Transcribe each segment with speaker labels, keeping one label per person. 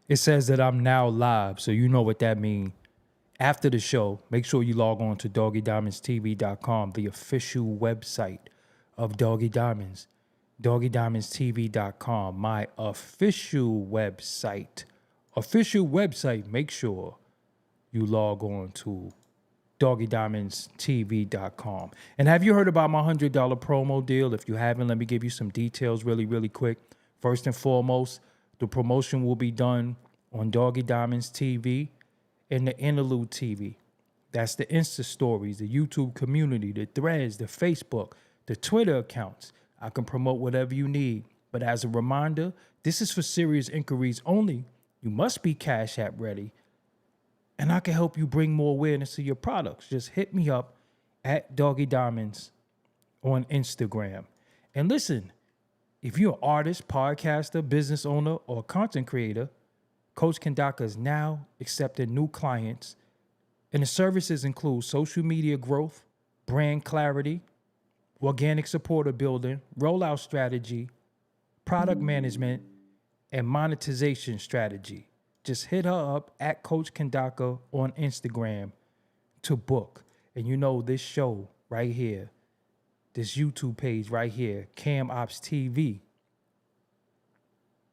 Speaker 1: It says that I'm now live, so you know what that means. After the show, make sure you log on to doggiediamondstv.com, the official website of Doggie Diamonds. doggiediamondstv.com, my official website. Make sure you log on to doggiediamondstv.com. And have you heard about my $100 promo deal? If you haven't, let me give you some details really quick. First and foremost, the promotion will be done on Doggie Diamonds TV and the Interlude TV. That's the Insta stories, the YouTube community, the threads, the Facebook, the Twitter accounts. I can promote whatever you need. But as a reminder, this is for serious inquiries only. You must be Cash App ready. And I can help you bring more awareness to your products. Just hit me up at Doggie Diamonds on Instagram. And listen, if you're an artist, podcaster, business owner, or content creator, Coach Kandaka is now accepting new clients. And the services include social media growth, brand clarity, organic supporter building, rollout strategy, product management, and monetization strategy. Just hit her up at Coach Kandaka on Instagram to book. And you know this show right here, this YouTube page right here, Cam Ops TV,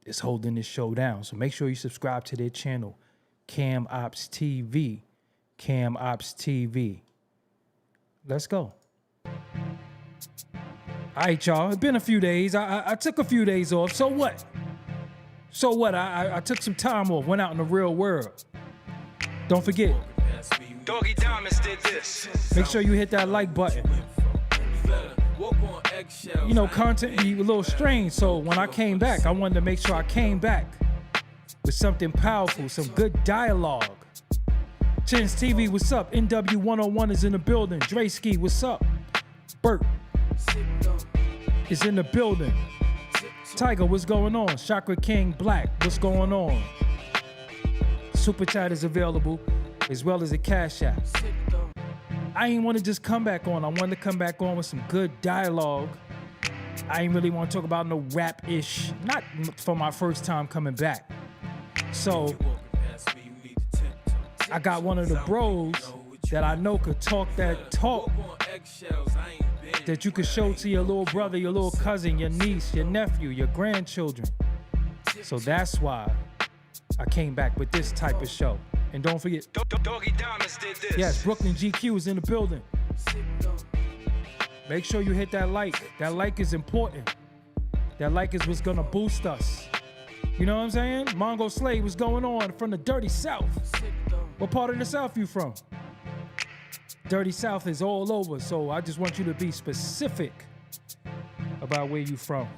Speaker 1: is holding this show down. So make sure you subscribe to their channel, Cam Ops TV. Cam Ops TV. Let's go. All right, y'all. It's been a few days. I took a few days off. So what? I took some time off, went out in the real world. Don't forget,
Speaker 2: Doggie Diamonds did this.
Speaker 1: make sure you hit that like button. You know, content be a little strange, so when I came back, I wanted to make sure I came back with something powerful, some good dialogue. Chins TV, what's up? NW101 is in the building. Dre Ski, what's up? Bert is in the building. Tiger, what's going on? Chakra King Black, what's going on? Super Chat is available, as well as a Cash App. I ain't want to just come back on. I wanted to come back on with some good dialogue. I ain't really want to talk about no rap-ish, not for my first time coming back. So I got one of the bros that I know could talk that talk that you could show to your little brother, your little cousin, your niece, your nephew, your grandchildren. So that's why I came back with this type of show. And don't forget,
Speaker 2: Doggie Diamonds did this.
Speaker 1: yes, Brooklyn GQ is in the building. Make sure you hit that like. That like is important. That like is what's gonna boost us. You know what I'm saying? Mongo Slade, what's going on from the Dirty South? What part of the South you from? Dirty South is all over, so I just want you to be specific about where you from.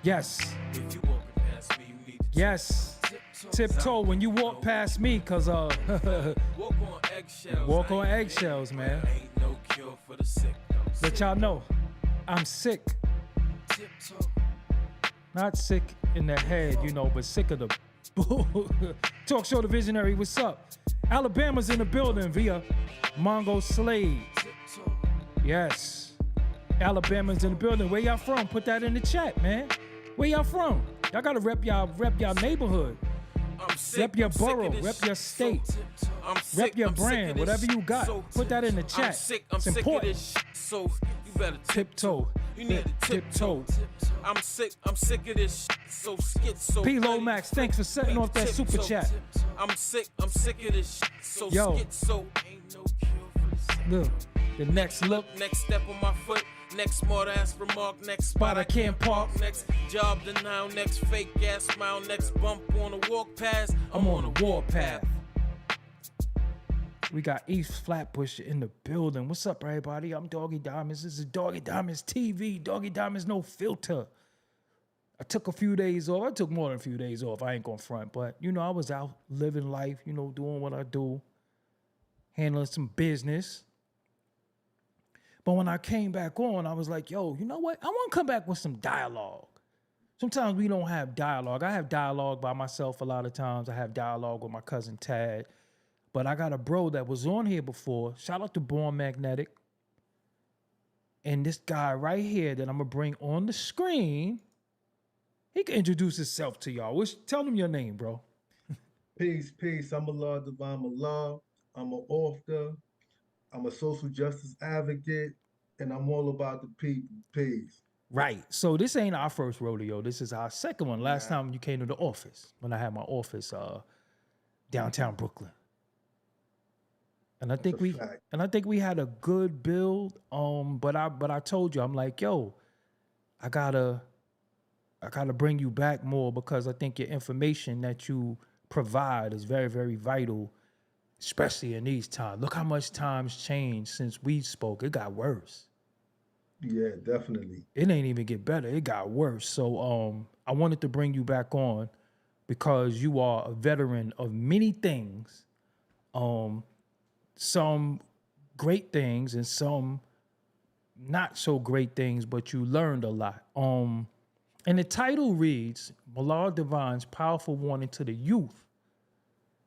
Speaker 1: Yes. Yes. Tiptoe when you walk past me, cause walk on eggshells, man. Let y'all know, I'm sick. Not sick in the head, you know, but sick of the Talk Show the Visionary, what's up? Alabama's in the building via Mongo Slade. Yes. Alabama's in the building. Where y'all from? Put that in the chat, man. Where y'all from? Y'all gotta rep y'all neighborhood. Rep your borough, rep your state, rep your brand, whatever you got. Put that in the chat. It's important.
Speaker 3: So you better
Speaker 1: Tiptoe.
Speaker 3: You need to tiptoe. I'm sick of this so schizo.
Speaker 1: P. Lomax, thanks for setting off that super chat.
Speaker 3: I'm sick of this so
Speaker 1: Yo.
Speaker 3: schizo. Ain't no cure for the sick.
Speaker 1: Look, the next look.
Speaker 3: Next step on my foot. Next smart ass remark, next spot I can't park, next job denial, next fake ass smile, next bump on a walk past, I'm on a warpath.
Speaker 1: We got East Flatbush in the building. What's up, everybody? I'm Doggie Diamonds. This is Doggie Diamonds TV. Doggie Diamonds No Filter. I took a few days off. I took more than a few days off. I ain't gonna front, but you know, I was out living life, you know, doing what I do, handling some business. But when I came back on, I was like, yo, you know what? I want to come back with some dialogue. Sometimes we don't have dialogue. I have dialogue by myself a lot of times. I have dialogue with my cousin Tad. But I got a bro that was on here before. Shout out to Born Magnetic. And this guy right here that I'm going to bring on the screen, He can introduce himself to y'all. Tell him your name, bro.
Speaker 4: Peace, peace. I'm Mallah Divine Mallah. I'm an author. I'm a social justice advocate, and I'm all about the people. Peace.
Speaker 1: Right. So this ain't our first rodeo. This is our second one. Last
Speaker 4: Nah,
Speaker 1: time you came to the office when I had my office downtown Brooklyn. And I
Speaker 4: that's a
Speaker 1: think we
Speaker 4: fact.
Speaker 1: and I think we had a good build. But I told you, I'm like, yo, I gotta I gotta bring you back more because I think your information that you provide is very, very vital, especially in these times. Look how much times changed since we spoke. It got worse.
Speaker 4: Yeah, definitely.
Speaker 1: It ain't even get better. It got worse. So I wanted to bring you back on because you are a veteran of many things. Some great things and some not so great things, but you learned a lot. And the title reads Mallah Divine's powerful warning to the youth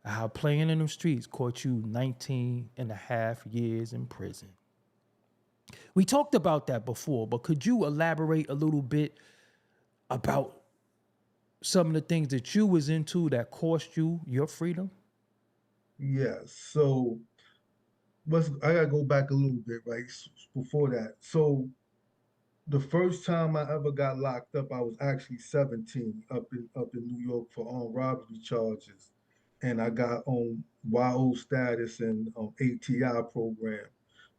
Speaker 1: of how playing in the streets cost you 19 and a half years in prison. We talked about that before, but could you elaborate a little bit about some of the things that you was into that cost you your freedom?
Speaker 4: Yeah. So I gotta go back a little bit, right? Before that. So the first time I ever got locked up, I was actually 17 up in New York for armed robbery charges, and I got on YO status and ATI program,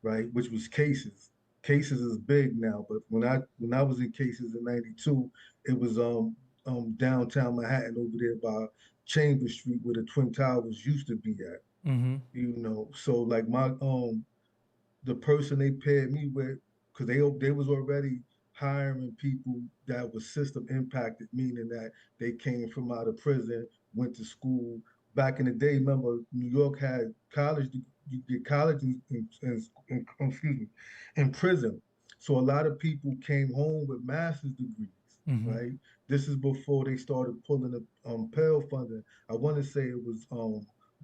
Speaker 4: right, which was cases. Cases is big now, but when I was in cases in '92, it was downtown Manhattan over there by Chambers Street where the Twin Towers used to be at.
Speaker 1: Mm-hmm.
Speaker 4: So like my the person they paired me with, because they was already hiring people that was system impacted, meaning that they came from out of prison, went to school. Back in the day, remember New York had college. You get college excuse me, in prison. So a lot of people came home with master's degrees,
Speaker 1: Mm-hmm.
Speaker 4: right? This is before they started pulling the Pell funding. I want to say it was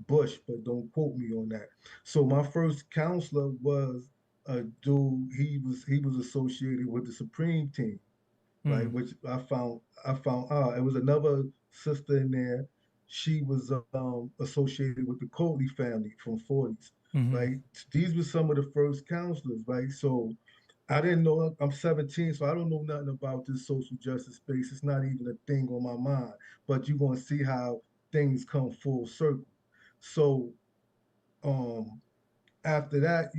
Speaker 4: Bush, but don't quote me on that. So my first counselor was a dude. He was associated with the Supreme Team, right?
Speaker 1: Mm-hmm.
Speaker 4: Which I found out. It was another sister in there. She was associated with the Coley family from 40s,
Speaker 1: Mm-hmm.
Speaker 4: right? These were some of the first counselors, right? So I didn't know. I'm 17, so I don't know nothing about this social justice space. It's not even a thing on my mind. But you're gonna see how things come full circle. So um, after that,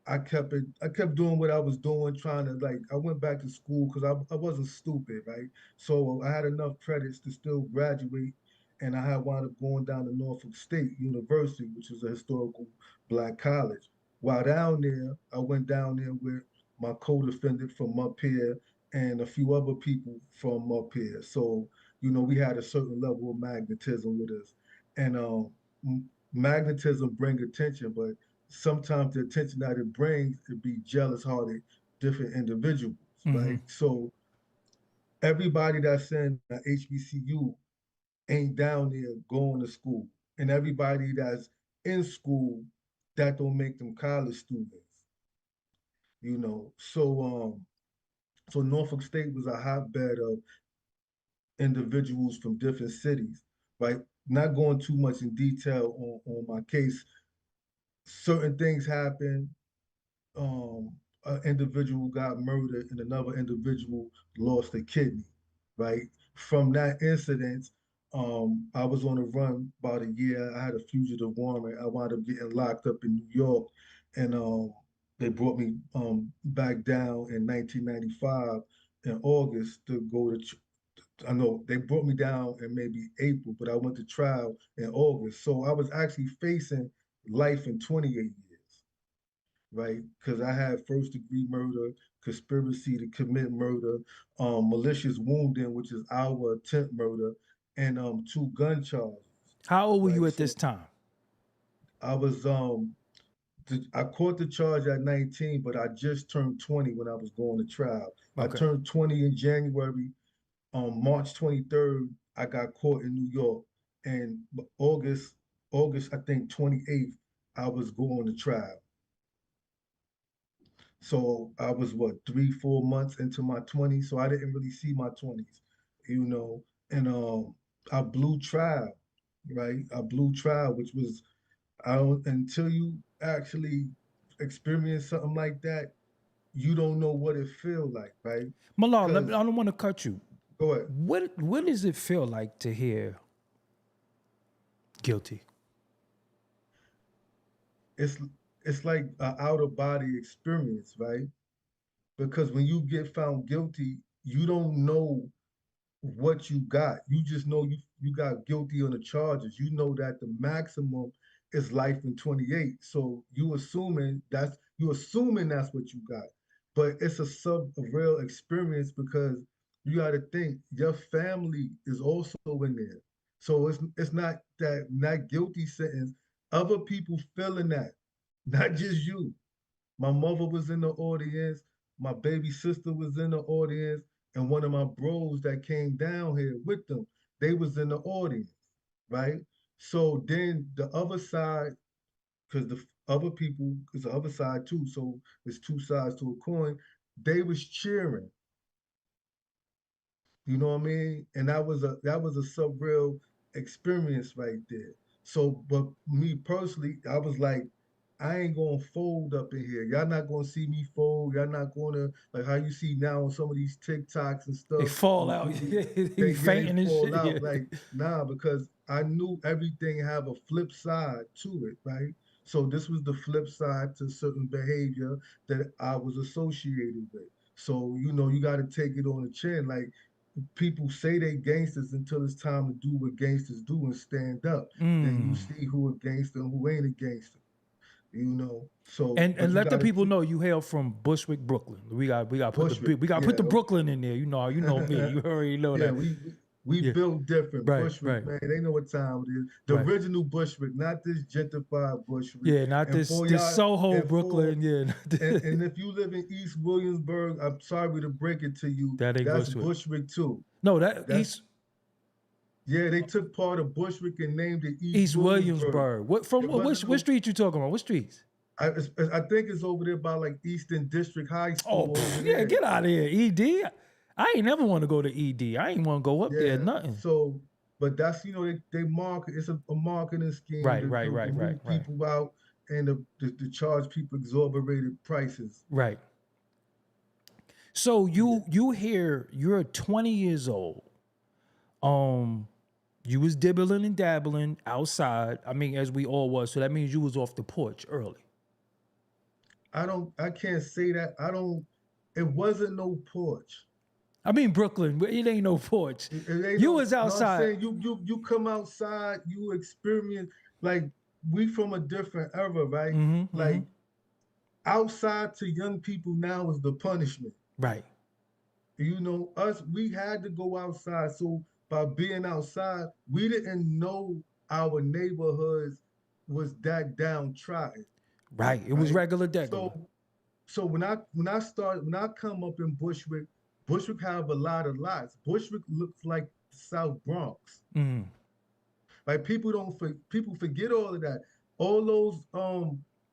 Speaker 4: I kept doing what I was doing, trying to like I went back to school because I wasn't stupid, right? So I had enough credits to still graduate, and I had wound up going down to Norfolk State University, which is a historical black college. While down there, I went down there with my co-defendant from up here and a few other people from up here. So, we had a certain level of magnetism with us. And magnetism bring attention, but sometimes the attention that it brings could be jealous hearted different individuals,
Speaker 1: Mm-hmm.
Speaker 4: right? So everybody that's in HBCU ain't down there going to school, and everybody that's in school, that don't make them college students. So Norfolk State was a hotbed of individuals from different cities, right? Not going too much in detail on my case. Certain things happen. An individual got murdered and another individual lost a kidney, right? From that incident, I was on a run about a year. I had a fugitive warrant. I wound up getting locked up in New York, and they brought me back down in 1995 in August to go to. I know they brought me down in maybe April, but I went to trial in August. So I was actually facing life in 28 years, right? Because I had first degree murder, conspiracy to commit murder, malicious wounding, which is our attempt murder, and two gun charges,
Speaker 1: How old were you
Speaker 4: right?
Speaker 1: at this
Speaker 4: So
Speaker 1: time?
Speaker 4: I was I caught the charge at 19, but I just turned 20 when I was going to trial. I
Speaker 1: Okay.
Speaker 4: turned 20 in January. March 23rd, I got caught in New York, and August I think 28th, I was going to trial. So I was what 3, 4 months into my 20s, so I didn't really see my 20s. you know, and I blew trial, right? I blew trial, which was I don't until you actually experience something like that, you don't know what it feel like, right?
Speaker 1: Mallah,
Speaker 4: Because
Speaker 1: I don't want to cut you.
Speaker 4: go ahead.
Speaker 1: What does it feel like to hear guilty?
Speaker 4: It's it's like an out of body experience, right? Because when you get found guilty, you don't know what you got. You just know you got guilty on the charges. You know that the maximum is life in 28. So you assuming that's what you got. But it's a real experience because you got to think your family is also in there. So it's not that guilty sentence. Other people feeling that, not just you. My mother was in the audience. My baby sister was in the audience, and one of my bros that came down here with them, they was in the audience, right? So then the other side, because the other people, because the other side too. So there's two sides to a coin. They was cheering. You know what I mean? And that was a surreal experience right there. So, but me personally, I was like, I ain't gonna fold up in here. Y'all not gonna see me fold. Y'all not gonna like how you see now on some of these TikToks and
Speaker 1: They
Speaker 4: stuff
Speaker 1: fall
Speaker 4: where
Speaker 1: out.
Speaker 4: people
Speaker 1: He
Speaker 4: they
Speaker 1: fainting and
Speaker 4: fall
Speaker 1: shit.
Speaker 4: out.
Speaker 1: Yeah.
Speaker 4: Like, nah, because I knew everything have a flip side to it, right? So this was the flip side to certain behavior that I was associated with. So, you got to take it on the chin. Like people say they gangsters until it's time to do what gangsters do and stand up. Then you
Speaker 1: Mm.
Speaker 4: see who a gangster and who ain't a gangster. So
Speaker 1: And
Speaker 4: but you
Speaker 1: let the
Speaker 4: gotta
Speaker 1: people
Speaker 4: keep
Speaker 1: know you hail from Bushwick, Brooklyn. We got put
Speaker 4: Bushwick.
Speaker 1: we got put
Speaker 4: Yeah.
Speaker 1: the Brooklyn in there. You know me. You already know
Speaker 4: Yeah,
Speaker 1: that.
Speaker 4: we
Speaker 1: Yeah.
Speaker 4: built different.
Speaker 1: Right.
Speaker 4: Bushwick,
Speaker 1: Right.
Speaker 4: man. They know what time it is. The
Speaker 1: Right.
Speaker 4: original Bushwick, not this gentrified Bushwick.
Speaker 1: Yeah. Not
Speaker 4: And
Speaker 1: this
Speaker 4: for
Speaker 1: this
Speaker 4: y'all,
Speaker 1: Soho
Speaker 4: and for
Speaker 1: Brooklyn. Yeah.
Speaker 4: and if you live in East Williamsburg, I'm sorry to break it to you,
Speaker 1: That ain't
Speaker 4: that's
Speaker 1: Bushwick.
Speaker 4: Bushwick too.
Speaker 1: No, that
Speaker 4: That's Yeah, they took part of Bushwick and named it East
Speaker 1: East
Speaker 4: Williamsburg.
Speaker 1: Williamsburg. What from
Speaker 4: It wasn't
Speaker 1: what
Speaker 4: no
Speaker 1: street you talking about? What streets?
Speaker 4: I think it's over there by like Eastern District High
Speaker 1: Oh,
Speaker 4: School over
Speaker 1: yeah,
Speaker 4: there.
Speaker 1: get out of here, ED. I ain't never want to go to ED. I ain't want to go up there,
Speaker 4: Yeah.
Speaker 1: nothing.
Speaker 4: So, but that's they market. It's a marketing scheme
Speaker 1: Right, right,
Speaker 4: to
Speaker 1: right, right,
Speaker 4: move
Speaker 1: right,
Speaker 4: people out and to charge people exorbitant prices.
Speaker 1: right. So
Speaker 4: Yeah.
Speaker 1: you hear you're 20 years old. Um, you was dibbling and dabbling outside. I mean, as we all was. So that means you was off the porch early.
Speaker 4: I can't say that. I don't. It wasn't no porch.
Speaker 1: I mean, Brooklyn, but it ain't no porch.
Speaker 4: It ain't
Speaker 1: You
Speaker 4: no.
Speaker 1: was
Speaker 4: No, I'm
Speaker 1: outside.
Speaker 4: saying you come outside. You experience like we from a different era, right?
Speaker 1: Mm-hmm, mm-hmm.
Speaker 4: Like outside to young people now is the punishment.
Speaker 1: Right.
Speaker 4: Us, we had to go outside. So by being outside, we didn't know our neighborhoods was that downtrodden,
Speaker 1: Right. It was
Speaker 4: right?
Speaker 1: regular degular.
Speaker 4: So when I come up in Bushwick, Bushwick have a lot of lots. Bushwick looks like the South Bronx.
Speaker 1: Mm.
Speaker 4: Like people forget all of that. All those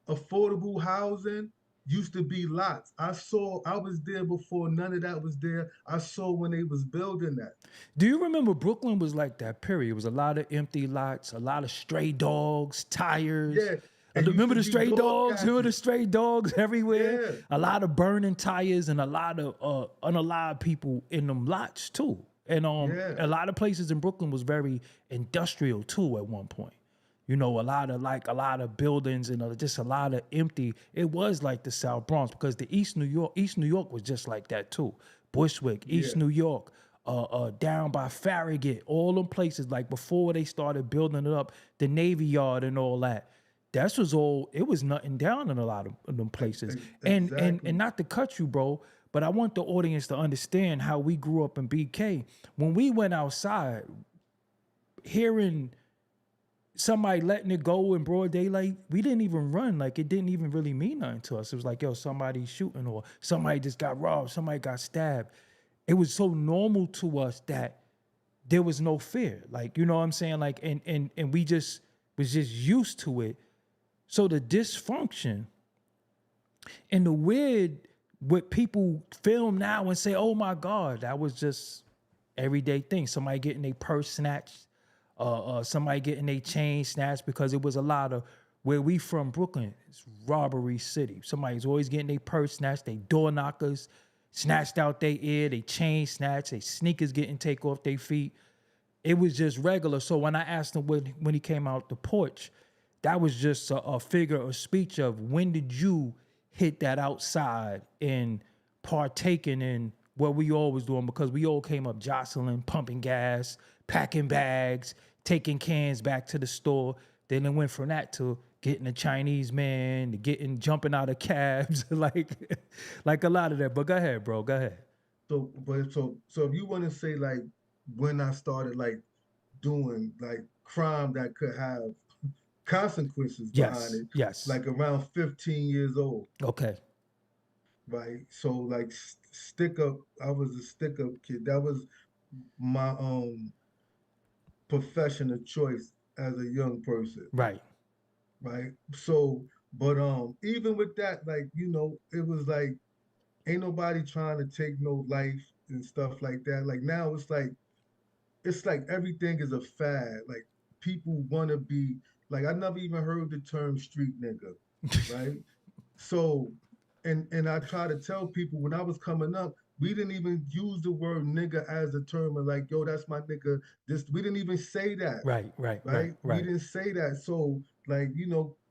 Speaker 4: affordable housing used to be lots. I was there before none of that was there. I saw when they was building that.
Speaker 1: Do you remember Brooklyn was like that period? It was a lot of empty lots, a lot of stray dogs, tires.
Speaker 4: Yeah. It used
Speaker 1: Remember
Speaker 4: to
Speaker 1: the
Speaker 4: be
Speaker 1: stray
Speaker 4: dog
Speaker 1: dogs? Remember the
Speaker 4: catchers.
Speaker 1: stray dogs everywhere?
Speaker 4: Yeah.
Speaker 1: A lot of burning tires and a lot of unalive people in them lots too. And
Speaker 4: Yeah.
Speaker 1: a lot of places in Brooklyn was very industrial too at one point. A lot of buildings and just a lot of empty. It was like the South Bronx because the East New York was just like that too. Bushwick,
Speaker 4: Yeah.
Speaker 1: East New York, down by Farragut, all them places like before they started building it up, the Navy Yard and all that. That was all. It was nothing down in a lot of them places. And
Speaker 4: Exactly.
Speaker 1: not to cut you, bro, but I want the audience to understand how we grew up in BK. When we went outside, hearing somebody letting it go in broad daylight, we didn't even run. Like it didn't even really mean nothing to us. It was like, yo, somebody's shooting or somebody just got robbed, somebody got stabbed. It was so normal to us that there was no fear. Like, you know what I'm saying? Like, and we just was just used to it. So the dysfunction and the weird, what people film now and say, oh my God, that was just everyday thing. Somebody getting their purse snatched, somebody getting their chain snatched, because it was a lot of, where we from, Brooklyn, it's robbery city. Somebody's always getting their purse snatched, they door knockers snatched out their ear, they chain snatched, they sneakers getting taken off their feet. It was just regular. So when I asked him when he came out the porch, that was just a figure of speech of, when did you hit that outside and partaking in what we always doing? Because we all came up jostling, pumping gas, packing bags, taking cans back to the store. Then it went from that to getting a Chinese man, to jumping out of cabs, like a lot of that. But go ahead, bro. Go ahead.
Speaker 4: So if you want to say like when I started like doing like crime that could have consequences behind
Speaker 1: Yes.
Speaker 4: it,
Speaker 1: Yes.
Speaker 4: like around 15 years old,
Speaker 1: Okay.
Speaker 4: right? So like stick up, I was a stick up kid. That was my profession of choice as a young person,
Speaker 1: Right.
Speaker 4: right? So, but even with that, like it was like ain't nobody trying to take no life and stuff like that. Like now it's like everything is a fad. Like people want to be like I never even heard the term street nigga, right? So, and I try to tell people when I was coming up, we didn't even use the word nigga as a term of like, yo, that's my nigga. This we didn't even say that,
Speaker 1: Right. Right. Right.
Speaker 4: right? We
Speaker 1: Right.
Speaker 4: didn't say that. So like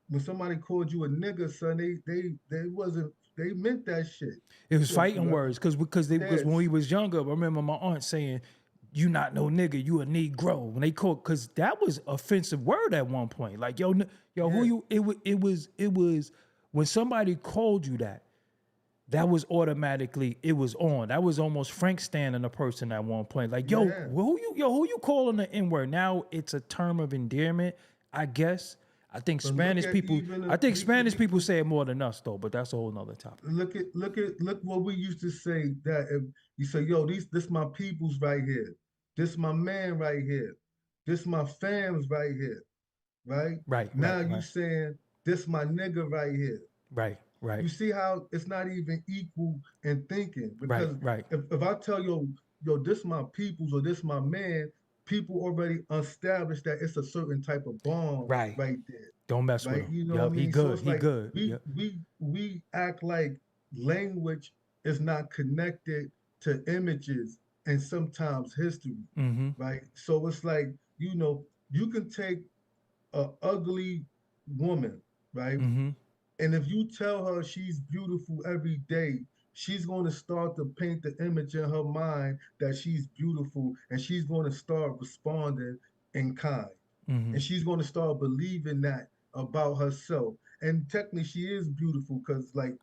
Speaker 4: when somebody called you a nigga, son, they wasn't they meant that shit.
Speaker 1: It was
Speaker 4: So
Speaker 1: fighting words, because when we
Speaker 4: yes,
Speaker 1: was younger, I remember my aunt saying, "You not no nigga, you a Negro." When they called, because that was offensive word at one point. Like yo, who
Speaker 4: yeah.
Speaker 1: you? It was when somebody called you that. That was automatically, it was on. That was almost Frank standing a person at one point. Like,
Speaker 4: Yeah,
Speaker 1: who you calling the N-word? Now it's a term of endearment, I guess. I think
Speaker 4: but look
Speaker 1: Spanish
Speaker 4: at
Speaker 1: people,
Speaker 4: even
Speaker 1: I think
Speaker 4: we could
Speaker 1: Spanish people
Speaker 4: even
Speaker 1: say it more than us though, but that's a whole nother topic.
Speaker 4: look what we used to say that if you say, yo, this my peoples right here. This my man right here. This my fams right here, right?
Speaker 1: Right, right,
Speaker 4: Now you
Speaker 1: right,
Speaker 4: saying this my nigga right here.
Speaker 1: right, right,
Speaker 4: You see how it's not even equal in thinking
Speaker 1: right,
Speaker 4: because
Speaker 1: right,
Speaker 4: if I tell you, yo, this my peoples or this my man, people already established that it's a certain type of bond
Speaker 1: right.
Speaker 4: right there,
Speaker 1: Don't mess with
Speaker 4: right?
Speaker 1: him.
Speaker 4: You know what I
Speaker 1: Yep, he
Speaker 4: mean? So
Speaker 1: good.
Speaker 4: it's
Speaker 1: He
Speaker 4: like
Speaker 1: good.
Speaker 4: we
Speaker 1: Yep.
Speaker 4: we we act like language is not connected to images and sometimes history,
Speaker 1: Mm-hmm.
Speaker 4: right? So it's like, you can take a ugly woman, right?
Speaker 1: Mm-hmm.
Speaker 4: And if you tell her she's beautiful every day, she's going to start to paint the image in her mind that she's beautiful and she's going to start responding in kind.
Speaker 1: Mm-hmm.
Speaker 4: And she's going to start believing that about herself. And technically, she is beautiful because, like,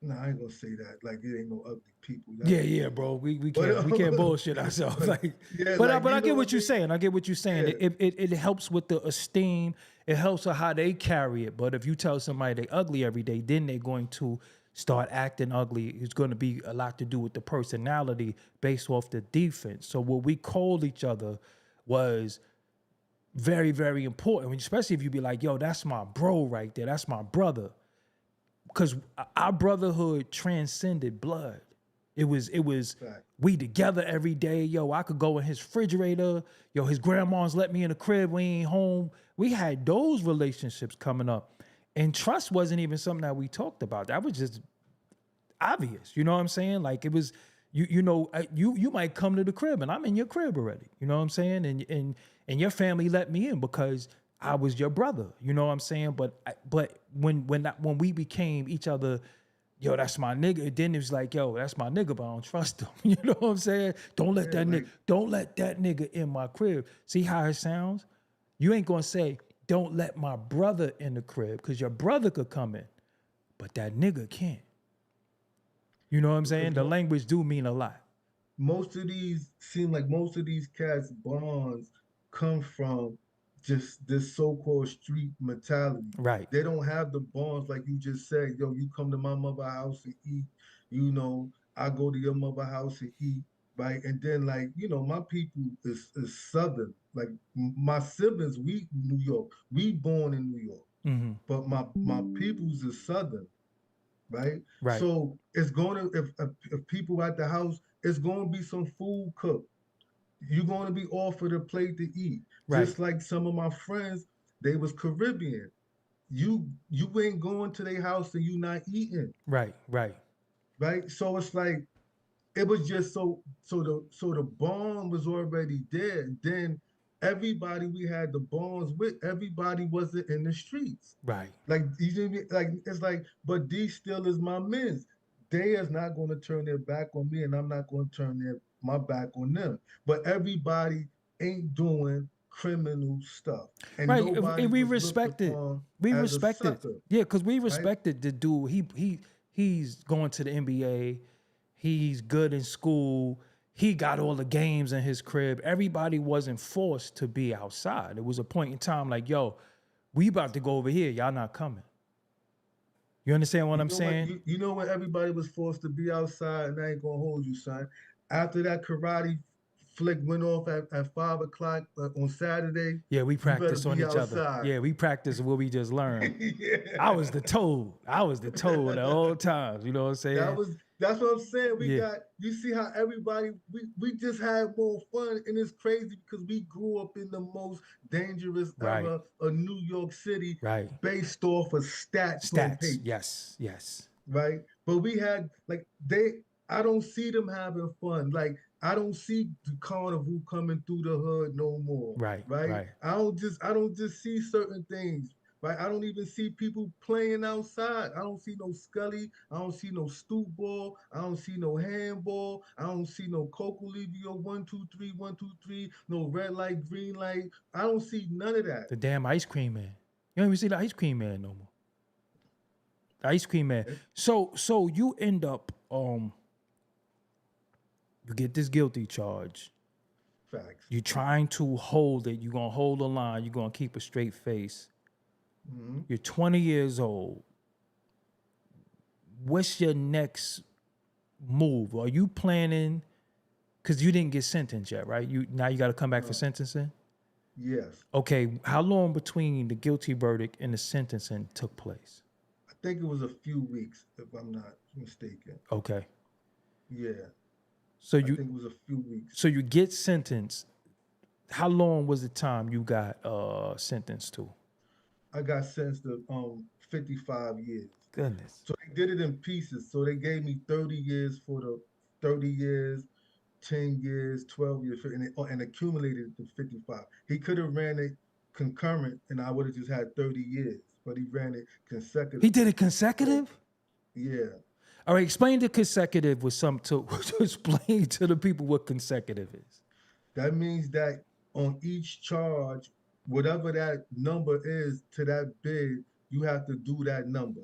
Speaker 4: no, I ain't gonna say that. Like, it ain't no ugly people.
Speaker 1: Yeah, yeah, bro. We
Speaker 4: But,
Speaker 1: can't bullshit ourselves. Like,
Speaker 4: yeah,
Speaker 1: but
Speaker 4: like,
Speaker 1: I
Speaker 4: you know
Speaker 1: get
Speaker 4: what
Speaker 1: what
Speaker 4: I
Speaker 1: you're
Speaker 4: mean?
Speaker 1: saying. I get what you're saying.
Speaker 4: Yeah,
Speaker 1: It helps with the esteem. It helps with how they carry it. But if you tell somebody they ugly every day, then they're going to start acting ugly. It's going to be a lot to do with the personality based off the defense. So what we called each other was very, very important. Especially if you be like, yo, that's my bro right there. That's my brother. Because our brotherhood transcended blood. It was
Speaker 4: fact.
Speaker 1: we together every day. Yo, I could go in his refrigerator. Yo, his grandma's let me in the crib. We ain't home. We had those relationships coming up. And trust wasn't even something that we talked about. That was just obvious. You know what I'm saying? Like it was, you might come to the crib and I'm in your crib already. You know what I'm saying? And your family let me in because I was your brother. You know what I'm saying? But when we became each other, yo, that's my nigga. Then it was like, yo, that's my nigga, but I don't trust him. You know what I'm saying?
Speaker 4: Yeah, like,
Speaker 1: Don't let that nigga in my crib. See how it sounds? You ain't gonna say, don't let my brother in the crib, because your brother could come in, but that nigga can't. You know what I'm
Speaker 4: because
Speaker 1: saying? The language do mean a lot.
Speaker 4: most of these cats' bonds come from just this so-called street mentality.
Speaker 1: Right.
Speaker 4: They don't have the bonds like you just said. Yo, you come to my mother house and eat. You know, I go to your mother house and eat. Right. And then like, my people is Southern. Like my siblings, we New York. We born in New York.
Speaker 1: Mm-hmm.
Speaker 4: But my peoples is Southern, right?
Speaker 1: Right.
Speaker 4: So it's going to if people at the house, it's going to be some food cooked. You're going to be offered a plate to eat.
Speaker 1: Right.
Speaker 4: Just like some of my friends, they was Caribbean. You ain't going to their house and you not eating,
Speaker 1: Right. Right.
Speaker 4: right? So it's like it was just so the bond was already there. Then everybody we had the bonds with, everybody wasn't in the streets.
Speaker 1: Right.
Speaker 4: Like you know what I mean? Like it's like, but these still is my men's. They is not going to turn their back on me, and I'm not going to turn my back on them. But everybody ain't doing criminal stuff, and
Speaker 1: Right.
Speaker 4: nobody
Speaker 1: And we
Speaker 4: was looked
Speaker 1: respect it.
Speaker 4: upon
Speaker 1: We
Speaker 4: as a
Speaker 1: respect it.
Speaker 4: sucker,
Speaker 1: Yeah, because we
Speaker 4: right?
Speaker 1: respected the dude. He's going to the NBA. He's good in school. He got all the games in his crib. Everybody wasn't forced to be outside. It was a point in time like, yo, we about to go over here. Y'all not coming. You understand what I'm saying?
Speaker 4: You know when everybody was forced to be outside, and I ain't gonna hold you, son. After that karate flick went off at 5 o'clock on Saturday,
Speaker 1: Yeah, we
Speaker 4: you better
Speaker 1: practice on
Speaker 4: be
Speaker 1: each other.
Speaker 4: outside.
Speaker 1: Yeah, we practice what we just learned.
Speaker 4: Yeah.
Speaker 1: I was the toad. I was the toad at all times. You know what I'm saying?
Speaker 4: That's what I'm saying. We
Speaker 1: Yeah.
Speaker 4: got you see how everybody we just had more fun, and it's crazy because we grew up in the most dangerous
Speaker 1: Right.
Speaker 4: era of New York City,
Speaker 1: Right.
Speaker 4: based off of stats on
Speaker 1: Stats.
Speaker 4: paper.
Speaker 1: Yes. Yes.
Speaker 4: Right? But we had like I don't see them having fun. Like I don't see the carnival coming through the hood no more.
Speaker 1: Right.
Speaker 4: Right?
Speaker 1: Right.
Speaker 4: I don't just see certain things. Right? I don't even see people playing outside. I don't see no scully. I don't see no stoop ball. I don't see no handball. I don't see no coco livio 1 2 3 1 2 3. No red light, green light. I don't see none of that.
Speaker 1: The damn ice cream man. You don't even see the ice cream man no more. The ice cream man. So you end up you get this guilty charge.
Speaker 4: Facts.
Speaker 1: You're trying to hold it. You're gonna hold the line. You're gonna keep a straight face.
Speaker 4: Mm-hmm.
Speaker 1: You're 20 years old. What's your next move? Are you planning? Because you didn't get sentenced yet, right? You got to come back for sentencing.
Speaker 4: Yes.
Speaker 1: Okay, how long between the guilty verdict and the sentencing took place?
Speaker 4: I think it was a few weeks, if I'm not mistaken.
Speaker 1: Okay,
Speaker 4: Yeah,
Speaker 1: so
Speaker 4: I think it was a few weeks.
Speaker 1: you get sentenced. How long was the time you got sentenced to?
Speaker 4: I got sentenced to 55 years.
Speaker 1: Goodness.
Speaker 4: So they did it in pieces. So they gave me 30 years for the 30 years, 10 years, 12 years, and accumulated it to 55. He could have ran it concurrent, and I would have just had 30 years, but he ran it consecutive.
Speaker 1: He did it consecutive?
Speaker 4: Yeah.
Speaker 1: All right, explain the consecutive with some to explain to the people what consecutive is.
Speaker 4: That means that on each charge, whatever that number is to that bid, you have to do that number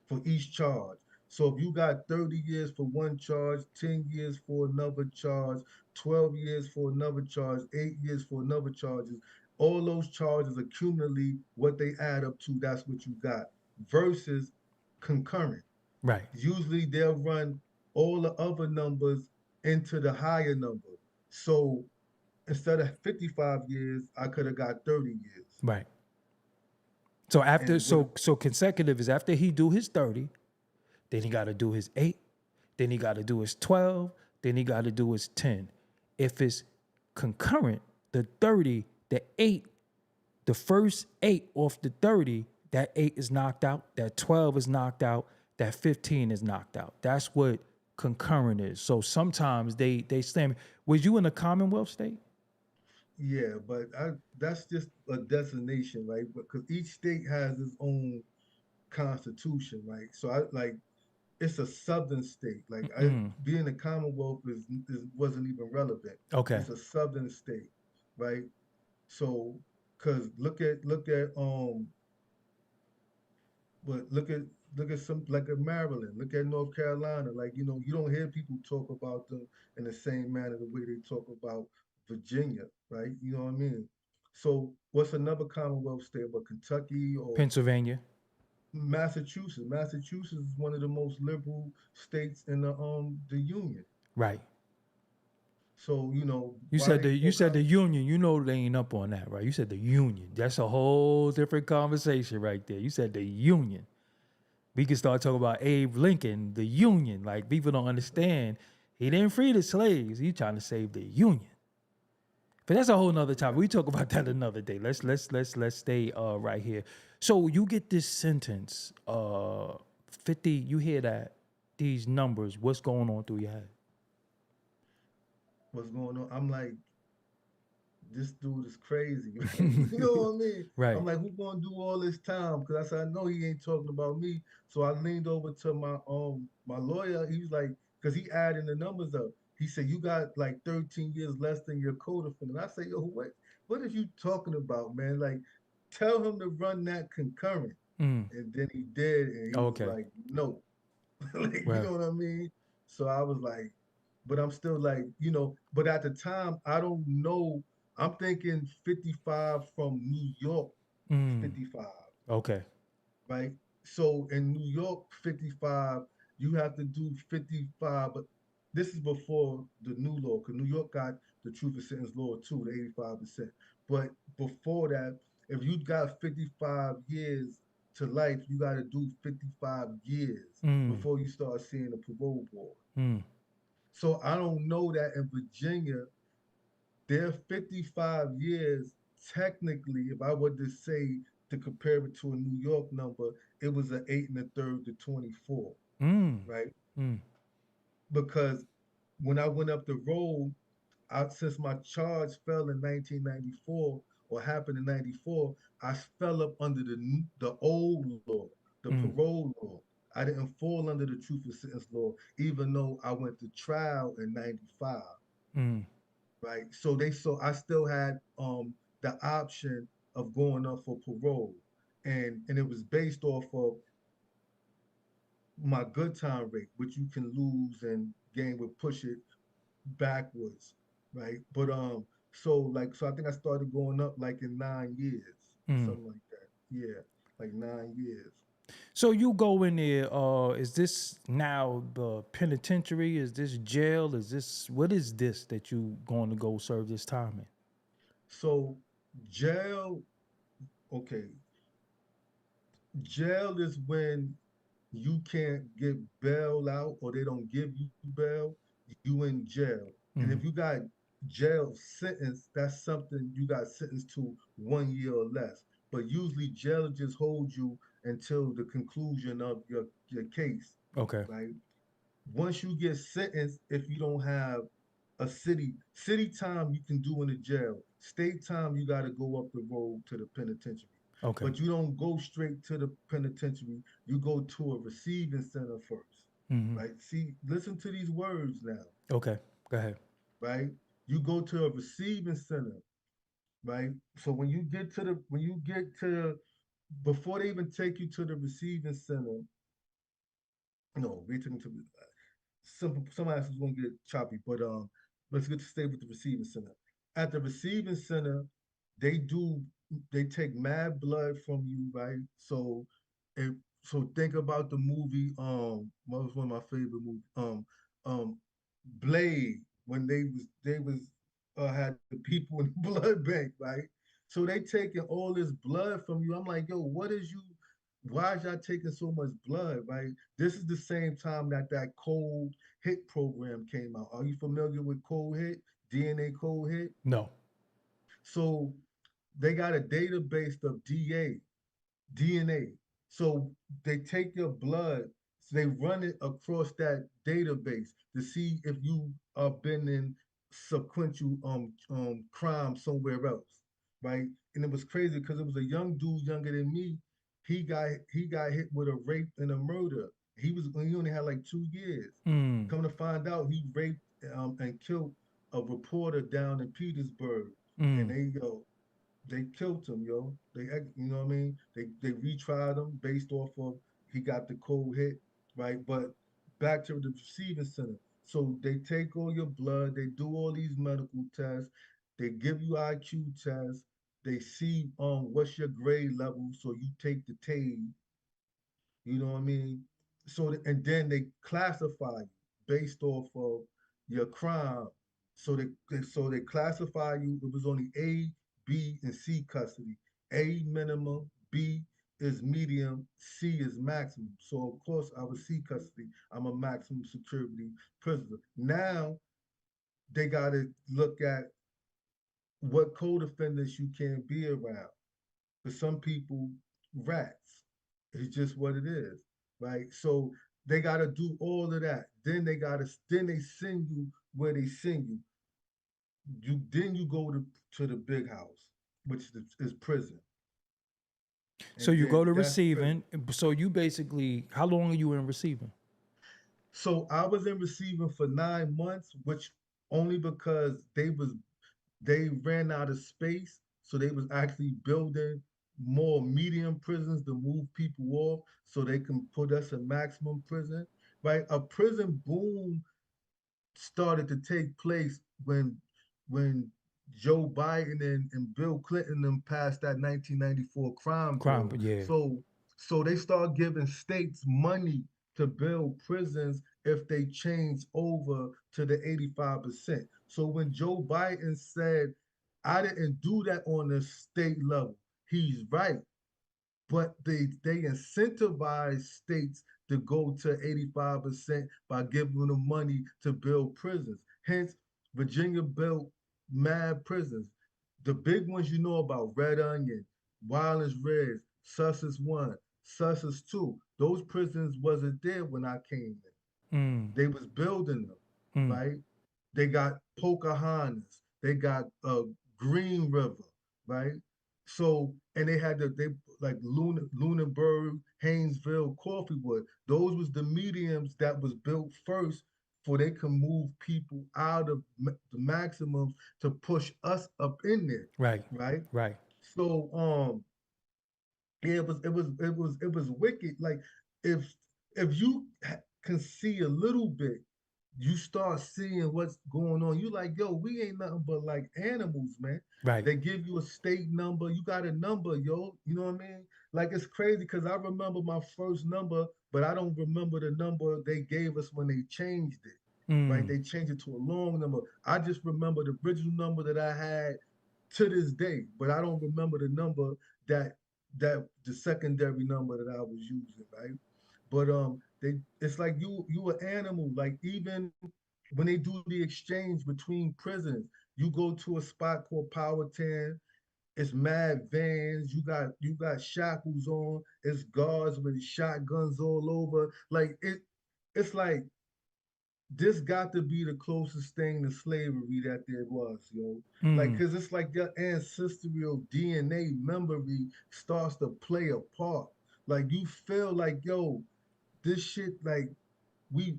Speaker 4: for each charge. So if you got 30 years for one charge, 10 years for another charge, 12 years for another charge, 8 years for another charges, all those charges accumulate what they add up to, that's what you got, versus concurrent.
Speaker 1: Right.
Speaker 4: Usually they'll run all the other numbers into the higher number. So instead of 55 years, I could have got 30 years.
Speaker 1: Right. So after
Speaker 4: And
Speaker 1: so consecutive is after he do his 30, then he got to do his 8, then he got to do his 12, then he got to do his 10. If it's concurrent, the 30, the 8, the first 8 off the 30, that 8 is knocked out, that 12 is knocked out, that 15 is knocked out. That's what concurrent is. So sometimes they slam. Was you in a Commonwealth state?
Speaker 4: Yeah, but that's just a designation, right? Because each state has its own constitution, right? So it's a southern state. Like being a Commonwealth wasn't even relevant.
Speaker 1: Okay.
Speaker 4: It's a southern state, right? So, because look at some like at Maryland, look at North Carolina. Like you don't hear people talk about them in the same manner the way they talk about Virginia, right? You know what I mean? So what's another Commonwealth state, but Kentucky or
Speaker 1: Pennsylvania.
Speaker 4: Massachusetts? Massachusetts is one of the most liberal states in the Union.
Speaker 1: Right.
Speaker 4: So
Speaker 1: You said the Union. You know they ain't up on that, right? You said the Union. That's a whole different conversation right there. You said the Union. We can start talking about Abe Lincoln, the Union. Like people don't understand. He didn't free the slaves. He trying to save the Union. But that's a whole nother topic. We talk about that another day. Let's stay right here. So you get this sentence, 50. You hear that these numbers. What's going on through your head?
Speaker 4: What's going on? I'm like, this dude is crazy. You know what I mean?
Speaker 1: Right.
Speaker 4: I'm like, who gonna do all this time? Because I said, I know he ain't talking about me. So I leaned over to my lawyer. He was like, because he adding the numbers up. He said, you got like 13 years less than your co-defendant. I said, yo, what are you talking about, man? Like, tell him to run that concurrent.
Speaker 1: Mm.
Speaker 4: And then he did, and he was
Speaker 1: Okay.
Speaker 4: like, no. Like, you
Speaker 1: Right.
Speaker 4: know what I mean? So I was like, but I'm still like, but at the time, I don't know. I'm thinking 55 from New York,
Speaker 1: Mm.
Speaker 4: 55,
Speaker 1: Okay.
Speaker 4: right? So in New York, 55, you have to do 55, but this is before the new law, because New York got the truth of sentence law too, the 85%. But before that, if you got 55 years to life, you got to do 55 years
Speaker 1: Mm.
Speaker 4: before you start seeing a parole board.
Speaker 1: Mm.
Speaker 4: So I don't know that in Virginia, their 55 years, technically, if I were to say to compare it to a New York number, it was an 8 1/3 to 24,
Speaker 1: Mm.
Speaker 4: right?
Speaker 1: Mm.
Speaker 4: Because when I went up the road, since my charge fell in 1994 or happened in 94, I fell up under the old law, the
Speaker 1: Mm.
Speaker 4: parole law. I didn't fall under the truth of sentence law, even though I went to trial in 95,
Speaker 1: Mm.
Speaker 4: right? So I still had the option of going up for parole. And it was based off of my good time rate, which you can lose and gain would push it backwards, right? So I think I started going up like in 9 years or
Speaker 1: Mm.
Speaker 4: something like that. Yeah, like 9 years.
Speaker 1: So you go in there. Is this now the penitentiary? Is this jail? Is this what is this that you going to go serve this time in?
Speaker 4: So jail, okay, jail is when you can't get bail out or they don't give you bail, you in jail. And
Speaker 1: Mm.
Speaker 4: if you got jail sentence, that's something you got sentenced to 1 year or less. But usually jail just holds you until the conclusion of your case,
Speaker 1: Okay.
Speaker 4: right? Once you get sentenced, if you don't have a city time you can do in the jail. State time you got to go up the road to the penitentiary.
Speaker 1: Okay.
Speaker 4: But you don't go straight to the penitentiary. You go to a receiving center first,
Speaker 1: Mm-hmm.
Speaker 4: right? See, listen to these words now,
Speaker 1: Okay. Go ahead.
Speaker 4: right? You go to a receiving center, right? So when you get to before they even take you to the receiving center, no, they took me to some answers gonna get choppy, but let's get to stay with the receiving center. At the receiving center, they do they take mad blood from you, right? If so think about the movie, what was one of my favorite movies? Um Blade, when they was had the people in the blood bank, right? So they taking all this blood from you. I'm like, yo, why is y'all taking so much blood, right? This is the same time that cold hit program came out. Are you familiar with cold hit, DNA cold hit?
Speaker 1: No.
Speaker 4: So they got a database of DNA. So they take your blood, so they run it across that database to see if you have been in sequential crime somewhere else, right? And it was crazy because it was a young dude younger than me. He got hit with a rape and a murder. He only had like 2 years.
Speaker 1: Mm.
Speaker 4: Come to find out, he raped and killed a reporter down in Petersburg, and
Speaker 1: Mm.
Speaker 4: they killed him, yo. You know what I mean? They retried him based off of he got the cold hit, right? But back to the receiving center. So they take all your blood, they do all these medical tests, they give you IQ tests, they see what's your grade level, so you take the TAE, you know what I mean? And then they classify you based off of your crime. So they classify you. It was only A, B, and C custody. A minimum, B is medium, C is maximum. So of course I was C custody. I'm a maximum security prisoner. Now they gotta look at what co-defendants you can't be around. For some people, rats. It's just what it is, right? So they gotta do all of that. Then they send you where they send you. You go to the big house, which is prison,
Speaker 1: So
Speaker 4: and
Speaker 1: you go
Speaker 4: then
Speaker 1: to
Speaker 4: that's prison.
Speaker 1: receiving. So you basically, how long are you in receiving?
Speaker 4: So I was in receiving for 9 months, which only because they ran out of space, so they was actually building more medium prisons to move people off, so they can put us in maximum prison. Right, a prison boom started to take place when Joe Biden and Bill Clinton them passed that 1994 crime
Speaker 1: Crime,
Speaker 4: bill.
Speaker 1: but yeah.
Speaker 4: So they start giving states money to build prisons if they change over to the 85%. So when Joe Biden said, I didn't do that on the state level, he's right, but they incentivize states to go to 85% by giving them money to build prisons. Hence, Virginia built mad prisons. The big ones you know about, Red Onion, Wildlands Reds, Sussex 1, Sussex 2. Those prisons wasn't there when I came in.
Speaker 1: Mm,
Speaker 4: They was building them,
Speaker 1: mm.
Speaker 4: right? They got Pocahontas. They got Green River, right? So and they like Lunenburg, Haynesville, Coffeewood. Those was the mediums that was built first for they can move people out of the maximums to push us up in there,
Speaker 1: Right,
Speaker 4: right?
Speaker 1: right,
Speaker 4: So yeah, it was wicked. Like if if you can see a little bit, you start seeing what's going on. You like, yo, we ain't nothing but like animals, man.
Speaker 1: right.
Speaker 4: They give you a state number, you got a number, yo. You know what I mean? Like it's crazy because I remember my first number, but I don't remember the number they gave us when they changed it. Right?
Speaker 1: Mm,
Speaker 4: They changed it to a long number. I just remember the original number that I had to this day, but I don't remember the number that the secondary number that I was using, right? But they it's like you an animal. Like even when they do the exchange between prisons, you go to a spot called Powhatan. It's mad vans. You got shackles on. It's guards with shotguns all over. Like it's like this got to be the closest thing to slavery that there was, yo. Like,
Speaker 1: mm.
Speaker 4: cause it's like your ancestral DNA memory starts to play a part. Like you feel like, yo, this shit, like we,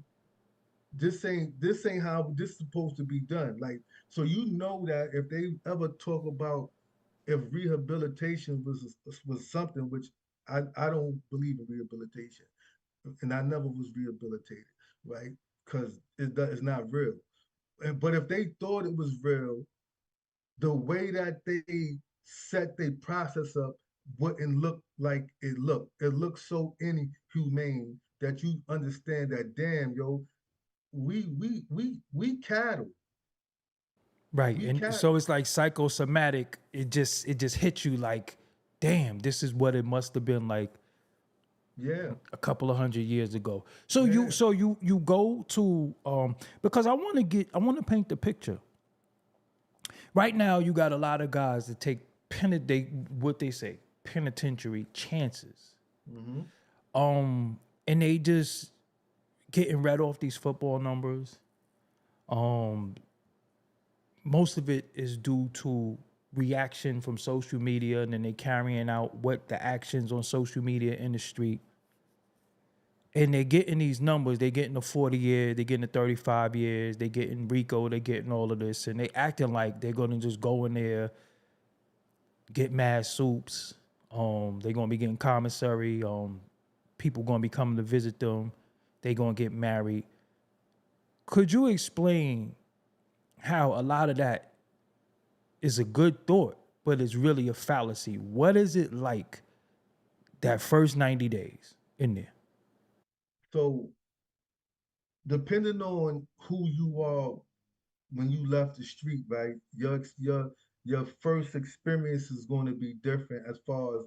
Speaker 4: this ain't how this is supposed to be done. Like, so you know that if they ever talk about if rehabilitation was something which I don't believe in rehabilitation, and I never was rehabilitated, right? Because it's not real. But if they thought it was real, the way that they set their process up wouldn't look like it looked. It looks so inhumane that you understand that, damn, yo, we cattle.
Speaker 1: Right.
Speaker 4: We
Speaker 1: And so
Speaker 4: cattle.
Speaker 1: it's like psychosomatic. It just hits you like, damn, this is what it must have been like
Speaker 4: Yeah,
Speaker 1: a couple of 100 years ago. So you
Speaker 4: yeah.
Speaker 1: so you you go to because I want to paint the picture. Right now you got a lot of guys that take what they say, penitentiary chances.
Speaker 4: Hmm.
Speaker 1: And they just getting read off these football numbers. Um Most of it is due to reaction from social media, and then they carrying out what the actions on social media in the street. And they're getting these numbers. They're getting the 40 years, they're getting the 35 years, they're getting RICO, they're getting all of this. And they acting like they're gonna just go in there, get mad soups. They're gonna be getting commissary. People gonna be coming to visit them. They gonna get married. Could you explain how a lot of that is a good thought, but it's really a fallacy? What is it like that first 90 days in there?
Speaker 4: So depending on who you are when you left the street, right? Your first experience is going to be different as far as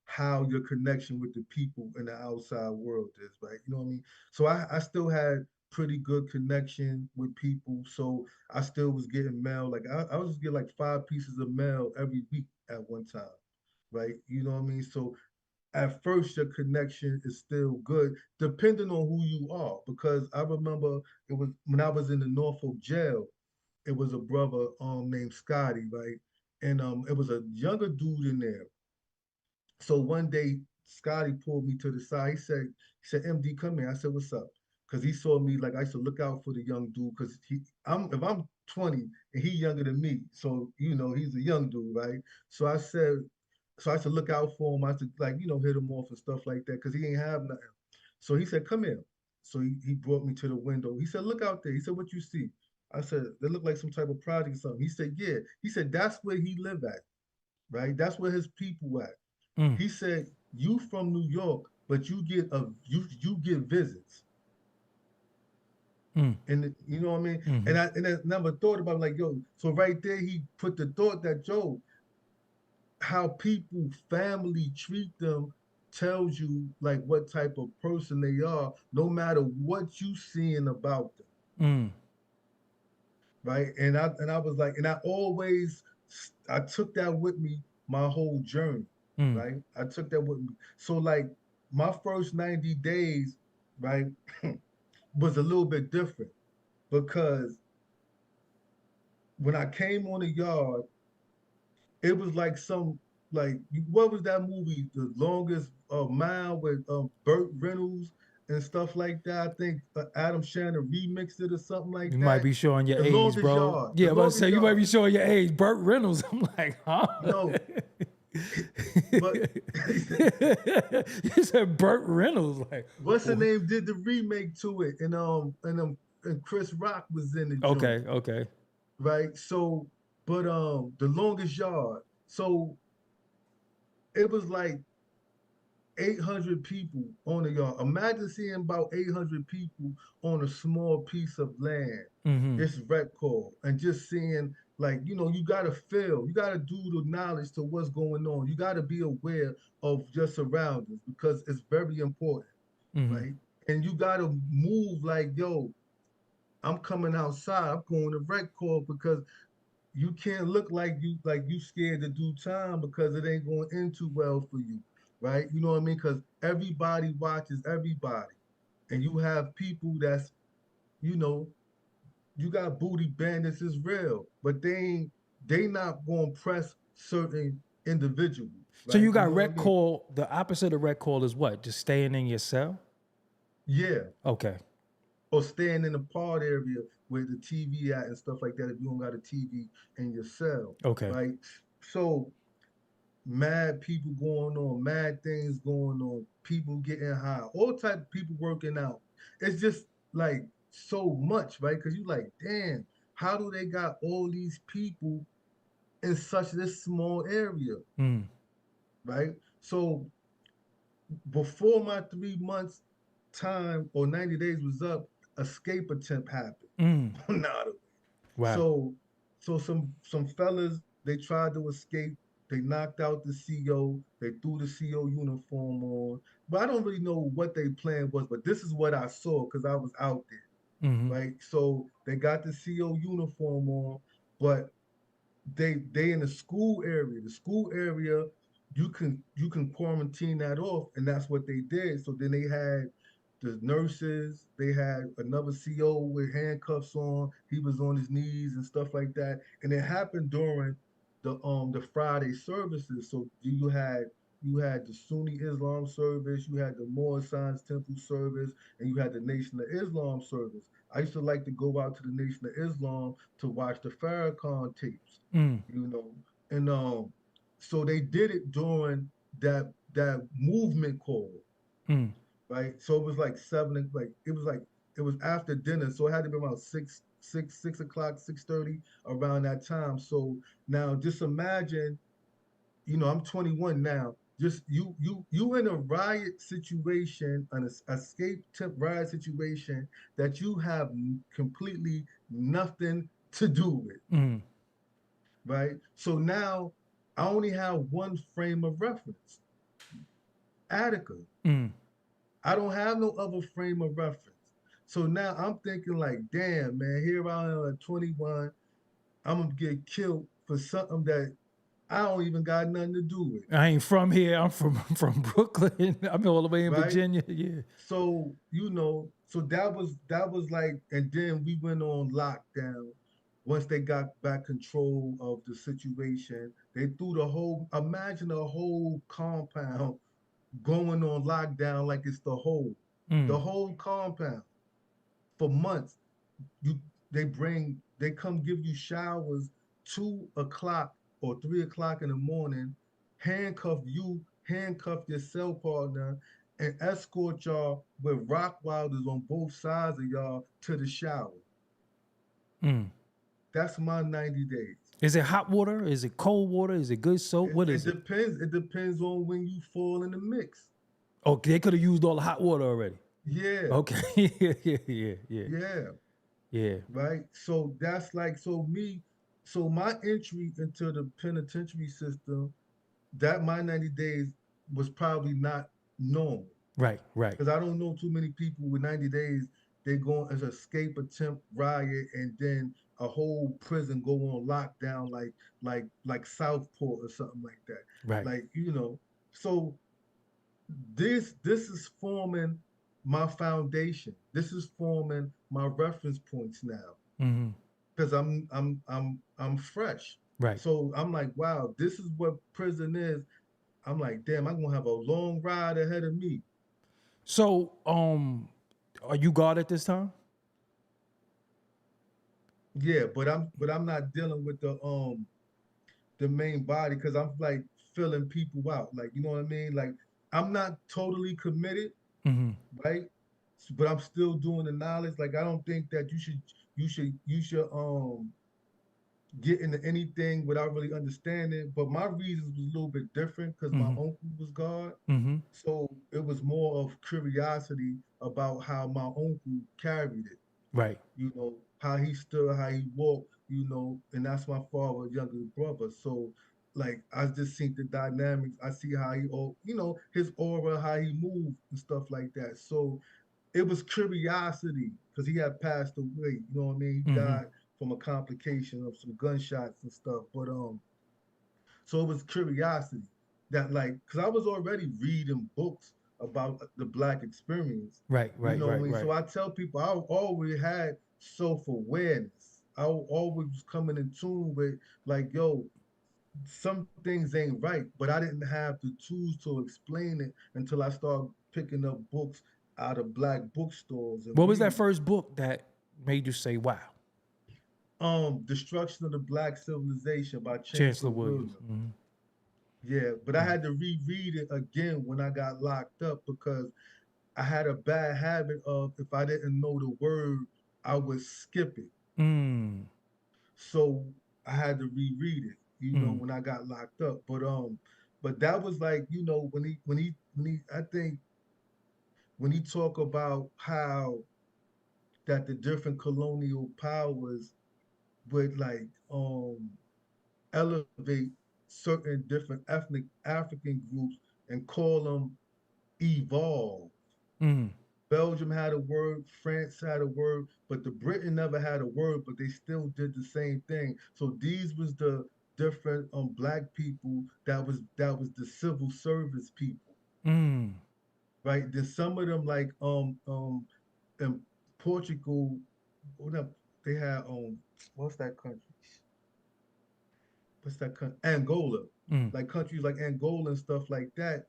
Speaker 4: how your connection with the people in the outside world is, right? You know what I mean? So I still had pretty good connection with people. So I still was getting mail. Like I was getting like 5 pieces of mail every week at one time, right? You know what I mean? So at first your connection is still good, depending on who you are. Because I remember it was when I was in the Norfolk jail, it was a brother named Scotty, right? And it was a younger dude in there. So one day, Scotty pulled me to the side. He said, MD, come here. I said, what's up? Because he saw me like I used to look out for the young dude. Because if I'm 20 and he younger than me, so he's a young dude, right? So I said, so I used to look out for him. I used to like hit him off and stuff like that because he ain't have nothing. So he said, come here. So he brought me to the window. He said, look out there. He said, what you see? I said, they look like some type of project or something. He said, yeah. He said, that's where he live at, right? That's where his people at.
Speaker 1: Mm,
Speaker 4: He said, "You from New York, but you get visits."
Speaker 1: mm,
Speaker 4: And you know what I mean?
Speaker 1: mm-hmm.
Speaker 4: And I never thought about it, like, yo, so right there he put the thought that, yo, how people family treat them tells you like what type of person they are, no matter what you seeing about them.
Speaker 1: Mm,
Speaker 4: Right. And I was like, and I took that with me my whole journey.
Speaker 1: mm.
Speaker 4: Right. I took that with me. So like my first 90 days, right, was a little bit different because when I came on the yard, it was like what was that movie, The Longest Mile with Burt Reynolds and stuff like that. I think Adam Shannon remixed it or something like
Speaker 1: You might
Speaker 4: that.
Speaker 1: be showing your
Speaker 4: The
Speaker 1: age,
Speaker 4: longest
Speaker 1: bro.
Speaker 4: yard.
Speaker 1: Yeah,
Speaker 4: The
Speaker 1: I'm about to
Speaker 4: longest
Speaker 1: say you might
Speaker 4: yard.
Speaker 1: be showing your age. Burt Reynolds. I'm like, huh?
Speaker 4: No, but
Speaker 1: You said Burt Reynolds. Like,
Speaker 4: what's the
Speaker 1: oh,
Speaker 4: name did the remake to it, and Chris Rock was in the joint,
Speaker 1: okay, okay.
Speaker 4: right? So, but the longest yard. So it was like 800 people on the yard. Imagine seeing about 800 people on a small piece of land.
Speaker 1: Mm-hmm.
Speaker 4: This record and just seeing like you you gotta do the knowledge to what's going on. You gotta be aware of your surroundings because it's very important,
Speaker 1: Mm-hmm.
Speaker 4: right? And you gotta move like, yo, I'm coming outside. I'm going to record because you can't look like you scared to do time because it ain't going in too well for you, right? You know what I mean? Because everybody watches everybody, and you have people that's you know you got booty bandits is real, but they not going to press certain individuals,
Speaker 1: So
Speaker 4: right?
Speaker 1: you
Speaker 4: You
Speaker 1: got
Speaker 4: know what I
Speaker 1: rec
Speaker 4: mean?
Speaker 1: call. The opposite of rec call is what? Just staying in your cell?
Speaker 4: Yeah,
Speaker 1: Okay.
Speaker 4: or staying in the part area where the TV at and stuff like that. If you don't got a TV in your cell,
Speaker 1: Okay.
Speaker 4: right? So mad people going on, mad things going on, people getting high, all type of people working out. It's just like so much, right? Because you like, damn, how do they got all these people in such this small area,
Speaker 1: Mm,
Speaker 4: right? So before my 3 months time or 90 days was up, escape attempt happened.
Speaker 1: mm.
Speaker 4: Nah,
Speaker 1: Wow.
Speaker 4: so some fellas they tried to escape. They knocked out the CO. They threw the CO uniform on. But I don't really know what their plan was. But this is what I saw because I was out there,
Speaker 1: Mm-hmm.
Speaker 4: right? So they got the CO uniform on, but they in the school area. The school area, you can quarantine that off, and that's what they did. So then they had the nurses, they had another CO with handcuffs on. He was on his knees and stuff like that. And it happened during the Friday services. So you had the Sunni Islam service, you had the Moorish Science Temple service, and you had the Nation of Islam service. I used to like to go out to the Nation of Islam to watch the Farrakhan tapes,
Speaker 1: Mm,
Speaker 4: you know. And so they did it during that movement call,
Speaker 1: mm.
Speaker 4: right? So it was like it was after dinner, so it had to be around 6 o'clock, 6:30 around that time. So now just imagine, I'm 21 now. Just you in a riot situation, an escape temp riot situation that you have completely nothing to do with,
Speaker 1: Mm,
Speaker 4: right? So now I only have one frame of reference. Attica.
Speaker 1: Mm.
Speaker 4: I don't have no other frame of reference. So now I'm thinking like, damn, man, here I am at 21. I'm gonna get killed for something that I don't even got nothing to do with,
Speaker 1: I ain't from here. I'm from from Brooklyn. I'm all the way in
Speaker 4: right?
Speaker 1: Virginia. Yeah.
Speaker 4: So, so that was like, and then we went on lockdown. Once they got back control of the situation, they threw imagine a whole compound going on lockdown like it's the
Speaker 1: Mm.
Speaker 4: whole compound for months. You they come give you showers 2 o'clock or 3 o'clock in the morning, handcuff your cell partner, and escort y'all with rock wilders on both sides of y'all to the shower.
Speaker 1: Mm.
Speaker 4: That's my 90 days.
Speaker 1: Is it hot water? Is it cold water? Is it good soap?
Speaker 4: It,
Speaker 1: What
Speaker 4: it
Speaker 1: is it?
Speaker 4: depends. It depends on when you fall in the mix.
Speaker 1: Oh, they could have used all the hot water already.
Speaker 4: Yeah,
Speaker 1: Okay. Yeah, yeah, yeah,
Speaker 4: yeah.
Speaker 1: yeah.
Speaker 4: Right? So that's like so my entry into the penitentiary system, that my 90 days was probably not normal.
Speaker 1: Right, right,
Speaker 4: Because I don't know too many people with 90 days, they go as escape attempt riot and then a whole prison go on lockdown like Southport or something like that.
Speaker 1: right.
Speaker 4: Like, so this is forming my foundation. This is forming my reference points now
Speaker 1: Mm-hmm.
Speaker 4: because I'm fresh.
Speaker 1: Right.
Speaker 4: So I'm like, wow, this is what prison is. I'm like, damn, I'm gonna have a long ride ahead of me.
Speaker 1: So, are you God at this time?
Speaker 4: Yeah, but I'm not dealing with the main body because I'm like filling people out. Like, you know what I mean? Like I'm not totally committed,
Speaker 1: Mm-hmm.
Speaker 4: right? But I'm still doing the knowledge. Like I don't think that you should get into anything without really understanding. But my reasons was a little bit different because my
Speaker 1: Mm-hmm.
Speaker 4: uncle was God.
Speaker 1: Mm-hmm.
Speaker 4: So it was more of curiosity about how my uncle carried it,
Speaker 1: Right.
Speaker 4: how he stood, how he walked, and that's my father's younger brother. So like I just see the dynamics. I see how his aura, how he moved and stuff like that. So it was curiosity because he had passed away. You know what I mean? He
Speaker 1: Mm-hmm.
Speaker 4: died from a complication of some gunshots and stuff. But so it was curiosity that like because I was already reading books about the black experience.
Speaker 1: Right.
Speaker 4: You
Speaker 1: Right.
Speaker 4: know what I
Speaker 1: Right.
Speaker 4: mean?
Speaker 1: Right.
Speaker 4: So I tell people I always had self-awareness. I always was coming in tune with like, yo, some things ain't right, but I didn't have the tools to explain it until I started picking up books out of black bookstores and
Speaker 1: What was that
Speaker 4: reading.
Speaker 1: first book that made you say, "Wow"?
Speaker 4: Destruction of the Black Civilization by
Speaker 1: Chancellor
Speaker 4: Chancellor
Speaker 1: Williams.
Speaker 4: Williams.
Speaker 1: Mm-hmm.
Speaker 4: Yeah, but I had to reread it again when I got locked up because I had a bad habit of if I didn't know the word, I would skip it.
Speaker 1: Mm.
Speaker 4: So I had to reread it,
Speaker 1: Mm.
Speaker 4: when I got locked up. But that was like, when he I think when he talk about how that the different colonial powers would like elevate certain different ethnic African groups and call them evolve.
Speaker 1: Mm.
Speaker 4: Belgium had a word, France had a word, but the Britain never had a word, but they still did the same thing. So these was the different black people that was the civil service people,
Speaker 1: Mm.
Speaker 4: right? Then some of them like in Portugal, what up, they had what's that country? What's that country? Angola.
Speaker 1: Mm.
Speaker 4: Like countries like Angola and stuff like that,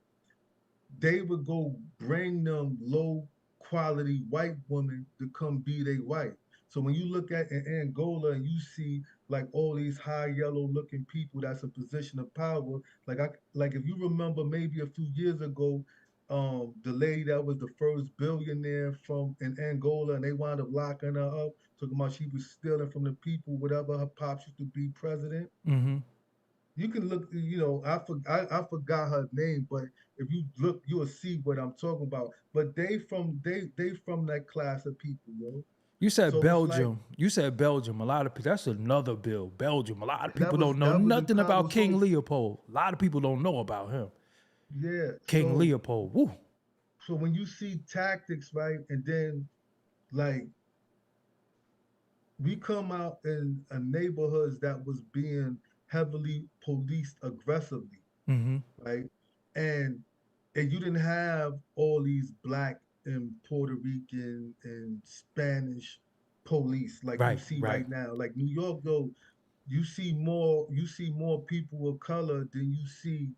Speaker 4: they would go bring them low quality white women to come be they wife. So when you look at in Angola and you see like all these high yellow looking people that's in position of power, like if you remember maybe a few years ago, the lady that was the first billionaire from in Angola and they wound up locking her up, talking about she was stealing from the people, whatever her pops used to be president.
Speaker 1: Mm-hmm.
Speaker 4: You can look, I forgot her name, but if you look, you'll see what I'm talking about. But they from that class of people, yo.
Speaker 1: You said
Speaker 4: So it's like
Speaker 1: Belgium. You said Belgium. A lot of people. That's another bill. Belgium. A lot of
Speaker 4: that
Speaker 1: people
Speaker 4: was
Speaker 1: don't know
Speaker 4: that was the
Speaker 1: nothing about
Speaker 4: power.
Speaker 1: King
Speaker 4: So
Speaker 1: Leopold. A lot of people don't know about him.
Speaker 4: yeah.
Speaker 1: King
Speaker 4: So
Speaker 1: Leopold. Woo.
Speaker 4: so when you see tactics, right, and then like we come out in a neighborhoods that was being heavily policed aggressively,
Speaker 1: Mm-hmm.
Speaker 4: right? And and you didn't have all these black and Puerto Rican and Spanish police like you
Speaker 1: Right,
Speaker 4: see
Speaker 1: right.
Speaker 4: right now. Like New York, though, you see more people of color than you see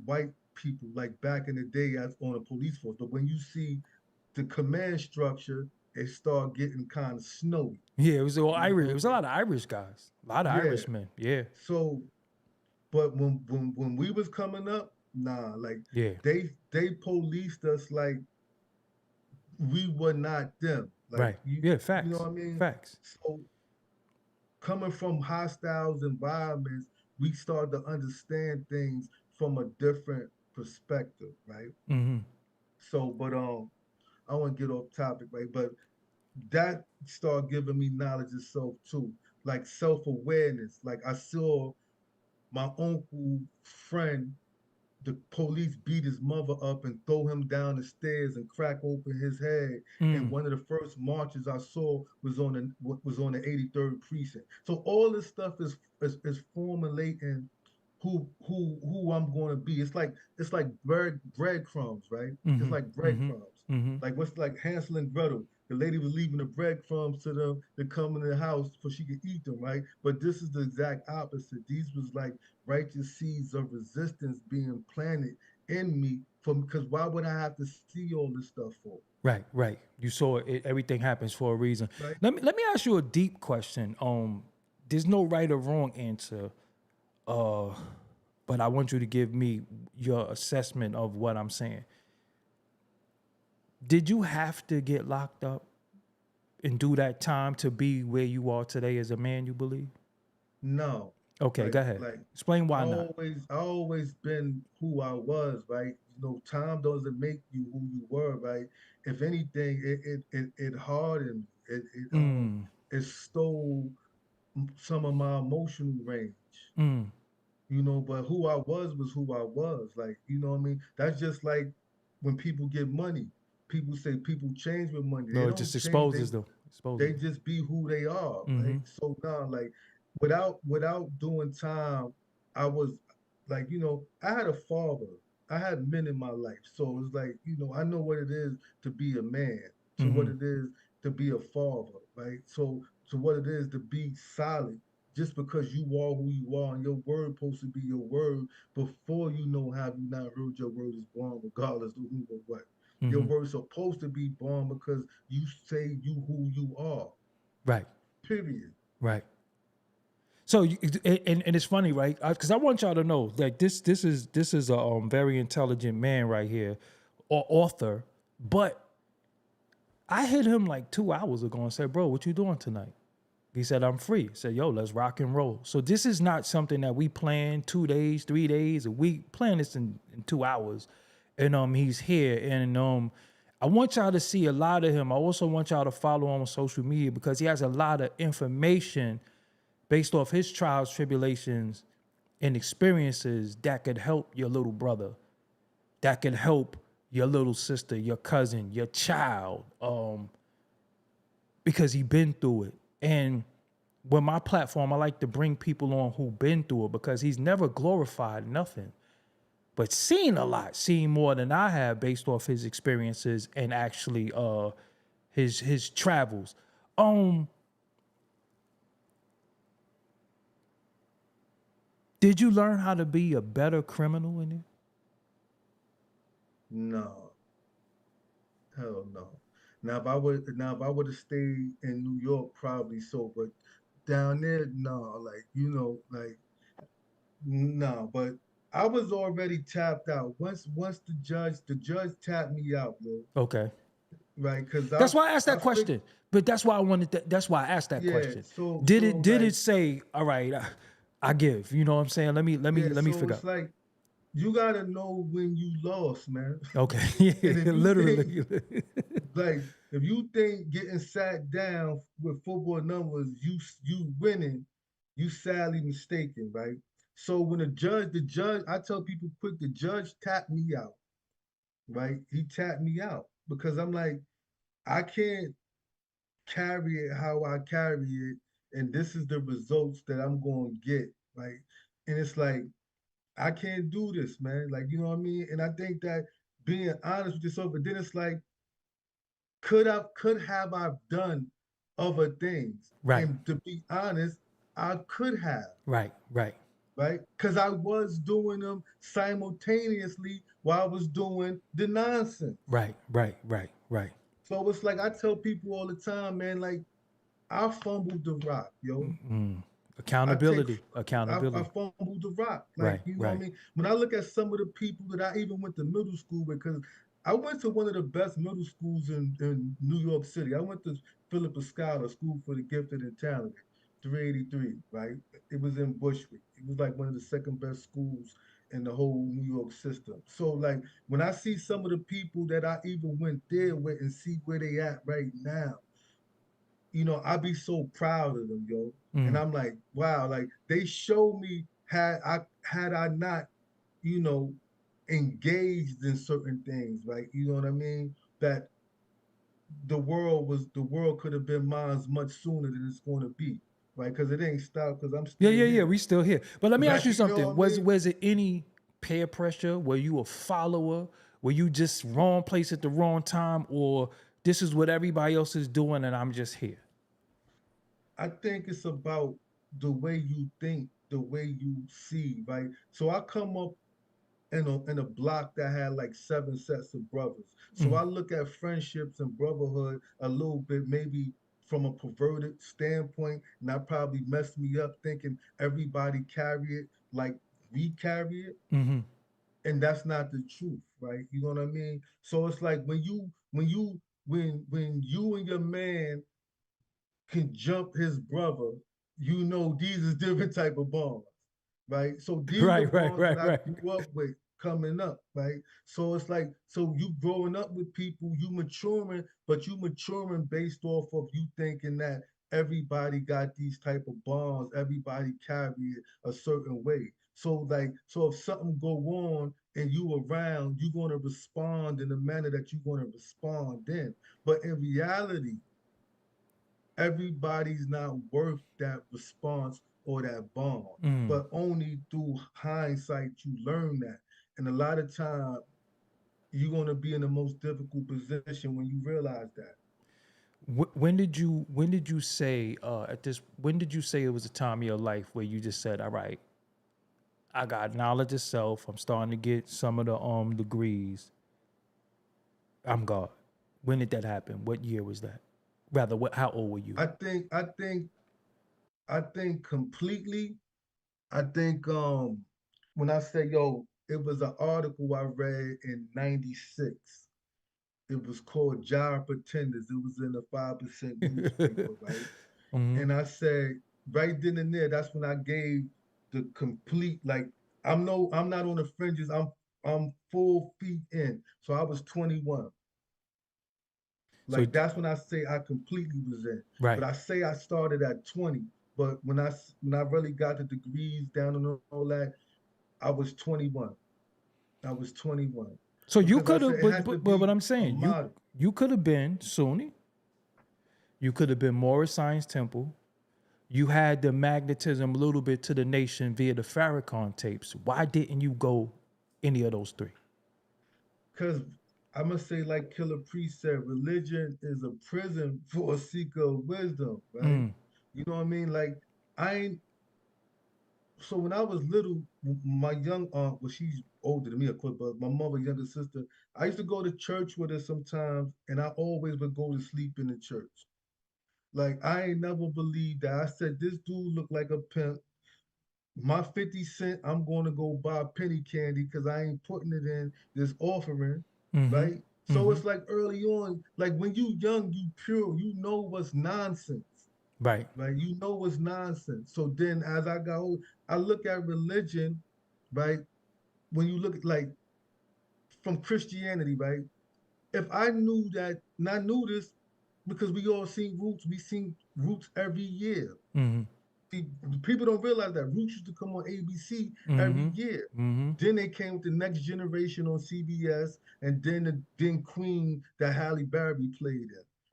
Speaker 4: white people like back in the day as on a police force. But when you see the command structure, it start getting kind of snowy.
Speaker 1: Yeah, it was all
Speaker 4: You
Speaker 1: Irish. It
Speaker 4: know?
Speaker 1: was a lot of Irish guys. A lot of
Speaker 4: Yeah.
Speaker 1: Irishmen. Yeah.
Speaker 4: So, but when we was coming up, nah, like
Speaker 1: Yeah.
Speaker 4: they policed us like we were not them. Like
Speaker 1: Right. Yeah,
Speaker 4: you know
Speaker 1: facts.
Speaker 4: what I mean?
Speaker 1: Facts.
Speaker 4: So coming from hostile environments, we start to understand things from a different perspective, right?
Speaker 1: Mm-hmm.
Speaker 4: So, but I want to get off topic, right? But that started giving me knowledge of self too, like self awareness. Like I saw my uncle friend, the police beat his mother up and throw him down the stairs and crack open his head. And
Speaker 1: Mm.
Speaker 4: one of the first marches I saw was on the 83rd precinct. So all this stuff is formulating who I'm going to be. It's like breadcrumbs, right? It's
Speaker 1: Mm-hmm.
Speaker 4: like
Speaker 1: Mm-hmm.
Speaker 4: breadcrumbs.
Speaker 1: Mm-hmm.
Speaker 4: Like what's like Hansel and Gretel. The lady was leaving the breadcrumbs to them to come in the house so she could eat them, right? But this is the exact opposite. These was like righteous seeds of resistance being planted in me from because why would I have to see all this stuff for?
Speaker 1: Right, right. You saw it. Everything happens for a reason.
Speaker 4: Right?
Speaker 1: Let me ask you a deep question. There's no right or wrong answer. Uh, but I want you to give me your assessment of what I'm saying. Did you have to get locked up and do that time to be where you are today as a man, you believe?
Speaker 4: No.
Speaker 1: Okay, go ahead.
Speaker 4: Like
Speaker 1: Explain why not.
Speaker 4: I always been who I was, right? You know, time doesn't make you who you were, right? If anything, it hardened,
Speaker 1: Mm,
Speaker 4: it stole some of my emotional range.
Speaker 1: mm.
Speaker 4: You know, but who I was who I was. Like, you know what I mean? That's just like when people get money. People say people change with money. They
Speaker 1: No, it
Speaker 4: don't
Speaker 1: just
Speaker 4: change.
Speaker 1: exposes them. Exposes
Speaker 4: They
Speaker 1: them.
Speaker 4: just be who they are.
Speaker 1: Mm-hmm.
Speaker 4: Like so now, like without doing time, I was like, you know, I had a father. I had men in my life. So it's like, you know, I know what it is to be a man, to what
Speaker 1: Mm-hmm.
Speaker 4: it is to be a father, right? So to what it is to be solid. Just because you are who you are and your word supposed to be your word, before you know have you not heard your word is born, regardless of who or what. Your
Speaker 1: Mm-hmm.
Speaker 4: word's supposed to be born because you say you who you are.
Speaker 1: Right.
Speaker 4: Period.
Speaker 1: Right. So, and it's funny, right? Because I want y'all to know, like this is a very intelligent man right here, or author. But I hit him like 2 hours ago and said, "Bro, what you doing tonight?" He said, "I'm free." I said, "Yo, let's rock and roll." So this is not something that we plan 2 days, 3 days, a week. Plan this in 2 hours, and he's here, and I want y'all to see a lot of him. I also want y'all to follow him on social media because he has a lot of information based off his trials, tribulations, and experiences that could help your little brother, that could help your little sister, your cousin, your child, because he been through it. And with my platform, I like to bring people on who been through it because he's never glorified nothing, but seen a lot, seen more than I have based off his experiences and actually his travels. Did you learn how to be a better criminal in it?
Speaker 4: No, hell no. Now if I would have stayed in New York, probably so, but down there, no, like you know, like no, but I was already tapped out. Once the judge tapped me out, bro,
Speaker 1: Okay.
Speaker 4: right? Because
Speaker 1: That's why I asked
Speaker 4: I
Speaker 1: that
Speaker 4: figured,
Speaker 1: question. But that's why I wanted that's why I asked that
Speaker 4: yeah,
Speaker 1: question. Did
Speaker 4: so
Speaker 1: it did
Speaker 4: like
Speaker 1: it say, all right, I give, you know what I'm saying?
Speaker 4: yeah,
Speaker 1: Let me
Speaker 4: so
Speaker 1: figure
Speaker 4: it's
Speaker 1: out.
Speaker 4: like you gotta know when you lost, man.
Speaker 1: Okay.
Speaker 4: And
Speaker 1: Yeah,
Speaker 4: if you think
Speaker 1: literally.
Speaker 4: like if you think getting sat down with football numbers, you winning, you sadly mistaken, right? So when the judge, I tell people quick, the judge tapped me out, right? He tapped me out because I'm like, I can't carry it how I carry it, and this is the results that I'm going to get, right? And it's like, I can't do this, man. Like, you know what I mean? And I think that being honest with yourself, but then it's like, could have I done other things?
Speaker 1: Right.
Speaker 4: And to be honest, I could have,
Speaker 1: Right. Right.
Speaker 4: right? Because I was doing them simultaneously while I was doing the nonsense.
Speaker 1: Right. Right. Right. Right.
Speaker 4: So it's like I tell people all the time, man, like I fumbled the rock, yo. I take
Speaker 1: Accountability.
Speaker 4: I
Speaker 1: Accountability.
Speaker 4: fumbled the rock. Like,
Speaker 1: Right.
Speaker 4: you know what I
Speaker 1: Right.
Speaker 4: mean? When I look at some of the people that I even went to middle school with, because I went to one of the best middle schools in New York City. I went to Philip Escala School for the Gifted and Talented, 383, right? It was in Bushwick. It was like one of the second best schools in the whole New York system. So like when I see some of the people that I even went there with and see where they at right now, I be so proud of them, yo. And
Speaker 1: Mm.
Speaker 4: I'm like, wow, like they show me had I not, you know, engaged in certain things, right? You know what I mean? That the world could have been mine much sooner than it's going to be, right? Because it ain't stopped because I'm
Speaker 1: Yeah.
Speaker 4: still
Speaker 1: Yeah. Yeah.
Speaker 4: here,
Speaker 1: We still here. But let me ask
Speaker 4: right?
Speaker 1: you
Speaker 4: You know
Speaker 1: something.
Speaker 4: what I mean?
Speaker 1: Was it any peer pressure? Were you a follower? Were you just wrong place at the wrong time, or this is what everybody else is doing and I'm just here?
Speaker 4: I think it's about the way you think, the way you see, right? So I come up in a block that had like 7 sets of brothers. So I look at friendships and brotherhood a little bit, maybe from a perverted standpoint, and that probably messed me up thinking everybody carry it like we carry it,
Speaker 1: Mm-hmm.
Speaker 4: and that's not the truth, right? You know what I mean? So it's like when you and your man can jump his brother, these is different type of bonds, right? So these are the
Speaker 1: Right. Right.
Speaker 4: bonds that
Speaker 1: Right.
Speaker 4: I
Speaker 1: Right.
Speaker 4: grew up with coming up, right? So it's like, so you growing up with people, you maturing, but you maturing based off of you thinking that everybody got these type of bonds, everybody carry it a certain way. So if something go on and you around, you're gonna respond in the manner that you're gonna respond in. But in reality, everybody's not worth that response or that bond.
Speaker 1: Mm.
Speaker 4: But only through hindsight you learn that. And a lot of time you're gonna be in the most difficult position when you realize that.
Speaker 1: When did you say when did you say it was a time in your life where you just said, all right, I got knowledge of self, I'm starting to get some of the degrees, I'm God? When did that happen? What year was that? Rather, how old were you?
Speaker 4: I think I think I think completely. I think when I say yo, it was an article I read in '96. It was called Job Pretenders. It was in a 5% newspaper, right?
Speaker 1: Hmm.
Speaker 4: And I said, right then and there, that's when I gave the complete, like, I'm not on the fringes. I'm full feet in. So I was 21.
Speaker 1: So
Speaker 4: Like that's when I say I completely was in. But
Speaker 1: right.
Speaker 4: I say I started at 20. But when I really got the degrees down and all that, I was 21. I was 21.
Speaker 1: So you
Speaker 4: Because I
Speaker 1: could
Speaker 4: said
Speaker 1: have,
Speaker 4: it has to
Speaker 1: but what
Speaker 4: be
Speaker 1: I'm
Speaker 4: a
Speaker 1: saying,
Speaker 4: model.
Speaker 1: you could have been Sunni, you could have been Morris Science Temple, you had the magnetism a little bit to the nation via the Farrakhan tapes. Why didn't you go any of those three?
Speaker 4: Because I must say, like Killer Priest said, religion is a prison for a seeker of wisdom, right?
Speaker 1: Mm.
Speaker 4: You know what I mean? Like, I ain't, so when I was little, my young aunt, well, she's older than me, of course, but my mother, younger sister, I used to go to church with her sometimes, and I always would go to sleep in the church. Like, I ain't never believed that. I said, this dude looked like a pimp. My 50 cent, I'm going to go buy penny candy because I ain't putting it in this offering,
Speaker 1: Mm-hmm.
Speaker 4: right? So
Speaker 1: Mm-hmm.
Speaker 4: it's like early on, like when you young, you pure, you know what's nonsense,
Speaker 1: Right.
Speaker 4: right? You know what's nonsense. So then as I got old, I look at religion, right? When you look at like from Christianity, right? If I knew that, and I knew this because we all seen roots, we seen roots every year.
Speaker 1: Mm-hmm.
Speaker 4: See, people don't realize that Roots used to come on ABC every
Speaker 1: Mm-hmm.
Speaker 4: year.
Speaker 1: Mm-hmm.
Speaker 4: Then they came with the Next Generation on CBS, and then Queen that Halle Berry played in,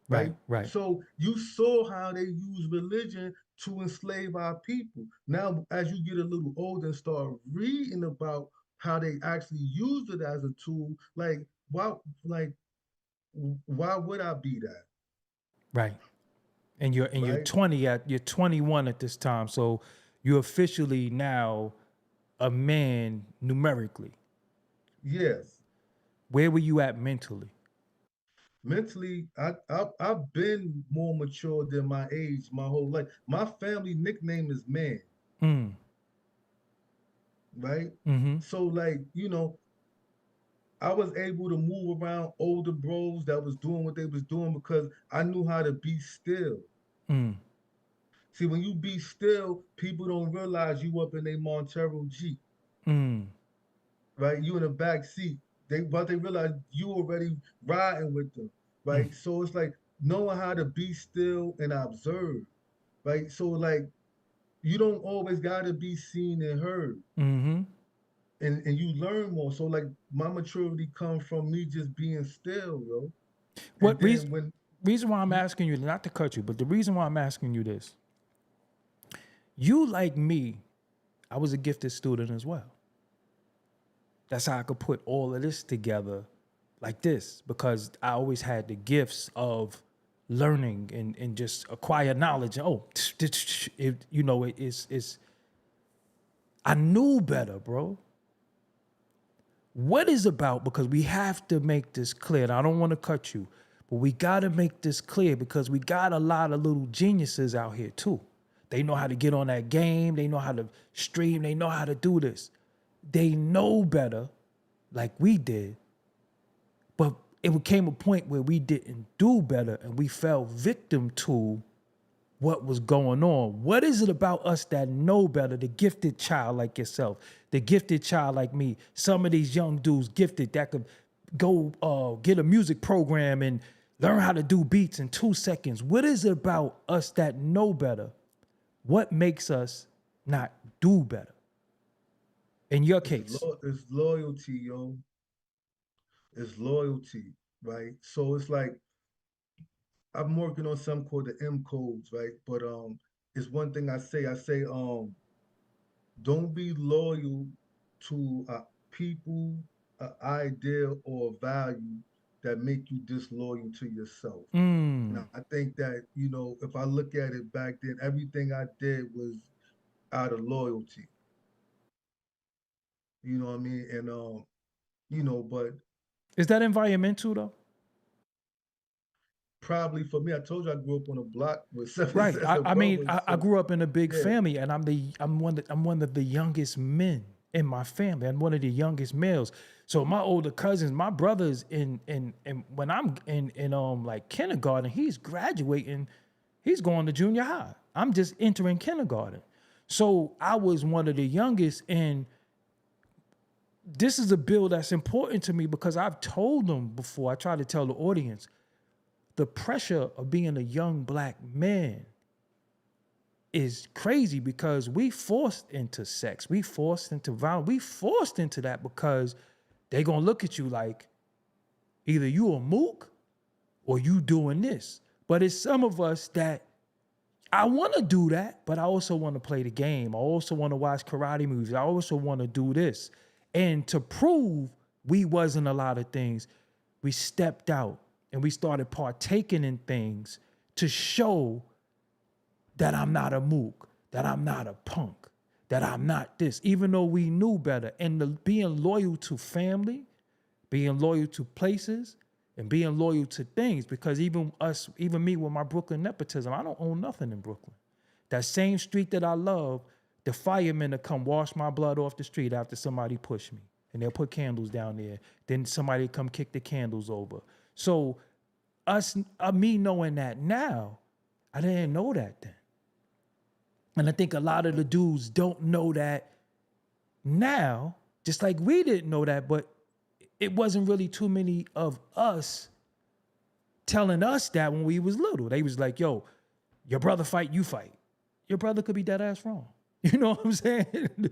Speaker 4: right?
Speaker 1: Right, right,
Speaker 4: So you saw how they use religion to enslave our people. Now, as you get a little older and start reading about how they actually used it as a tool, like why would I be that,
Speaker 1: right. And you're
Speaker 4: right?
Speaker 1: 20 at you're 21 at this time. So you're officially now a man numerically.
Speaker 4: Yes.
Speaker 1: Where were you at mentally?
Speaker 4: Mentally, I've been more mature than my age my whole life. My family nickname is Man,
Speaker 1: Mm.
Speaker 4: right?
Speaker 1: Mm-hmm.
Speaker 4: So like, I was able to move around older bros that was doing what they was doing because I knew how to be still.
Speaker 1: Mm.
Speaker 4: See, when you be still, people don't realize you up in a Montero Jeep,
Speaker 1: Mm.
Speaker 4: right? You in the back seat. But they realize you already riding with them,
Speaker 1: Mm.
Speaker 4: right? So it's like knowing how to be still and observe, right? So like you don't always gotta be seen and heard.
Speaker 1: Mm-hmm.
Speaker 4: And you learn more. So like my maturity comes from me just being still, yo. And
Speaker 1: What reason
Speaker 4: then when
Speaker 1: reason why I'm
Speaker 4: hmm,
Speaker 1: asking you, not to cut you, but the reason why I'm asking you this, you like me, I was a gifted student as well. That's how I could put all of this together like this, because I always had the gifts of learning and just acquire knowledge. Oh, it's I knew better, bro. What is about, because we have to make this clear, and I don't want to cut you, but we got to make this clear because we got a lot of little geniuses out here too. They know how to get on that game. They know how to stream. They know how to do this. They know better like we did, but it came a point where we didn't do better and we fell victim to what was going on. What is it about us that know better, the gifted child like yourself, the gifted child like me, some of these young dudes gifted that could go get a music program and learn how to do beats in 2 seconds? What is it about us that know better? What makes us not do better? In your case.
Speaker 4: it's loyalty, yo. It's loyalty, right? So it's like I'm working on something called the M codes, right? But it's one thing I say. Don't be loyal to people, an idea, or a value that make you disloyal to yourself. And
Speaker 1: Mm.
Speaker 4: I think that, if I look at it back then, everything I did was out of loyalty. You know what I mean? And but
Speaker 1: Is that environmental though?
Speaker 4: probably for me, I told you I grew up on a block with seven
Speaker 1: Right.
Speaker 4: sets
Speaker 1: I
Speaker 4: of
Speaker 1: mean,
Speaker 4: brothers.
Speaker 1: I
Speaker 4: So
Speaker 1: grew up in a big
Speaker 4: yeah,
Speaker 1: family, and I'm one of the youngest men in my family. I'm one of the youngest males. So my older cousins, my brothers, in when I'm in like kindergarten, he's graduating, he's going to junior high. I'm just entering kindergarten. So I was one of the youngest, and this is a bill that's important to me because I've told them before. I try to tell the audience the pressure of being a young black man is crazy because we forced into sex, we forced into violence, we forced into that because they gonna look at you like either you a mook or you doing this. But it's some of us that I want to do that, but I also want to play the game. I also want to watch karate movies. I also want to do this. And to prove we wasn't a lot of things, we stepped out and we started partaking in things to show that I'm not a mook, that I'm not a punk, that I'm not this, even though we knew better. And being loyal to family, being loyal to places, and being loyal to things, because even me with my Brooklyn nepotism, I don't own nothing in Brooklyn. That same street that I love, the firemen will come wash my blood off the street after somebody pushed me. And they'll put candles down there. Then somebody come kick the candles over. So me knowing that now, I didn't know that then. And I think a lot of the dudes don't know that now, just like we didn't know that, but it wasn't really too many of us telling us that when we was little. They was like, yo, your brother fight, you fight. your brother could be dead ass wrong. You know what I'm saying?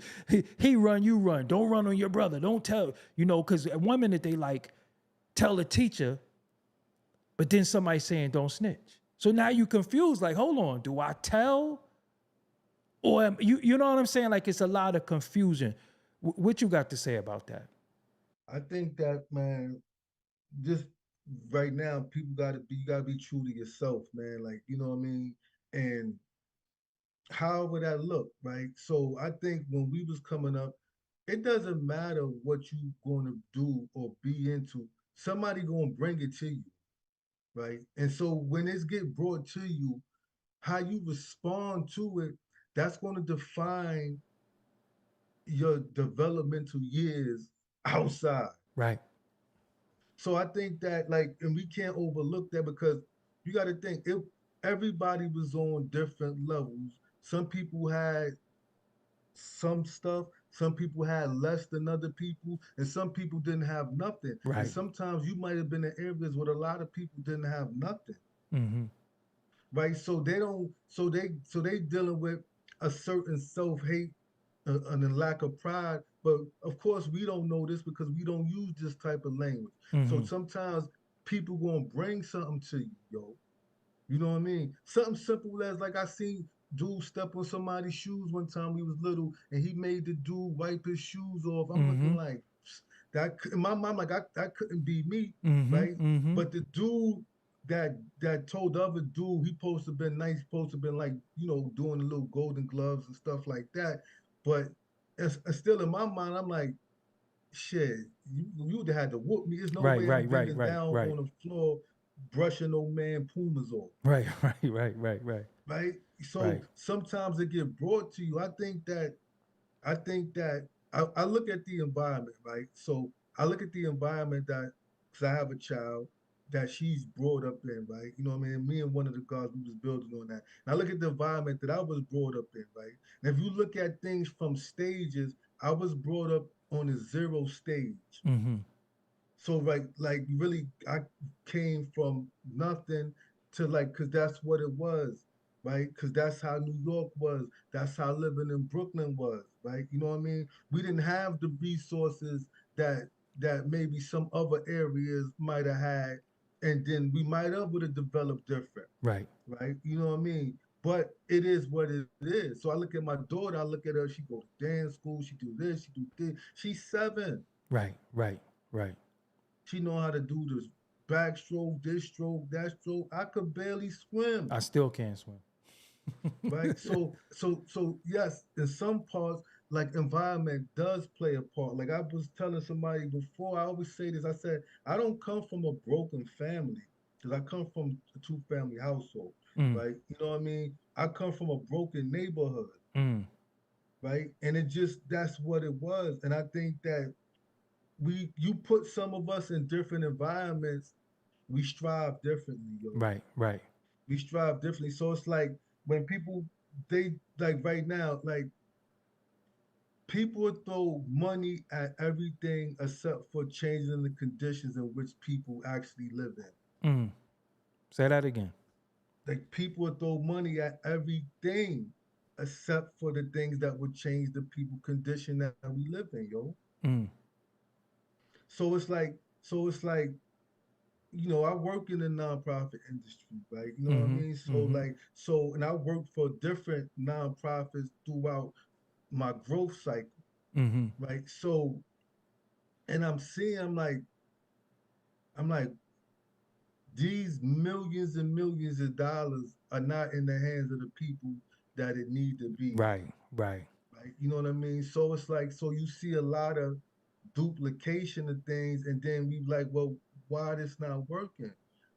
Speaker 1: He run, you run. Don't run on your brother. Don't tell, because at one minute they like tell the teacher, but then somebody saying don't snitch. So now you confused, like, hold on, do I tell? Or you know what I'm saying? Like, it's a lot of confusion. What you got to say about that?
Speaker 4: I think that, man, just right now, you gotta be true to yourself, man. Like, you know what I mean? And however that look, right? So I think when we was coming up, it doesn't matter what you gonna do or be into. Somebody gonna bring it to you, right? And so when it's get brought to you, how you respond to it, that's gonna define your developmental years outside.
Speaker 1: Right.
Speaker 4: So I think that, like, and we can't overlook that, because you got to think it. Everybody was on different levels. Some people had some stuff. Some people had less than other people, and some people didn't have nothing. And
Speaker 1: Right.
Speaker 4: sometimes you might have been in areas where a lot of people didn't have nothing,
Speaker 1: Mm-hmm.
Speaker 4: right? So they don't. So they dealing with a certain self hate and a lack of pride. But of course, we don't know this because we don't use this type of language. So
Speaker 1: Mm-hmm.
Speaker 4: sometimes people gonna bring something to you, yo. You know what I mean? Something simple as, like, I seen dude step on somebody's shoes one time. We was little, and he made the dude wipe his shoes off. I'm
Speaker 1: Mm-hmm.
Speaker 4: looking like that. In my mind, like, that couldn't be me,
Speaker 1: Mm-hmm.
Speaker 4: right?
Speaker 1: Mm-hmm.
Speaker 4: But the dude that told the other dude, he supposed to have been nice, supposed to have been, like, doing the little golden gloves and stuff like that. But it's still in my mind, I'm like, shit, you would have had to whoop me. There's no
Speaker 1: Right,
Speaker 4: way I'm
Speaker 1: right, right,
Speaker 4: bending
Speaker 1: right,
Speaker 4: down
Speaker 1: right.
Speaker 4: on the floor, brushing old man Pumas off,
Speaker 1: Right, right, right, right, right,
Speaker 4: right?
Speaker 1: right.
Speaker 4: So sometimes it get brought to you. I think that I look at the environment, right? So I look at the environment that, because I have a child that she's brought up in, right? You know what I mean? Me and one of the guys, we was building on that. And I look at the environment that I was brought up in, right? And if you look at things from stages, I was brought up on a zero stage.
Speaker 1: Mm-hmm.
Speaker 4: So, like really, I came from nothing to, like, cause that's what it was, right? Cause that's how New York was. That's how living in Brooklyn was, right? You know what I mean? We didn't have the resources that maybe some other areas might have had, and then we might have would have developed different,
Speaker 1: Right,
Speaker 4: right? You know what I mean? But it is what it is. So I look at my daughter. I look at her. She go to dance school. She do this. She do this. She's 7.
Speaker 1: right, right, right.
Speaker 4: She know how to do this backstroke, this stroke, that stroke. I could barely swim,
Speaker 1: I still can't swim.
Speaker 4: right? So yes, in some parts, like, environment does play a part. Like I was telling somebody before, I always say this. I said I don't come from a broken family, because I come from a two-family household,
Speaker 1: Mm,
Speaker 4: right? You know what I mean? I come from a broken neighborhood,
Speaker 1: mm.
Speaker 4: right? And it just, that's what it was. And I think that you put some of us in different environments, we strive differently, yo.
Speaker 1: Right, right,
Speaker 4: We strive differently. So it's like, when people, they, like, right now, like, people throw money at everything except for changing the conditions in which people actually live in.
Speaker 1: mm. Say that again.
Speaker 4: Like, people throw money at everything except for the things that would change the people condition that we live in, yo.
Speaker 1: Mm,
Speaker 4: So it's like, I work in the nonprofit industry, right? You know what I
Speaker 1: mm-hmm,
Speaker 4: mean? So,
Speaker 1: mm-hmm,
Speaker 4: like, and I work for different nonprofits throughout my growth cycle,
Speaker 1: mm-hmm.
Speaker 4: right? So, and I'm like, these millions and millions of dollars are not in the hands of the people that it need to be,
Speaker 1: Right, right.
Speaker 4: right? You know what I mean? So it's like, so you see a lot of duplication of things, and then we like, well, why this not working?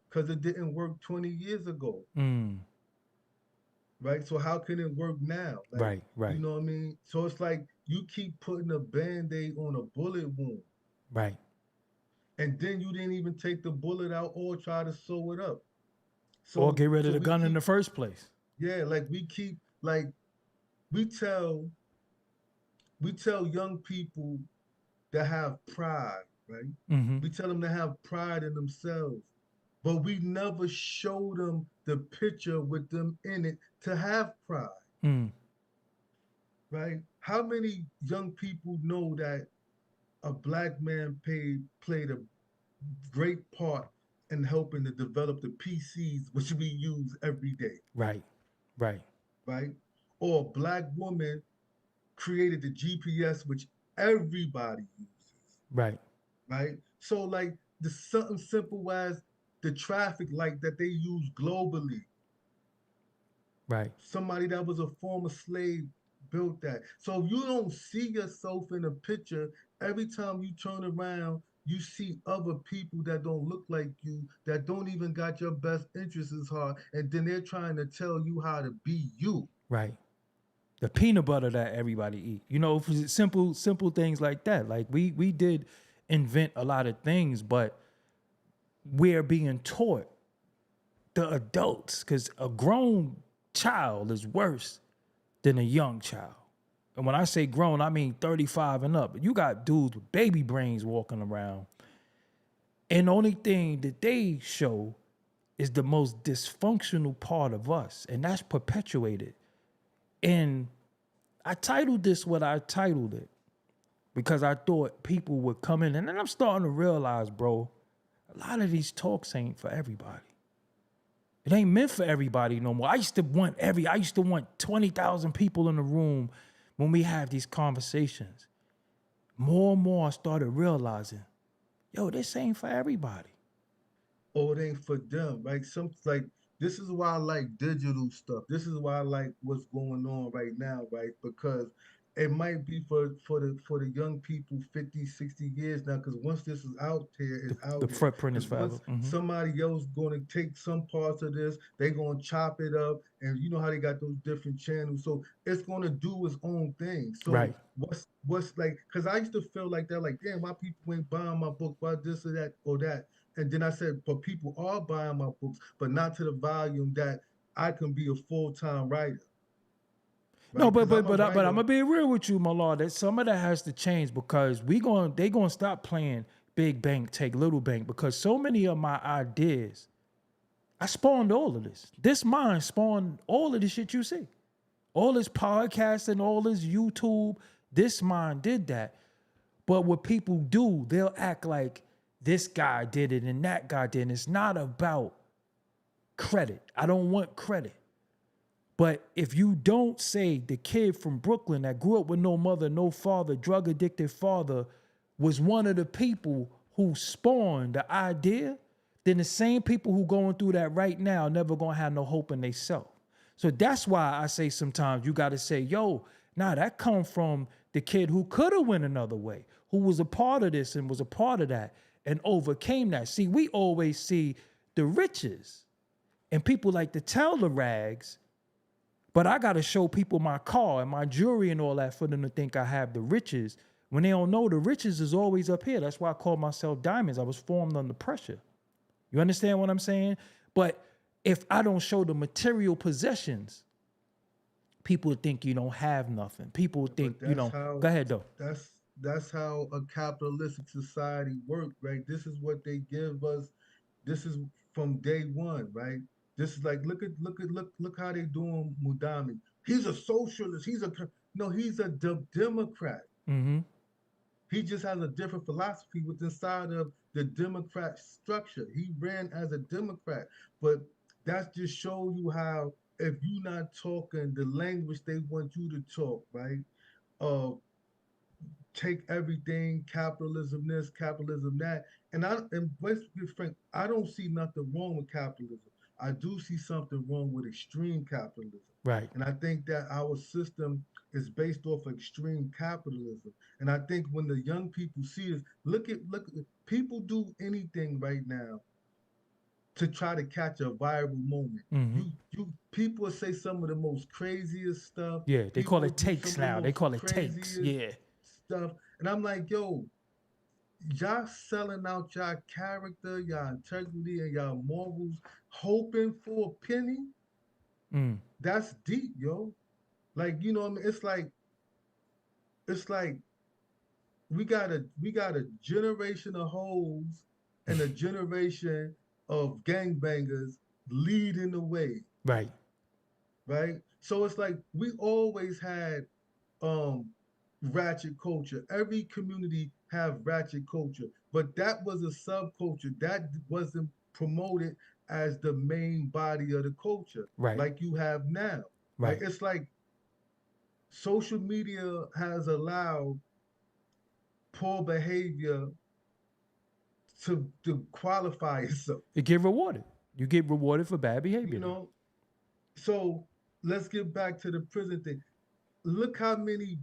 Speaker 4: Because it didn't work 20 years ago,
Speaker 1: Mm,
Speaker 4: right? So how can it work now? Like,
Speaker 1: right,
Speaker 4: you
Speaker 1: right,
Speaker 4: know what I mean? So it's like you keep putting a band-aid on a bullet wound,
Speaker 1: right.
Speaker 4: and then you didn't even take the bullet out or try to sew it up.
Speaker 1: Or
Speaker 4: So
Speaker 1: get rid of
Speaker 4: so
Speaker 1: the
Speaker 4: we
Speaker 1: gun in
Speaker 4: keep,
Speaker 1: the first place.
Speaker 4: yeah, like, we keep, like, we tell we tell young people that have pride, right?
Speaker 1: Mm-hmm.
Speaker 4: We tell them to have pride in themselves, but we never show them the picture with them in it to have pride.
Speaker 1: Mm.
Speaker 4: right? How many young people know that a black man played a great part in helping to develop the PCs which we use every day,
Speaker 1: Right. Right.
Speaker 4: right? Or a black woman created the GPS which everybody uses,
Speaker 1: Right.
Speaker 4: right? So like the something simple as the traffic light that they use globally.
Speaker 1: Right.
Speaker 4: Somebody that was a former slave built that. So if you don't see yourself in a picture, every time you turn around, you see other people that don't look like you, that don't even got your best interests at heart, and then they're trying to tell you how to be you.
Speaker 1: Right. The peanut butter that everybody eat. You know, for simple things like that. Like we did invent a lot of things, but we're being taught the adults because a grown child is worse than a young child. And when I say grown, I mean 35 and up. You got dudes with baby brains walking around. And the only thing that they show is the most dysfunctional part of us. And that's perpetuated. And I titled this what I titled it because I thought people would come in. And then I'm starting to realize, bro, a lot of these talks ain't for everybody. It ain't meant for everybody no more. I used to want 20,000 people in the room when we have these conversations. More and more I started realizing, yo, this ain't for everybody.
Speaker 4: Or it ain't for them, right? Some like this is why I like digital stuff. This is why I like what's going on right now, right? Because it might be for the young people 50, 60 years now, because once this is out here, it's
Speaker 1: The
Speaker 4: out here.
Speaker 1: footprint is
Speaker 4: Because
Speaker 1: forever.
Speaker 4: once somebody else gonna take some parts of this, they gonna chop it up, and you know how they got those different channels. So it's gonna do its own thing. So
Speaker 1: Right.
Speaker 4: what's like, because I used to feel like that, like, damn, why people ain't buying my book, why this or that or that. And then I said, but people are buying my books, but not to the volume that I can be a full-time writer,
Speaker 1: No,
Speaker 4: right? Because I'm a
Speaker 1: but I'm
Speaker 4: writer.
Speaker 1: gonna be real with you, Mallah. That some of that has to change because they gonna stop playing big bank, take little bank because so many of my ideas, I spawned all of this. This mind spawned all of the shit you see. All this podcasting, all this YouTube, this mind did that. But what people do, they'll act like this guy did it and that guy did it. It's not about credit. I don't want credit. But if you don't say the kid from Brooklyn that grew up with no mother, no father, drug addicted father was one of the people who spawned the idea, then the same people who going through that right now never gonna have no hope in themselves. So that's why I say sometimes you gotta say, yo, nah, that come from the kid who could have went another way, who was a part of this and was a part of that and overcame that. See, we always see the riches and people like to tell the rags, but I got to show people my car and my jewelry and all that for them to think I have the riches when they don't know the riches is always up here. That's why I call myself diamonds. I was formed under pressure. You understand what I'm saying? But if I don't show the material possessions, people think you don't have nothing. People think,
Speaker 4: But that's
Speaker 1: go
Speaker 4: how
Speaker 1: ahead though.
Speaker 4: that's how a capitalistic society works, right? This is what they give us. This is from day one, right? This is like look how they doing Mudami. He's a socialist. No, he's a Democrat.
Speaker 1: Mm-hmm.
Speaker 4: He just has a different philosophy within inside of the Democrat structure. He ran as a Democrat, but that just shows you how if you're not talking the language they want you to talk, right? Uh, take everything capitalism this, capitalism that, and let's be frank, I don't see nothing wrong with capitalism. I do see something wrong with extreme capitalism.
Speaker 1: Right.
Speaker 4: And I think that our system is based off extreme capitalism. And I think when the young people see this, look at people do anything right now to try to catch a viral moment.
Speaker 1: Mm-hmm.
Speaker 4: You people say some of the most craziest stuff.
Speaker 1: Yeah, they call
Speaker 4: People will
Speaker 1: it
Speaker 4: do some
Speaker 1: takes
Speaker 4: of the
Speaker 1: now. They
Speaker 4: most
Speaker 1: call it takes.
Speaker 4: craziest
Speaker 1: Yeah.
Speaker 4: stuff. And I'm like, yo, y'all selling out y'all character, y'all integrity, and y'all morals, hoping for a penny.
Speaker 1: Mm.
Speaker 4: That's deep, yo. Like, you know what I mean? It's like we got a generation of hoes and a generation of gangbangers leading the way,
Speaker 1: Right.
Speaker 4: right? So it's like we always had um ratchet culture. Every community have ratchet culture, but that was a subculture that wasn't promoted as the main body of the culture
Speaker 1: Right.
Speaker 4: like you have now. Right?
Speaker 1: Right.
Speaker 4: It's like social media has allowed poor behavior to qualify itself.
Speaker 1: You get rewarded. You get rewarded for bad
Speaker 4: You
Speaker 1: behavior.
Speaker 4: know, so let's get back to the prison thing. Look how many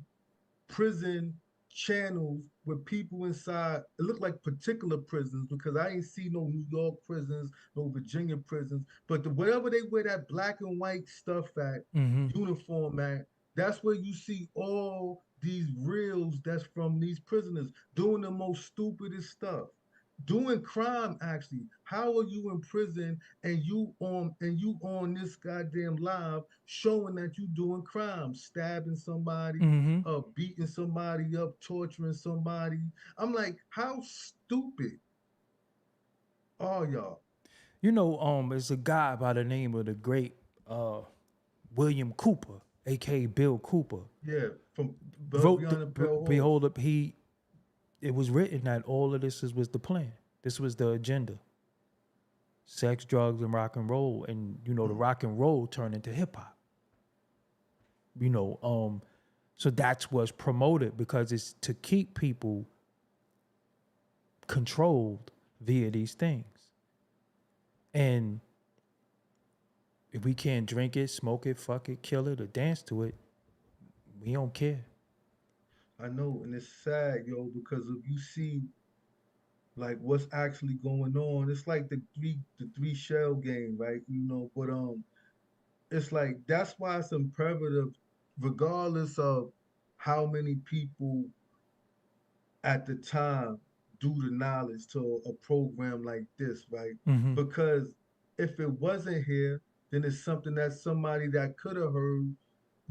Speaker 4: prison channels with people inside. It looked like particular prisons because I ain't see no New York prisons, no Virginia prisons, but whatever they wear that black and white stuff at,
Speaker 1: Mm-hmm.
Speaker 4: uniform at, that's where you see all these reels that's from these prisoners doing the most stupidest stuff. Doing crime actually. How are you in prison and you on this goddamn live showing that you doing crime, stabbing somebody,
Speaker 1: Mm-hmm.
Speaker 4: beating somebody up, torturing somebody. I'm like, how stupid are y'all?
Speaker 1: You know, it's a guy by the name of the great William Cooper, aka Bill Cooper,
Speaker 4: Yeah, from
Speaker 1: wrote
Speaker 4: Beyond the Pale Horse.
Speaker 1: behold up it was written that all of this was the plan. This was the agenda. Sex, drugs, and rock and roll. And you know, the rock and roll turned into hip hop. You know, so that's what's promoted because it's to keep people controlled via these things. And if we can't drink it, smoke it, fuck it, kill it, or dance to it, we don't care.
Speaker 4: I know, and it's sad, yo, because if you see like what's actually going on, it's like the three shell game, right? But it's like that's why it's imperative, regardless of how many people at the time do the knowledge to a program like this, right?
Speaker 1: Mm-hmm.
Speaker 4: Because if it wasn't here, then it's something that somebody that could have heard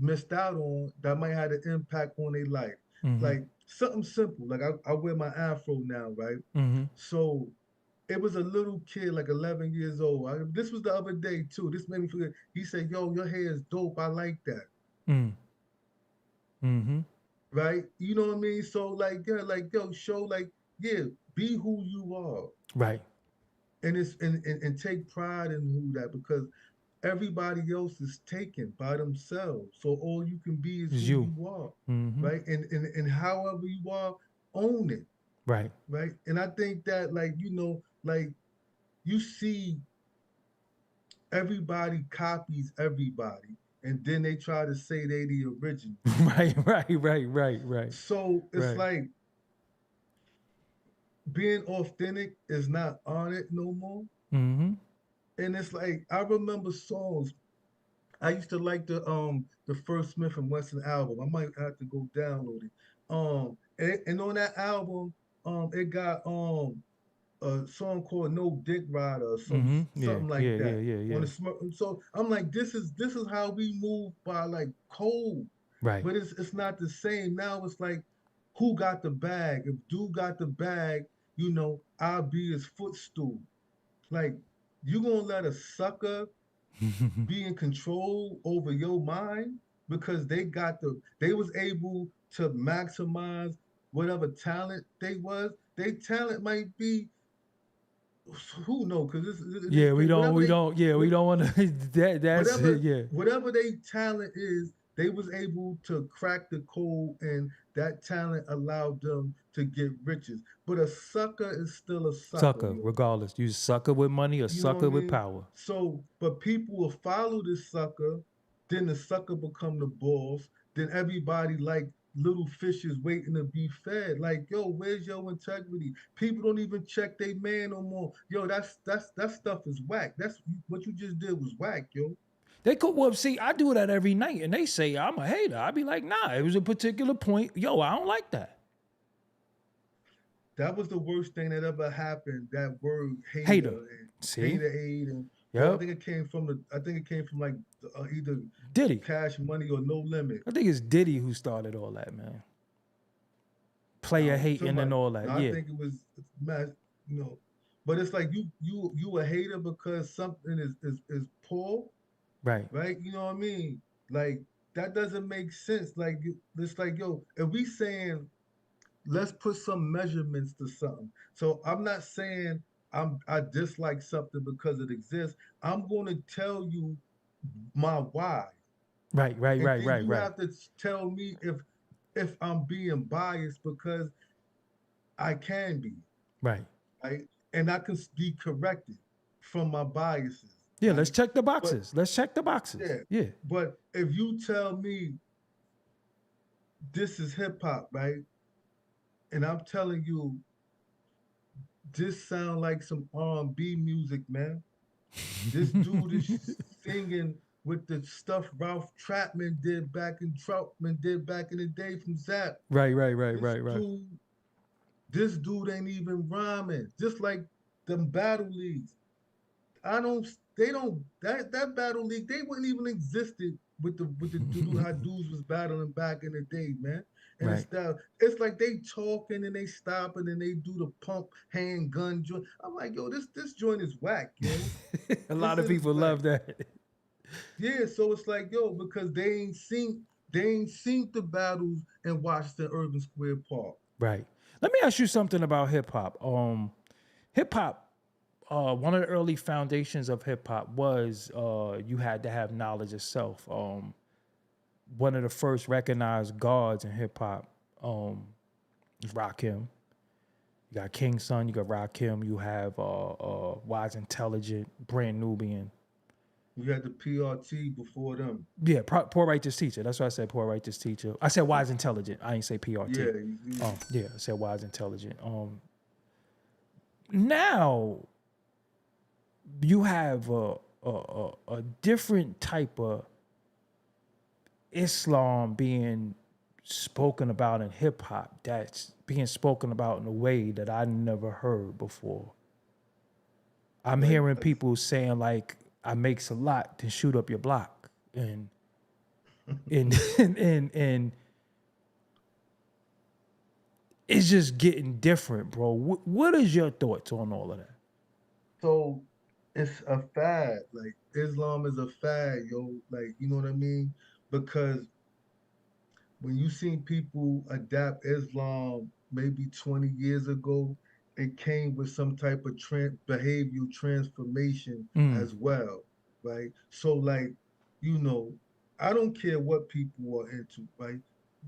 Speaker 4: missed out on that might have an impact on their life.
Speaker 1: Mm-hmm.
Speaker 4: Like something simple, like I wear my afro now, right?
Speaker 1: Mm-hmm.
Speaker 4: So it was a little kid, like 11 years old. This was the other day too. This made me feel good. He said, "Yo, your hair is dope. I like that."
Speaker 1: Mm. Mm-hmm.
Speaker 4: Right? You know what I mean? So like, yeah, like yo, show like, yeah, be who you are,
Speaker 1: Right.
Speaker 4: and take pride in who that because everybody else is taken by themselves. So all you can be is
Speaker 1: It's
Speaker 4: who
Speaker 1: you.
Speaker 4: you are,
Speaker 1: Mm-hmm.
Speaker 4: right? And however you are, own it,
Speaker 1: Right.
Speaker 4: right? And I think that like like you see everybody copies everybody, and then they try to say they the original.
Speaker 1: Right. Right. Right. Right. Right.
Speaker 4: So it's
Speaker 1: Right.
Speaker 4: like being authentic is not on it no more.
Speaker 1: Mm-hmm.
Speaker 4: And it's like I remember songs. I used to like the first Smith and Wesson album. I might have to go download it. And on that album, it got a song called No Dick Rider or
Speaker 1: Mm-hmm. Yeah.
Speaker 4: something like
Speaker 1: Yeah. Yeah.
Speaker 4: that
Speaker 1: Yeah.
Speaker 4: on
Speaker 1: Yeah.
Speaker 4: the so I'm like, this is how we move by like code.
Speaker 1: Right.
Speaker 4: But it's not the same. Now it's like who got the bag? If dude got the bag, I'll be his footstool. Like you gonna let a sucker be in control over your mind because they was able to maximize whatever talent they was. Their talent might be who know because it is
Speaker 1: Yeah. We
Speaker 4: crazy.
Speaker 1: don't. We don't. Yeah. We
Speaker 4: What,
Speaker 1: don't want to. That's it.
Speaker 4: whatever
Speaker 1: Yeah.
Speaker 4: whatever they talent is, they was able to crack the code, and that talent allowed them to get riches. But a sucker is still a sucker,
Speaker 1: Sucker.
Speaker 4: yo.
Speaker 1: Regardless, you sucker with money or
Speaker 4: You know what I
Speaker 1: sucker with
Speaker 4: mean?
Speaker 1: power.
Speaker 4: So, but people will follow this sucker, then the sucker become the boss, then everybody like little fishes waiting to be fed. Like, yo, where's your integrity? People don't even check their man no more. Yo, that stuff is whack. That's what you just did was whack, yo.
Speaker 1: They could well see. I do that every night, and they say I'm a hater. I be like, nah. It was a particular point. Yo, I don't like that.
Speaker 4: That was the worst thing that ever happened. That word hater
Speaker 1: Hater.
Speaker 4: and
Speaker 1: See.
Speaker 4: hate and I
Speaker 1: Yep.
Speaker 4: think it came from like either
Speaker 1: Diddy.
Speaker 4: Cash Money or No Limit.
Speaker 1: I think it's Diddy who started all that, man. Player hating and all that.
Speaker 4: No, I
Speaker 1: Yeah.
Speaker 4: think it was you know, but it's like you a hater because something is poor,
Speaker 1: Right.
Speaker 4: right? You know what I mean? Like that doesn't make sense. Like it's like, yo, if we saying let's put some measurements to something. So I'm not saying I dislike something because it exists. I'm going to tell you my why,
Speaker 1: Right, right,
Speaker 4: and
Speaker 1: right,
Speaker 4: then
Speaker 1: right,
Speaker 4: you
Speaker 1: right,
Speaker 4: have to tell me if I'm being biased because I can be,
Speaker 1: right.
Speaker 4: right, and I can be corrected from my biases,
Speaker 1: Yeah, let's
Speaker 4: right.
Speaker 1: check the
Speaker 4: But
Speaker 1: boxes. Let's check the boxes.
Speaker 4: yeah,
Speaker 1: Yeah.
Speaker 4: but if you tell me this is hip hop, right, and I'm telling you this sound like some R&B music, man. This dude is singing with the stuff Ralph Trapman did back in the day from Zap.
Speaker 1: Right, right, right,
Speaker 4: This
Speaker 1: right, right.
Speaker 4: dude, this dude ain't even rhyming. Just like them battle leagues. I don't they don't that battle league, they wouldn't even existed with the dude how dudes was battling back in the day, man. And
Speaker 1: Right.
Speaker 4: it's like they talking and they stopping and they do the pump handgun joint. I'm like, yo, this joint is whack, yo.
Speaker 1: A lot
Speaker 4: This
Speaker 1: of
Speaker 4: is
Speaker 1: people
Speaker 4: whack.
Speaker 1: love that.
Speaker 4: Yeah, so it's like, yo, because they ain't seen the battles in Washington Urban Square Park.
Speaker 1: Right. Let me ask you something about hip hop. Hip hop, one of the early foundations of hip hop was you had to have knowledge of self. One of the first recognized gods in hip hop is Rakim. You got King Son, you got Rakim, you have Wise Intelligent, Brand Nubian.
Speaker 4: You had the PRT before them.
Speaker 1: Yeah, Poor Righteous Teacher. That's why I said Poor Righteous Teacher. I said Wise Intelligent. I ain't say PRT.
Speaker 4: Yeah, you,
Speaker 1: Yeah, I said Wise Intelligent. Now you have a different type of Islam being spoken about in hip hop that's being spoken about in a way that I never heard before. I'm
Speaker 4: like,
Speaker 1: hearing people saying like, "I makes a lot to shoot up your block," and and it's just getting different, bro. What is your thoughts on all of that?
Speaker 4: so it's a fad. Like Islam is a fad, yo. Like, you know what I mean? Because when you seen people adapt Islam maybe 20 years ago, it came with some type of behavioral transformation
Speaker 1: Mm,
Speaker 4: as well, right? So, like, you know, I don't care what people are into, right?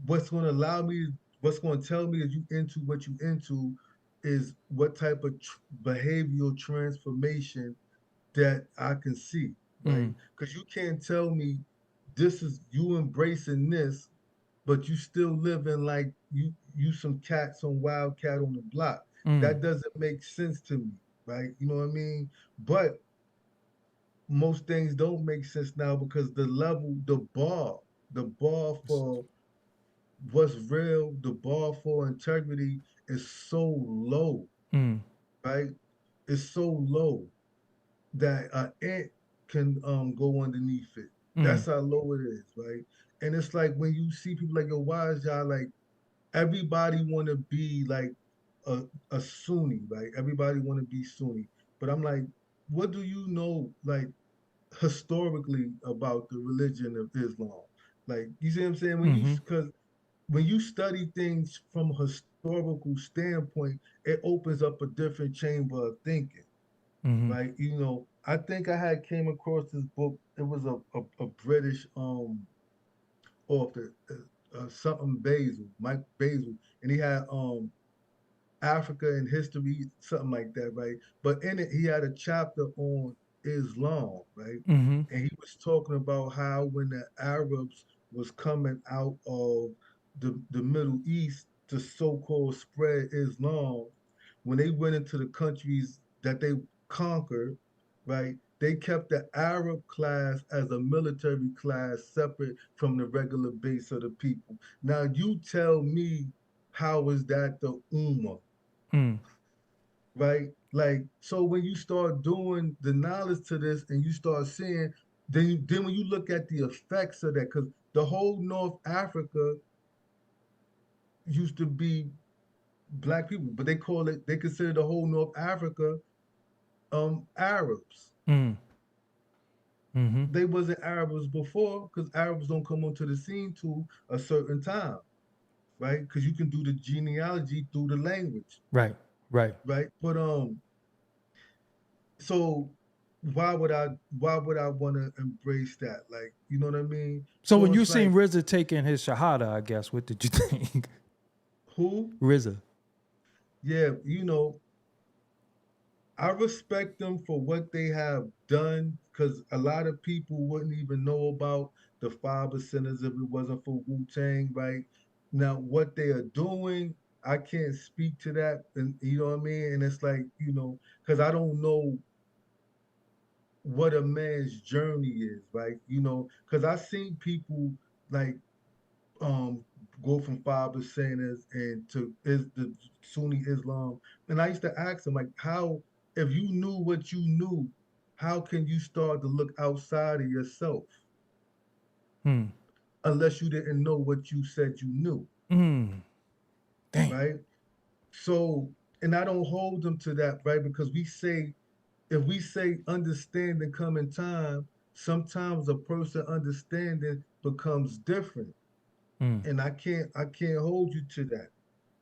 Speaker 4: What's going to allow me, what's going to tell me that you into what you into is what type of behavioral transformation that I can see, right?
Speaker 1: mm,
Speaker 4: Because you can't tell me this is you embracing this, but you still living like you some cat, some wild cat on the block.
Speaker 1: mm.
Speaker 4: That doesn't make sense to me, right? You know what I mean? But most things don't make sense now because the bar for what's real, the bar for integrity is so low,
Speaker 1: Mm,
Speaker 4: right? It's so low that an ant can go underneath it.
Speaker 1: mm,
Speaker 4: That's how low it is, right? And it's like when you see people like, yo, why is y'all like everybody want to be like a Sunni, right? Everybody want to be Sunni, but I'm like, what do you know, like historically about the religion of Islam? Like, you see what I'm saying?
Speaker 1: mm-hmm,
Speaker 4: Because when you study things from a historical standpoint, it opens up a different chamber of thinking,
Speaker 1: mm-hmm,
Speaker 4: right? You know, I think I had came across this book. It was a British author, something Basil, Mike Basil, and he had Africa and history, something like that, right? But in it, he had a chapter on Islam, right?
Speaker 1: mm-hmm,
Speaker 4: And he was talking about how when the Arabs was coming out of the Middle East to so-called spread Islam, when they went into the countries that they conquered, right? They kept the Arab class as a military class separate from the regular base of the people. Now you tell me, how is that the Ummah?
Speaker 1: mm,
Speaker 4: Right? Like, so when you start doing the knowledge to this and you start seeing, then when you look at the effects of that, because the whole North Africa used to be black people, but they consider the whole North Africa Arabs.
Speaker 1: mm. Mm-hmm.
Speaker 4: They wasn't Arabs before because Arabs don't come onto the scene to a certain time, right? Because you can do the genealogy through the language,
Speaker 1: Right. Right.
Speaker 4: right? But so why would I want to embrace that? Like, you know what I mean?
Speaker 1: So
Speaker 4: So
Speaker 1: when you
Speaker 4: it's
Speaker 1: seen
Speaker 4: like,
Speaker 1: RZA taking his shahada, I guess, what did you think?
Speaker 4: who?
Speaker 1: RZA.
Speaker 4: Yeah, I respect them for what they have done because a lot of people wouldn't even know about the 5%ers if it wasn't for Wu Tang, right? Now, what they are doing, I can't speak to that, and you know what I mean? And it's like, because I don't know what a man's journey is, right? Because I've seen people like um go from 5%ers and to is the Sunni Islam. And I used to ask them like, how, if you knew what you knew, how can you start to look outside of yourself
Speaker 1: Hmm.
Speaker 4: unless you didn't know what you said you knew,
Speaker 1: Mm. Damn.
Speaker 4: right? So, and I don't hold them to that, right? Because if we say understanding come in time, sometimes a person understanding becomes different.
Speaker 1: Mm.
Speaker 4: And I can't hold you to that,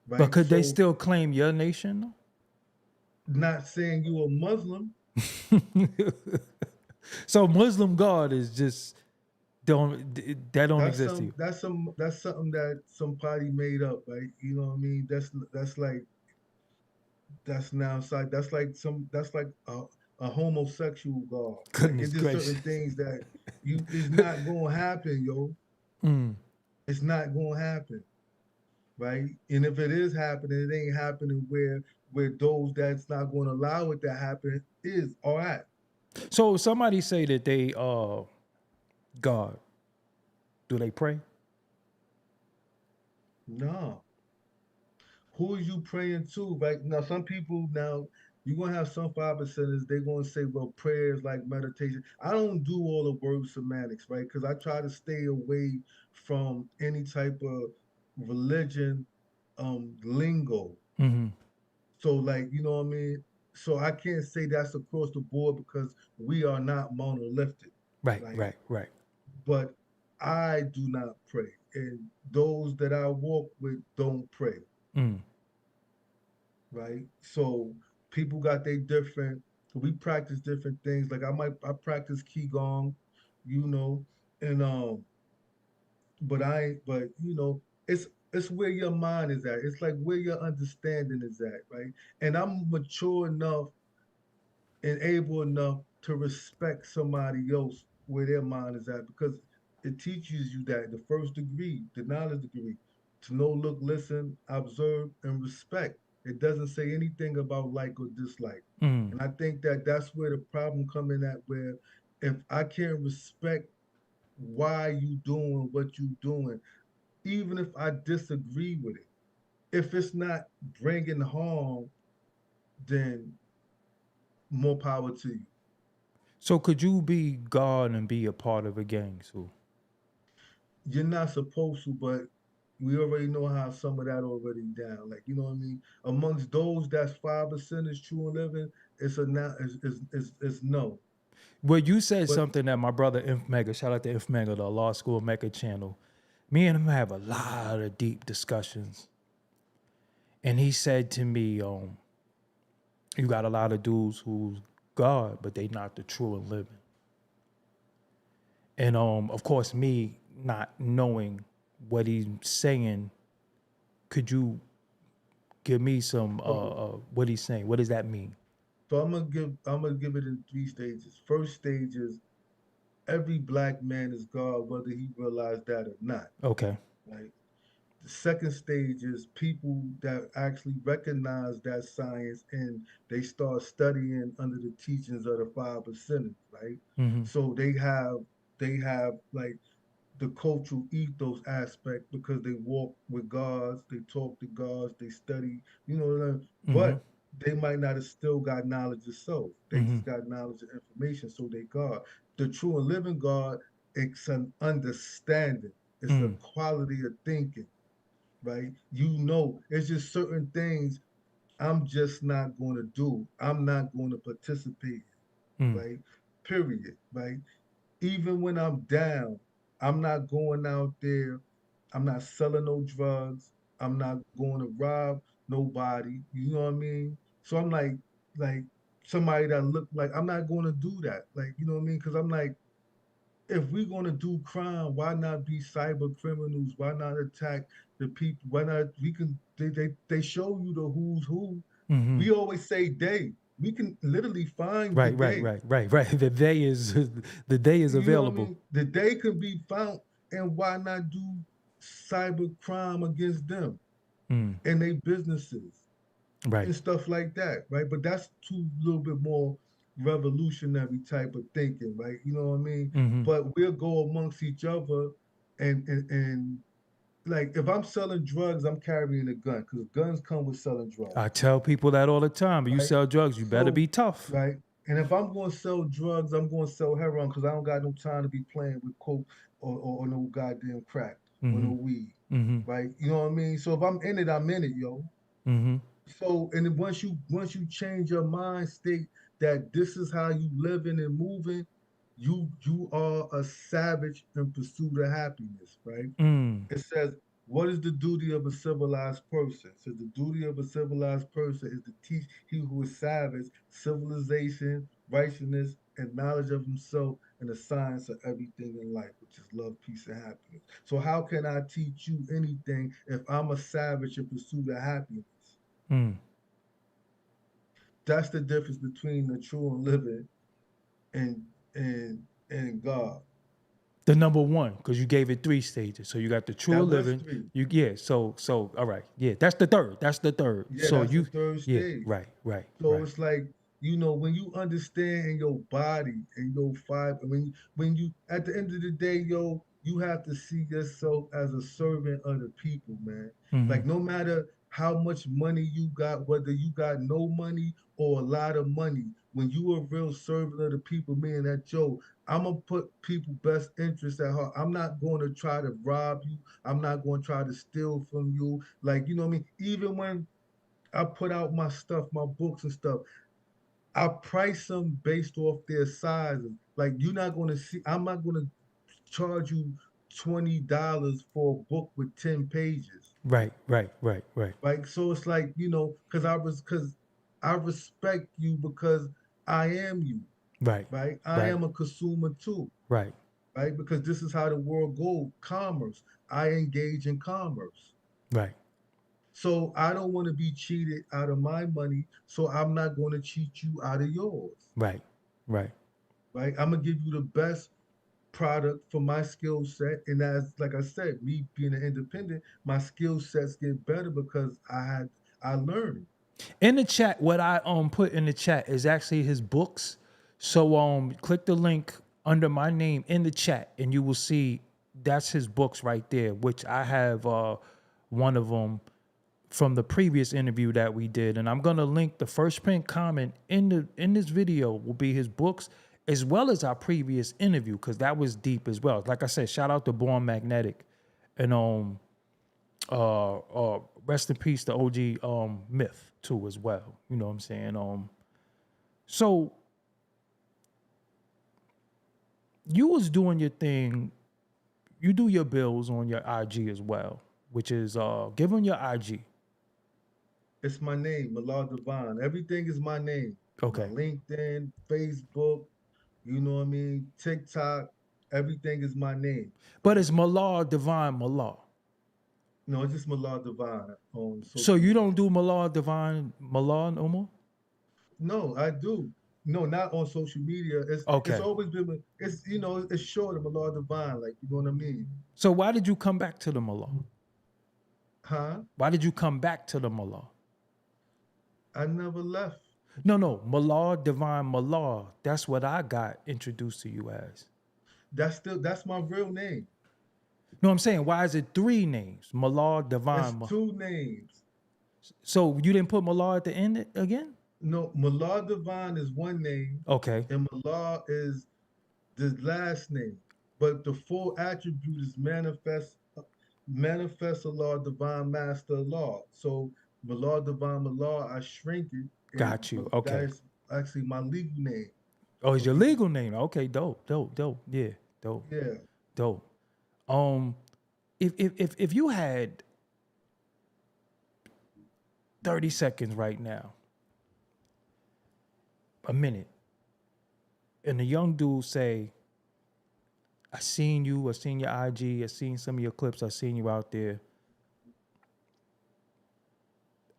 Speaker 1: But
Speaker 4: right?
Speaker 1: could they
Speaker 4: So
Speaker 1: still claim your nation?
Speaker 4: not saying you a Muslim,
Speaker 1: So Muslim God is just that don't
Speaker 4: that's
Speaker 1: exist to
Speaker 4: some
Speaker 1: you.
Speaker 4: that's some that's something that somebody made up, right? You know what I mean? That's like that's now side that's like a homosexual God. Like
Speaker 1: Goodness
Speaker 4: it's just
Speaker 1: gracious.
Speaker 4: certain things that you is not gonna happen, yo.
Speaker 1: Mm.
Speaker 4: It's not gonna happen, right? And if it is happening, it ain't happening where those that's not gonna allow it to happen is all right.
Speaker 1: So somebody say that they God. Do they pray?
Speaker 4: No. Who are you praying to? Right now, some people now you're gonna have some 5%ers, they're gonna say, well, prayers like meditation. I don't do all the word semantics, right? Because I try to stay away from any type of religion lingo.
Speaker 1: Mm-hmm.
Speaker 4: So like, you know what I mean? So I can't say that's across the board because we are not monolithic,
Speaker 1: Right,
Speaker 4: right?
Speaker 1: right, right.
Speaker 4: But I do not pray. And those that I walk with don't pray,
Speaker 1: Mm.
Speaker 4: right? So people got their different. We practice different things. Like I practice qigong, you know, and but it's where your mind is at. It's like where your understanding is at, right? And I'm mature enough and able enough to respect somebody else where their mind is at because it teaches you that the first degree, the knowledge degree, to know, look, listen, observe, and respect. It doesn't say anything about like or dislike.
Speaker 1: Mm.
Speaker 4: And I think that that's where the problem come in at where if I can't respect why you doing what you doing, even if I disagree with it, if it's not bringing harm, then more power to you.
Speaker 1: So could you be God and be a part of a gang too?
Speaker 4: You're not supposed to, but we already know how some of that already down. Like, you know what I mean? Amongst those that's 5% is true and living, it's a now it's no.
Speaker 1: Well, you said
Speaker 4: But
Speaker 1: something that my brother Inf Mega, shout out to Inf Mega, the Law School Mega channel. Me and him have a lot of deep discussions. And he said to me, you got a lot of dudes who's God, but they not the true and living. And of course, me not knowing what he's saying, could you give me some
Speaker 4: so
Speaker 1: what he's saying? What does that mean?
Speaker 4: so I'm gonna give it in three stages. First stage is every black man is God, whether he realized that or not.
Speaker 1: Okay.
Speaker 4: Right? The second stage is people that actually recognize that science and they start studying under the teachings of the 5%, right?
Speaker 1: Mm-hmm.
Speaker 4: So they have like the cultural ethos aspect because they walk with gods, they talk to gods, they study,
Speaker 1: Mm-hmm.
Speaker 4: but they might not have still got knowledge of self. They
Speaker 1: Mm-hmm.
Speaker 4: just got knowledge of information, so they God. The true and living God, it's an understanding, it's a
Speaker 1: Mm.
Speaker 4: quality of thinking, right? It's just certain things I'm just not going to do. I'm not going to participate,
Speaker 1: Mm.
Speaker 4: right? Period, right? even when I'm down, I'm not going out there. I'm not selling no drugs. I'm not going to rob nobody. You know what I mean? So I'm like somebody that look like I'm not going to do that. Like, you know what I mean? Because I'm like, if we're going to do crime, why not be cyber criminals? Why not attack the people? Why not? We can. They show you the who's who.
Speaker 1: Mm-hmm.
Speaker 4: We always say they. We can literally find the
Speaker 1: Right, right,
Speaker 4: they.
Speaker 1: right, right, right. The day is the day is
Speaker 4: You know what I
Speaker 1: available.
Speaker 4: mean? The they can be found, and why not do cyber crime against them
Speaker 1: Mm,
Speaker 4: and their businesses
Speaker 1: right.
Speaker 4: and stuff like that, right? But that's too little bit more revolutionary type of thinking, right? You know what I mean?
Speaker 1: Mm-hmm.
Speaker 4: But we'll go amongst each other and like if I'm selling drugs, I'm carrying a gun because guns come with selling drugs,
Speaker 1: I tell people that all the time. You
Speaker 4: right?
Speaker 1: sell drugs, you better
Speaker 4: So,
Speaker 1: be tough.
Speaker 4: right. And if I'm going to sell drugs, I'm going to sell heroin because I don't got no time to be playing with coke or no goddamn crack or
Speaker 1: Mm-hmm.
Speaker 4: no weed,
Speaker 1: Mm-hmm.
Speaker 4: right? You know what I mean? So if I'm in it, yo.
Speaker 1: Mm-hmm.
Speaker 4: So and then once you change your mind state that this is how you living and moving, you are a savage in pursuit of happiness, right?
Speaker 1: Mm.
Speaker 4: It says, what is the duty of a civilized person? It says the duty of a civilized person is to teach he who is savage civilization, righteousness, and knowledge of himself and the science of everything in life, which is love, peace, and happiness. So how can I teach you anything if I'm a savage in pursuit of happiness?
Speaker 1: Mm.
Speaker 4: That's the difference between the true and living and and God.
Speaker 1: The number one, because you gave it three stages. So you got the true
Speaker 4: That was
Speaker 1: living.
Speaker 4: three.
Speaker 1: You yeah. So all right. Yeah. That's the third. That's the third.
Speaker 4: Yeah,
Speaker 1: So
Speaker 4: that's the
Speaker 1: you
Speaker 4: third
Speaker 1: yeah.
Speaker 4: stage.
Speaker 1: Right. Right.
Speaker 4: So
Speaker 1: Right.
Speaker 4: it's like, when you understand in your body and your fiber, when you at the end of the day, you have to see yourself as a servant of the people, man.
Speaker 1: Mm-hmm.
Speaker 4: Like no matter how much money you got, whether you got no money or a lot of money, when you a real servant of the people, meaning that I'm gonna put people best interests at heart. I'm not going to try to rob you. I'm not going to try to steal from you. Like, you know what I mean? Even when I put out my stuff, my books and stuff. I price them based off their sizes. Like you're not gonna see, I'm not gonna charge you $20 for a book with 10 pages.
Speaker 1: Right. Right. Right. Right.
Speaker 4: Like so it's like, because I respect you because I am you,
Speaker 1: Right.
Speaker 4: right? I
Speaker 1: Right.
Speaker 4: am a consumer too,
Speaker 1: Right.
Speaker 4: right? Because this is how the world goes, commerce. I engage in commerce.
Speaker 1: Right.
Speaker 4: So I don't want to be cheated out of my money. So I'm not going to cheat you out of yours,
Speaker 1: Right. Right.
Speaker 4: right? I'm gonna give you the best product for my skill set. And as like I said, me being an independent, my skill sets get better because I learned.
Speaker 1: In the chat, what I put in the chat is actually his books. So click the link under my name in the chat, and you will see that's his books right there. Which I have one of them from the previous interview that we did, and I'm gonna link the first print comment in this video will be his books as well as our previous interview because that was deep as well. Like I said, shout out to Born Magnetic, and rest in peace to OG Myth too as well. You know what I'm saying? So you was doing your thing. You do your bills on your IG as well, which is give them your IG.
Speaker 4: It's my name, Mallah Divine. Everything is my name. My
Speaker 1: Okay,
Speaker 4: LinkedIn, Facebook, you know what I mean, TikTok, everything is my name.
Speaker 1: but it's Mallah Divine Mallah.
Speaker 4: No, it's just Mallah Divine on
Speaker 1: So
Speaker 4: social
Speaker 1: you
Speaker 4: media.
Speaker 1: don't do Mallah Divine Mallah no more?
Speaker 4: No, I do. No, not on social media. It's
Speaker 1: Okay.
Speaker 4: always been it's short of Mallah Divine, like you know what I mean?
Speaker 1: So why did you come back to the Mallah?
Speaker 4: Huh?
Speaker 1: Why did you come back to the Mallah?
Speaker 4: I never left.
Speaker 1: No, Mallah Divine Mallah. That's what I got introduced to you as.
Speaker 4: That's my real name.
Speaker 1: No, I'm saying, why is it three names? Mallah
Speaker 4: It's
Speaker 1: Divine.
Speaker 4: two names.
Speaker 1: So you didn't put Mallah at the end again?
Speaker 4: No, Mallah Divine is one name,
Speaker 1: Okay.
Speaker 4: and Mallah is the last name. But the full attribute is manifest Allah, divine master Allah. So Mallah Divine Mallah, I shrink it,
Speaker 1: Got you.
Speaker 4: but that
Speaker 1: Okay.
Speaker 4: is actually my legal name.
Speaker 1: Oh, it's
Speaker 4: So
Speaker 1: your
Speaker 4: people,
Speaker 1: legal name. Okay, dope, dope, dope. Yeah, dope,
Speaker 4: yeah.
Speaker 1: dope. Um, if you had 30 seconds right now, a minute, and the young dude say, I seen you, I seen your IG, I seen some of your clips, I seen you out there.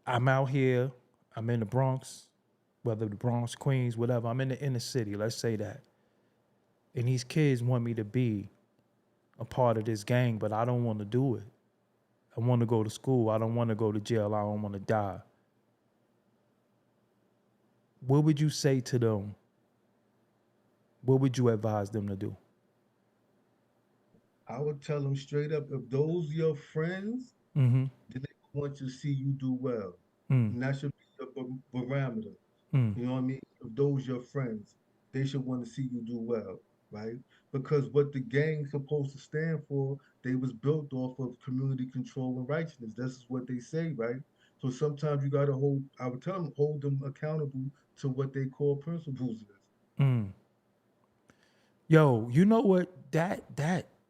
Speaker 1: I'm out here, I'm in the Bronx, whether the Bronx, Queens, whatever, I'm in the inner city, let's say that. And these kids want me to be a part of this gang, but I don't want to do it. I want to go to school. I don't want to go to jail. I don't want to die. What would you say to them? What would you advise them to do?
Speaker 4: I would tell them straight up, if those your friends,
Speaker 1: Mm-hmm.
Speaker 4: then they want to see you do well.
Speaker 1: Mm,
Speaker 4: And that should be a barometer.
Speaker 1: mm,
Speaker 4: You know what I mean? If those your friends, they should want to see you do well, right? Because what the gang's supposed to stand for, they was built off of community control and righteousness. This is what they say, right? So sometimes you gotta hold, I would tell them, hold them accountable to what they call principles is.
Speaker 1: mm. Yo, you know what? That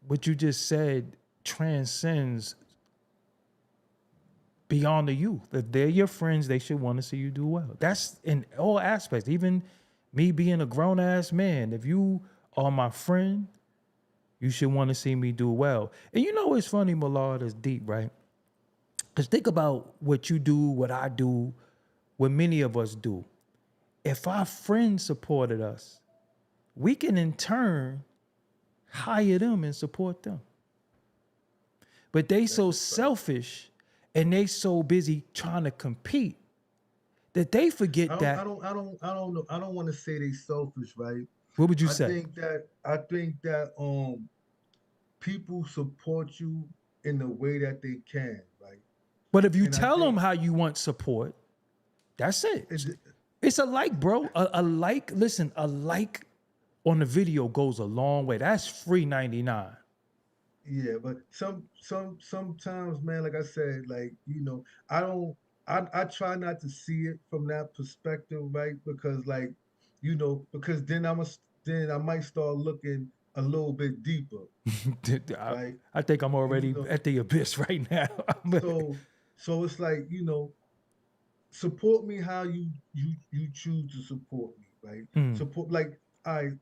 Speaker 1: what you just said transcends beyond the youth. If they're your friends, they should want to see you do well. That's in all aspects. Even me being a grown ass man, if you are my friend, you should want to see me do well. And you know what's funny, Mallah, that's deep, right? Because think about what you do, what I do, what many of us do. If our friends supported us, we can in turn hire them and support them. But they
Speaker 4: That's
Speaker 1: so
Speaker 4: a fact.
Speaker 1: selfish and they so busy trying to compete that they
Speaker 4: I
Speaker 1: forget
Speaker 4: don't, I
Speaker 1: that.
Speaker 4: don't, I don't, I don't know. I don't want to say they selfish, right?
Speaker 1: What would you
Speaker 4: I
Speaker 1: say?
Speaker 4: think that, I think that people support you in the way that they can, right?
Speaker 1: But if you
Speaker 4: And I
Speaker 1: tell them
Speaker 4: think
Speaker 1: how you want support, that's it.
Speaker 4: it,
Speaker 1: It's a like, bro. A like, listen, a like on the video goes a long way. That's free 99.
Speaker 4: yeah, but sometimes, man, like I said, like, I don't, I try not to see it from that perspective, right? Because like, because then I might start looking a little bit deeper,
Speaker 1: I,
Speaker 4: right?
Speaker 1: I think I'm
Speaker 4: And
Speaker 1: already at the abyss right now.
Speaker 4: so so it's like, support me how you choose to support me, right?
Speaker 1: Mm,
Speaker 4: Support, like,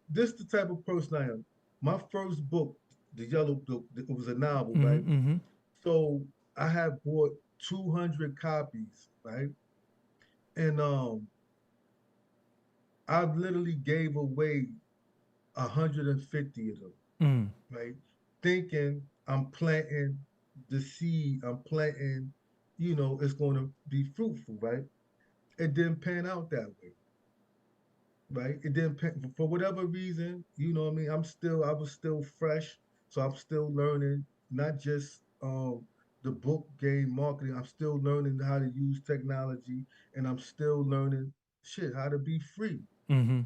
Speaker 4: this the type of person I am. My first book, the Yellow Book, it was a novel, right?
Speaker 1: mm-hmm.
Speaker 4: So I had bought 200 copies, right? And I literally gave away 150 of them,
Speaker 1: Mm,
Speaker 4: right? Thinking I'm planting the seed, I'm planting, it's going to be fruitful, right? It didn't pan out that way, right? It didn't pan, for whatever reason, you know what I mean? I was still fresh, so I'm still learning, not just the book game marketing. I'm still learning how to use technology, and I'm still learning shit how to be free,
Speaker 1: mm-hmm.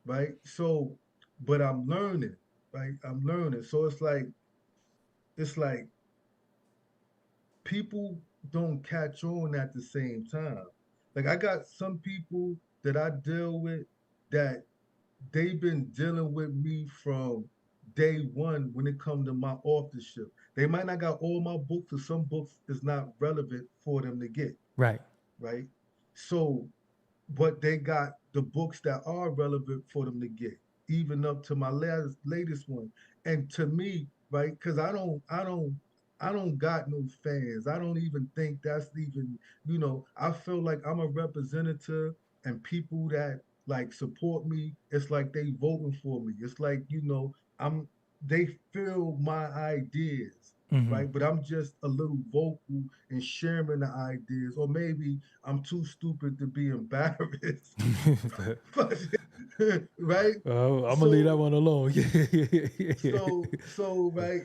Speaker 4: right? So, but I'm learning, right? I'm learning. So it's like people don't catch on at the same time. Like, I got some people that I deal with that they've been dealing with me from day one when it comes to my authorship. They might not got all my books, or some books is not relevant for them to get,
Speaker 1: Right.
Speaker 4: right? So, but they got the books that are relevant for them to get, even up to my latest one. And to me, right, because I don't got no fans. I don't even think that's even, I feel like I'm a representative, and people that like support me, it's like they voting for me. It's like, I'm they feel my ideas,
Speaker 1: Mm-hmm.
Speaker 4: right? But I'm just a little vocal in sharing the ideas, or maybe I'm too stupid to be embarrassed. But, right?
Speaker 1: I'm gonna leave that
Speaker 4: So
Speaker 1: one alone. Yeah.
Speaker 4: right,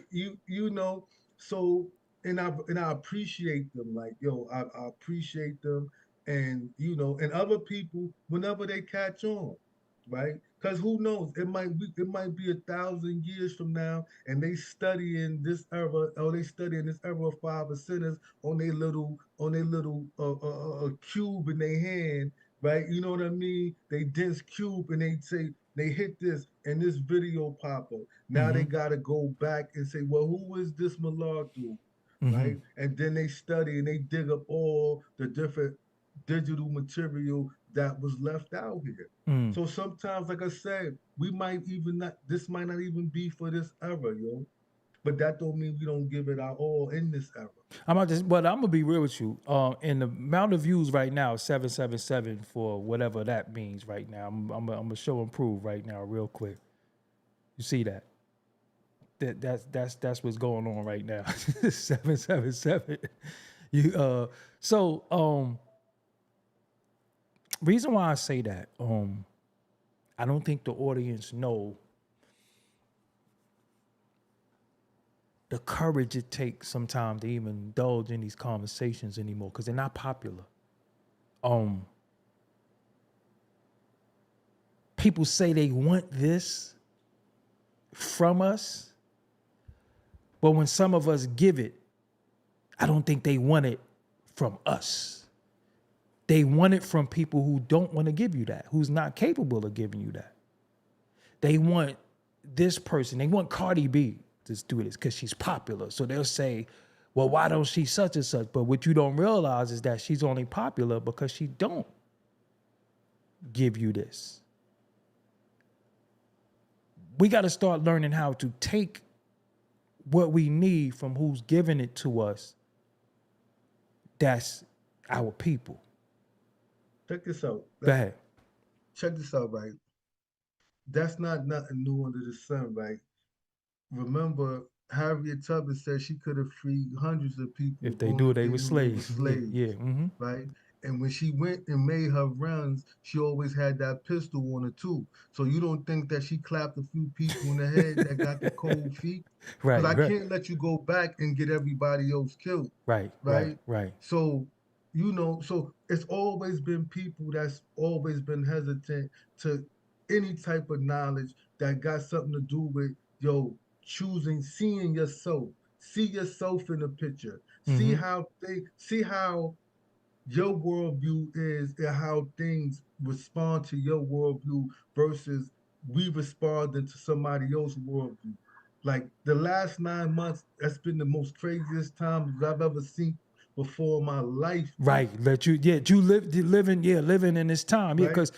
Speaker 4: so, and I appreciate them, like, I appreciate them, and other people whenever they catch on, right? Because who knows, it might be 1,000 years from now, and they studying this era, or they studying this era of five percenters on their little cube in their hand, right? You know what I mean? They dense cube and they say they hit this and this video pop up. Now they
Speaker 1: Mm-hmm.
Speaker 4: gotta go back and say, well, who is this Mallah dude?
Speaker 1: Mm-hmm.
Speaker 4: Right? And then they study and they dig up all the different digital material that was left out here.
Speaker 1: Mm.
Speaker 4: So sometimes, like I said, we might even not this might not even be for this era, yo. But that don't mean we don't give it our all in this era.
Speaker 1: But I'm gonna be real with you. And the amount of views right now, 777 for whatever that means right now. I'm gonna show and prove right now, real quick. You see that? That's what's going on right now. 777. You reason why I say that, I don't think the audience know the courage it takes sometimes to even indulge in these conversations anymore because they're not popular. People say they want this from us, but when some of us give it, I don't think they want it from us. They want it from people who don't want to give you that, who's not capable of giving you that. They want this person, they want Cardi B to do this because she's popular. So they'll say, well, why don't she such and such? But what you don't realize is that she's only popular because she don't give you this. We got to start learning how to take what we need from who's giving it to us. That's our people.
Speaker 4: Check this out.
Speaker 1: Go ahead.
Speaker 4: Check this out, right? That's not nothing new under the sun, right? Remember, Harriet Tubman said she could have freed hundreds of people
Speaker 1: If they
Speaker 4: only
Speaker 1: knew
Speaker 4: if
Speaker 1: they
Speaker 4: they
Speaker 1: were
Speaker 4: knew they were
Speaker 1: slaves. Yeah,
Speaker 4: slaves,
Speaker 1: yeah. Mm-hmm.
Speaker 4: right? And when she went and made her runs, she always had that pistol on her too. So you don't think that she clapped a few people in the head that got the cold feet? Because
Speaker 1: Right,
Speaker 4: I
Speaker 1: right,
Speaker 4: can't let you go back and get everybody else killed,
Speaker 1: right, right,
Speaker 4: right?
Speaker 1: right.
Speaker 4: So, so it's always been people that's always been hesitant to any type of knowledge that got something to do with, seeing yourself, see yourself in the picture,
Speaker 1: Mm-hmm.
Speaker 4: see how your worldview is and how things respond to your worldview versus we responding to somebody else's worldview. Like the last 9 months, that's been the most craziest times I've ever seen before in my life, bro.
Speaker 1: Right. Living in this time. Yeah,
Speaker 4: Right?
Speaker 1: because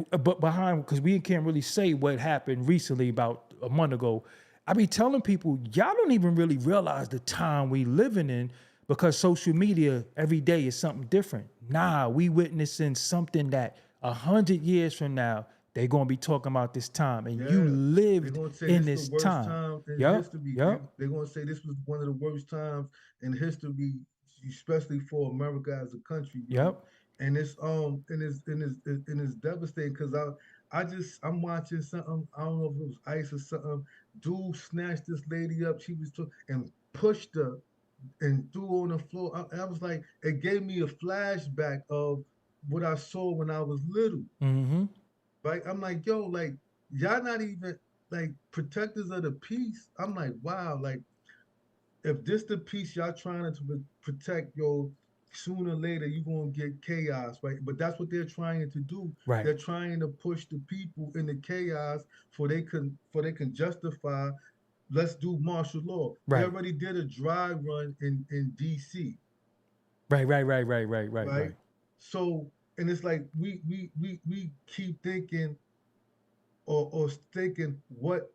Speaker 1: but behind because we can't really say what happened recently about a month ago. I be telling people, y'all don't even really realize the time we living in because social media every day is something different. Nah, we witnessing something that 100 years from now, they're gonna be talking about this time. And you
Speaker 4: Yeah. They're
Speaker 1: lived
Speaker 4: gonna say
Speaker 1: in
Speaker 4: this the
Speaker 1: this
Speaker 4: worst
Speaker 1: time.
Speaker 4: time in
Speaker 1: Yup,
Speaker 4: history.
Speaker 1: yup.
Speaker 4: They're gonna say this was one of the worst times in history, especially for America as a country,
Speaker 1: Yep.
Speaker 4: And it's devastating because I'm watching something. I don't know if it was ice or something. Dude snatched this lady up. She was and pushed her and threw her on the floor. I was like, it gave me a flashback of what I saw when I was little,
Speaker 1: Mm-hmm.
Speaker 4: right? I'm like, yo, like y'all not even like protectors of the peace. I'm like, wow, like if this the peace y'all trying to protect, sooner or later you're gonna get chaos, right? But that's what they're trying to do.
Speaker 1: Right.
Speaker 4: They're trying to push the people into chaos for they can justify, let's do martial law. They
Speaker 1: Right.
Speaker 4: already did a dry run in DC,
Speaker 1: Right.
Speaker 4: right? So and it's like we keep thinking or thinking what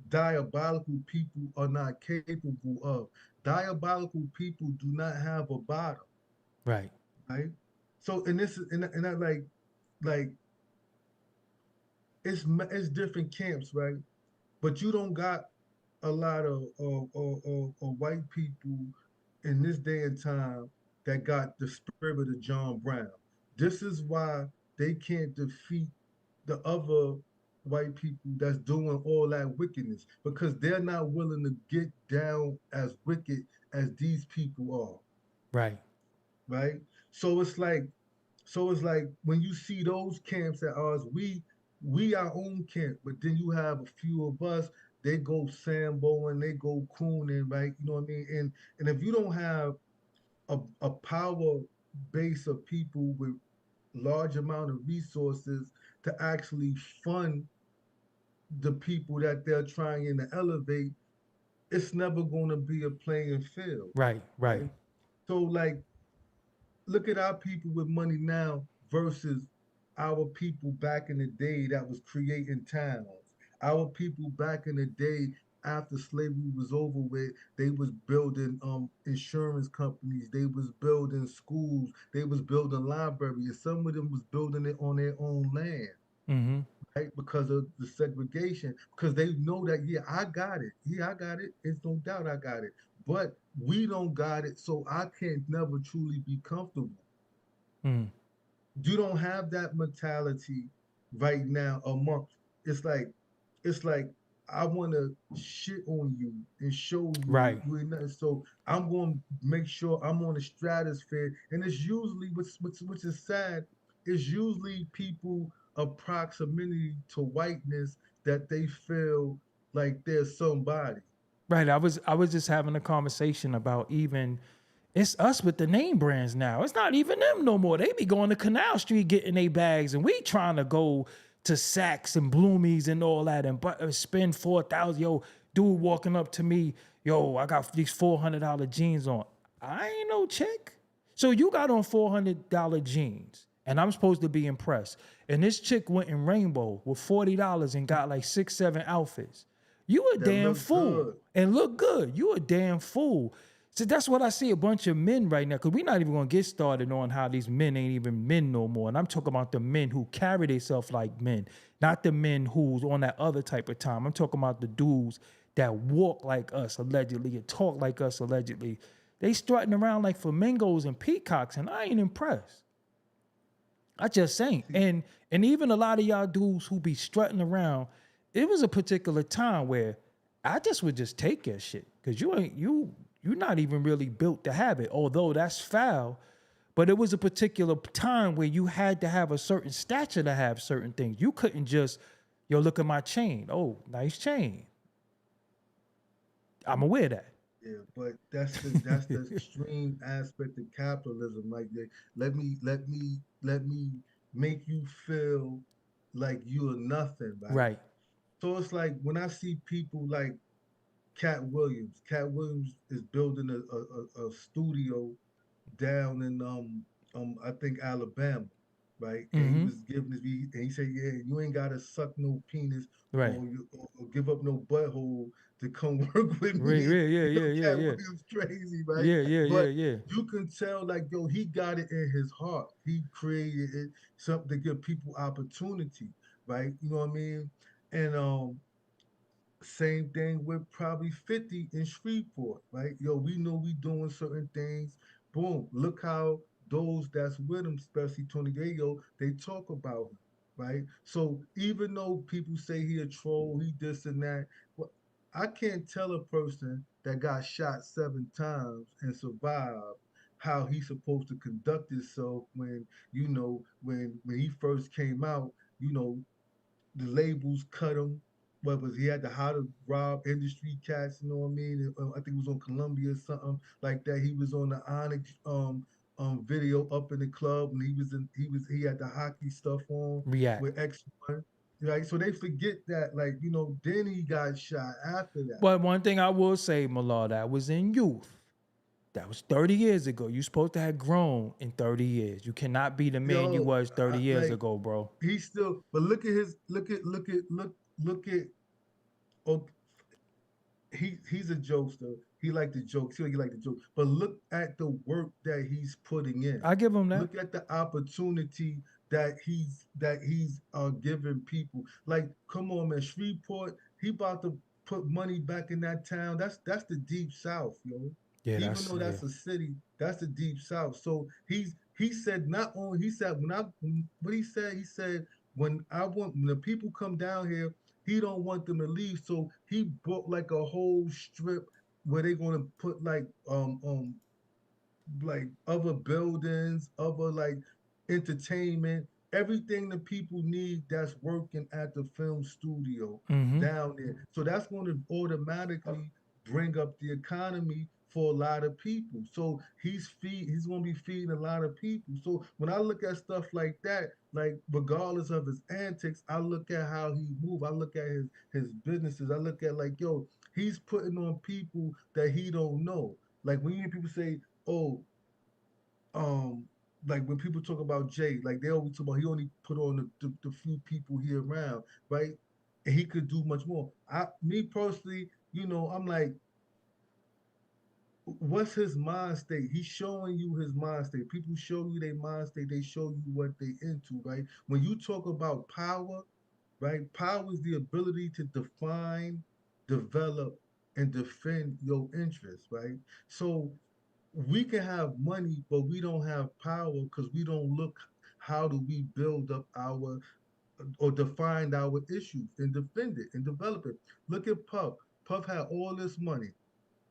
Speaker 4: diabolical people are not capable of. Diabolical people do not have a bottom,
Speaker 1: Right.
Speaker 4: right? So and this is and I like it's different camps, right? But you don't got a lot of white people in this day and time that got the spirit of John Brown. This is why they can't defeat the other white people that's doing all that wickedness because they're not willing to get down as wicked as these people
Speaker 1: Right.
Speaker 4: are, right? So it's like, when you see those camps at ours, we our own camp, but then you have a few of us. They go sambo and they go cooning, right? You know what I mean? And if you don't have a power base of people with large amount of resources to actually fund the people that they're trying to elevate, it's never going to be a playing field,
Speaker 1: Right, right.
Speaker 4: right? So, like, look at our people with money now versus our people back in the day that was creating towns. Our people back in the day after slavery was over with, they was building insurance companies, they was building schools, they was building libraries, and some of them was building it on their own land,
Speaker 1: Mm-hmm.
Speaker 4: right? Because of the segregation, because they know that, yeah, I got it. Yeah, I got it. It's no doubt I got it. But we don't got it, so I can't never truly be comfortable.
Speaker 1: Mm.
Speaker 4: You don't have that mentality right now among, it's like it's like I want to shit on you and show you
Speaker 1: Right.
Speaker 4: you ain't nothing. So I'm going to make sure I'm on the stratosphere, and it's usually which is sad. It's usually people of proximity to whiteness that they feel like they're somebody.
Speaker 1: Right. I was just having a conversation about even it's us with the name brands now. It's not even them no more. They be going to Canal Street getting their bags, and we trying to go to Saks and Bloomies and all that and spend 4,000. Yo, dude walking up to me, yo, I got these $400 jeans on. I ain't no chick. So you got on $400 jeans, and I'm supposed to be impressed. And this chick went in rainbow with $40 and got like 6, 7 outfits. You a
Speaker 4: That
Speaker 1: damn
Speaker 4: look
Speaker 1: fool
Speaker 4: good.
Speaker 1: and look good. You a damn fool. So that's what I see a bunch of men right now. Cause we're not even gonna get started on how these men ain't even men no more. And I'm talking about the men who carry themselves like men, not the men who's on that other type of time. I'm talking about the dudes that walk like us allegedly and talk like us allegedly. They strutting around like flamingos and peacocks, and I ain't impressed. I just ain't.
Speaker 4: See,
Speaker 1: And even a lot of y'all dudes who be strutting around, it was a particular time where I just would just take your shit. Cause you're not even really built to have it. Although that's foul, but it was a particular time where you had to have a certain stature to have certain things. You couldn't just, yo, look at my chain. Oh, nice chain. I'ma wear that.
Speaker 4: yeah, but that's the extreme aspect of capitalism. Like, let me make you feel like you're nothing, right?
Speaker 1: Right.
Speaker 4: So it's like when I see people like Cat Williams. Cat Williams is building a studio down in I think Alabama, right? And he
Speaker 1: Mm-hmm.
Speaker 4: was giving this, and he said, yeah, you ain't gotta suck no penis
Speaker 1: Right.
Speaker 4: or give up no butthole to come work with
Speaker 1: Right.
Speaker 4: me.
Speaker 1: Yeah, yeah,
Speaker 4: Yo,
Speaker 1: yeah, yeah,
Speaker 4: Cat
Speaker 1: yeah.
Speaker 4: Williams crazy, right?
Speaker 1: Yeah, yeah, yeah,
Speaker 4: But
Speaker 1: yeah.
Speaker 4: you can tell, like, yo, he got it in his heart. He created it, something to give people opportunity, right? You know what I mean? And same thing with probably 50 in Shreveport, right? Yo, we know we doing certain things. Boom, look how those that's with him, especially Tony Gayo, they talk about him, right? So even though people say he a troll, he this and that, well, I can't tell a person that got shot 7 times and survived how he's supposed to conduct himself when, when he first came out, you know, the labels cut him. What was he had to how to rob industry cats? You know what I mean? I think it was on Columbia or something like that. He was on the Onyx video up in the club, and he had the hockey stuff on
Speaker 1: React.
Speaker 4: with X1. Right, so they forget that, like, then he got shot after that.
Speaker 1: But one thing I will say, Mallah, that was in youth. That was 30 years ago. You supposed to have grown in 30 years. You cannot be the man you
Speaker 4: Yo,
Speaker 1: was 30 years
Speaker 4: like,
Speaker 1: ago, bro.
Speaker 4: he still, but look at. Oh, he's a jokester. He like the jokes. He like the joke. But look at the work that he's putting in.
Speaker 1: I give him that.
Speaker 4: Look at the opportunity that he's giving people. Like, come on, man, Shreveport. He about to put money back in that town. That's the deep south, yo.
Speaker 1: Yeah,
Speaker 4: Even
Speaker 1: that's
Speaker 4: though
Speaker 1: yeah.
Speaker 4: that's a city, that's the deep south. So he said not only he said what he said when the people come down here, he don't want them to leave. So he bought like a whole strip where they're gonna put like other buildings, other like entertainment, everything the people need that's working at the film studio
Speaker 1: Mm-hmm.
Speaker 4: down there. So that's going to automatically bring up the economy for a lot of people. So he's gonna be feeding a lot of people. So when I look at stuff like that, like regardless of his antics, I look at how he move. I look at his businesses. I look at like, yo, he's putting on people that he don't know. Like when you hear people say, oh, um, like when people talk about Jay, like they always talk about he only put on the few people he around, right? And he could do much more. Me personally, I'm like, what's his mind state? He's showing you his mind state. People show you their mind state. They show you what they into, right? When you talk about power, right? Power is the ability to define, develop, and defend your interests, right? So we can have money, but we don't have power because we don't look how do we build up our or define our issues and defend it and develop it. Look at Puff. Puff had all this money,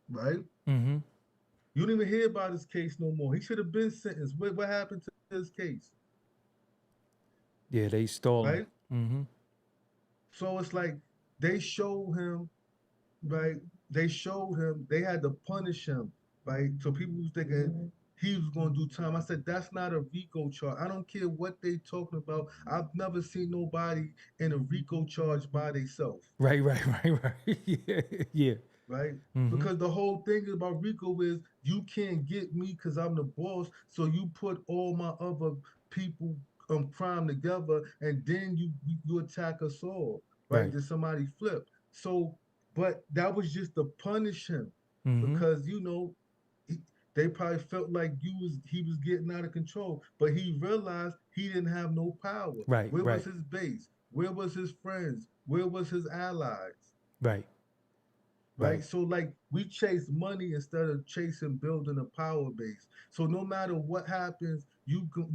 Speaker 4: right?
Speaker 1: Mm-hmm.
Speaker 4: You don't even hear about his case no more. He should have been sentenced. What happened to his case,
Speaker 1: Yeah, they stole him.
Speaker 4: right?
Speaker 1: Mm-hmm.
Speaker 4: So it's like they showed him, right? They showed him, they had to punish him, right? So people was thinking he was going to do time. I said, that's not a RICO charge. I don't care what they talking about. I've never seen nobody in a RICO charge by themselves.
Speaker 1: Right, right. Yeah, yeah.
Speaker 4: Right?
Speaker 1: Mm-hmm.
Speaker 4: Because the whole thing about RICO is you can't get me because I'm the boss. So you put all my other people crime together, and then you attack us all, right?
Speaker 1: Right.
Speaker 4: Then somebody flip. So, but that was just to punish him
Speaker 1: Mm-hmm.
Speaker 4: because he, they probably felt like he was getting out of control, but he realized he didn't have no power.
Speaker 1: Right,
Speaker 4: Where was
Speaker 1: right,
Speaker 4: his base? Where was his friends? Where was his allies?
Speaker 1: right, right.
Speaker 4: Right? So like we chase money instead of chasing building a power base. So no matter what happens,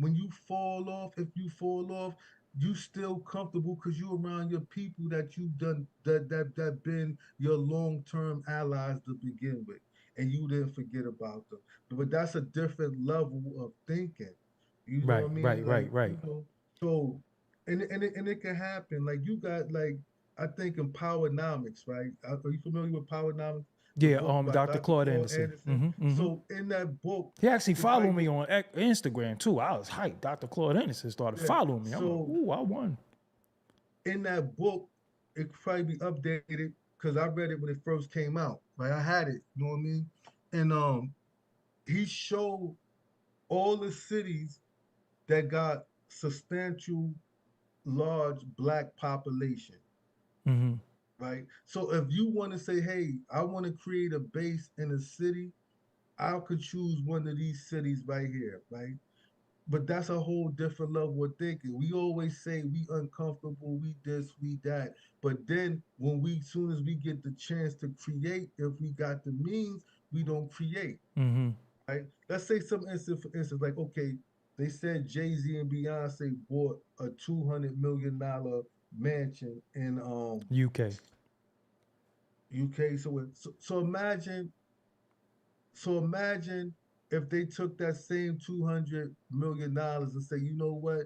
Speaker 4: when you fall off, if you fall off, you still comfortable because you around your people that you done that been your long-term allies to begin with. And you didn't forget about them. But that's a different level of thinking. You know
Speaker 1: Right,
Speaker 4: what I mean?
Speaker 1: right,
Speaker 4: Like,
Speaker 1: right, right.
Speaker 4: so and it can happen. Like you got like I think in Powernomics, right? Are you familiar with Powernomics? The
Speaker 1: Yeah,
Speaker 4: book by
Speaker 1: Dr.
Speaker 4: Dr.
Speaker 1: Claude
Speaker 4: Claude
Speaker 1: Anderson.
Speaker 4: Anderson.
Speaker 1: Mm-hmm. Mm-hmm.
Speaker 4: So in that book,
Speaker 1: He actually
Speaker 4: it probably
Speaker 1: followed me
Speaker 4: go,
Speaker 1: on Instagram too. I was hyped. Dr. Claude Anderson started
Speaker 4: yeah.
Speaker 1: following me. I'm like,
Speaker 4: So
Speaker 1: ooh, I won.
Speaker 4: in that book, it could probably be updated because I read it when it first came out. Right, I had it. You know what I mean? And he showed all the cities that got substantial, large black population.
Speaker 1: Mm-hmm.
Speaker 4: Right. So if you want to say, hey, I want to create a base in a city, I could choose one of these cities right here, right? But that's a whole different level of thinking. We always say we uncomfortable, we this, we that. But then soon as we get the chance to create, if we got the means, we don't create,
Speaker 1: Mm-hmm.
Speaker 4: right? Let's say some instance, for instance, like, okay, they said Jay-Z and Beyonce bought a $200 million mansion in
Speaker 1: UK.
Speaker 4: UK. So imagine if they took that same $200 million and say, you know what,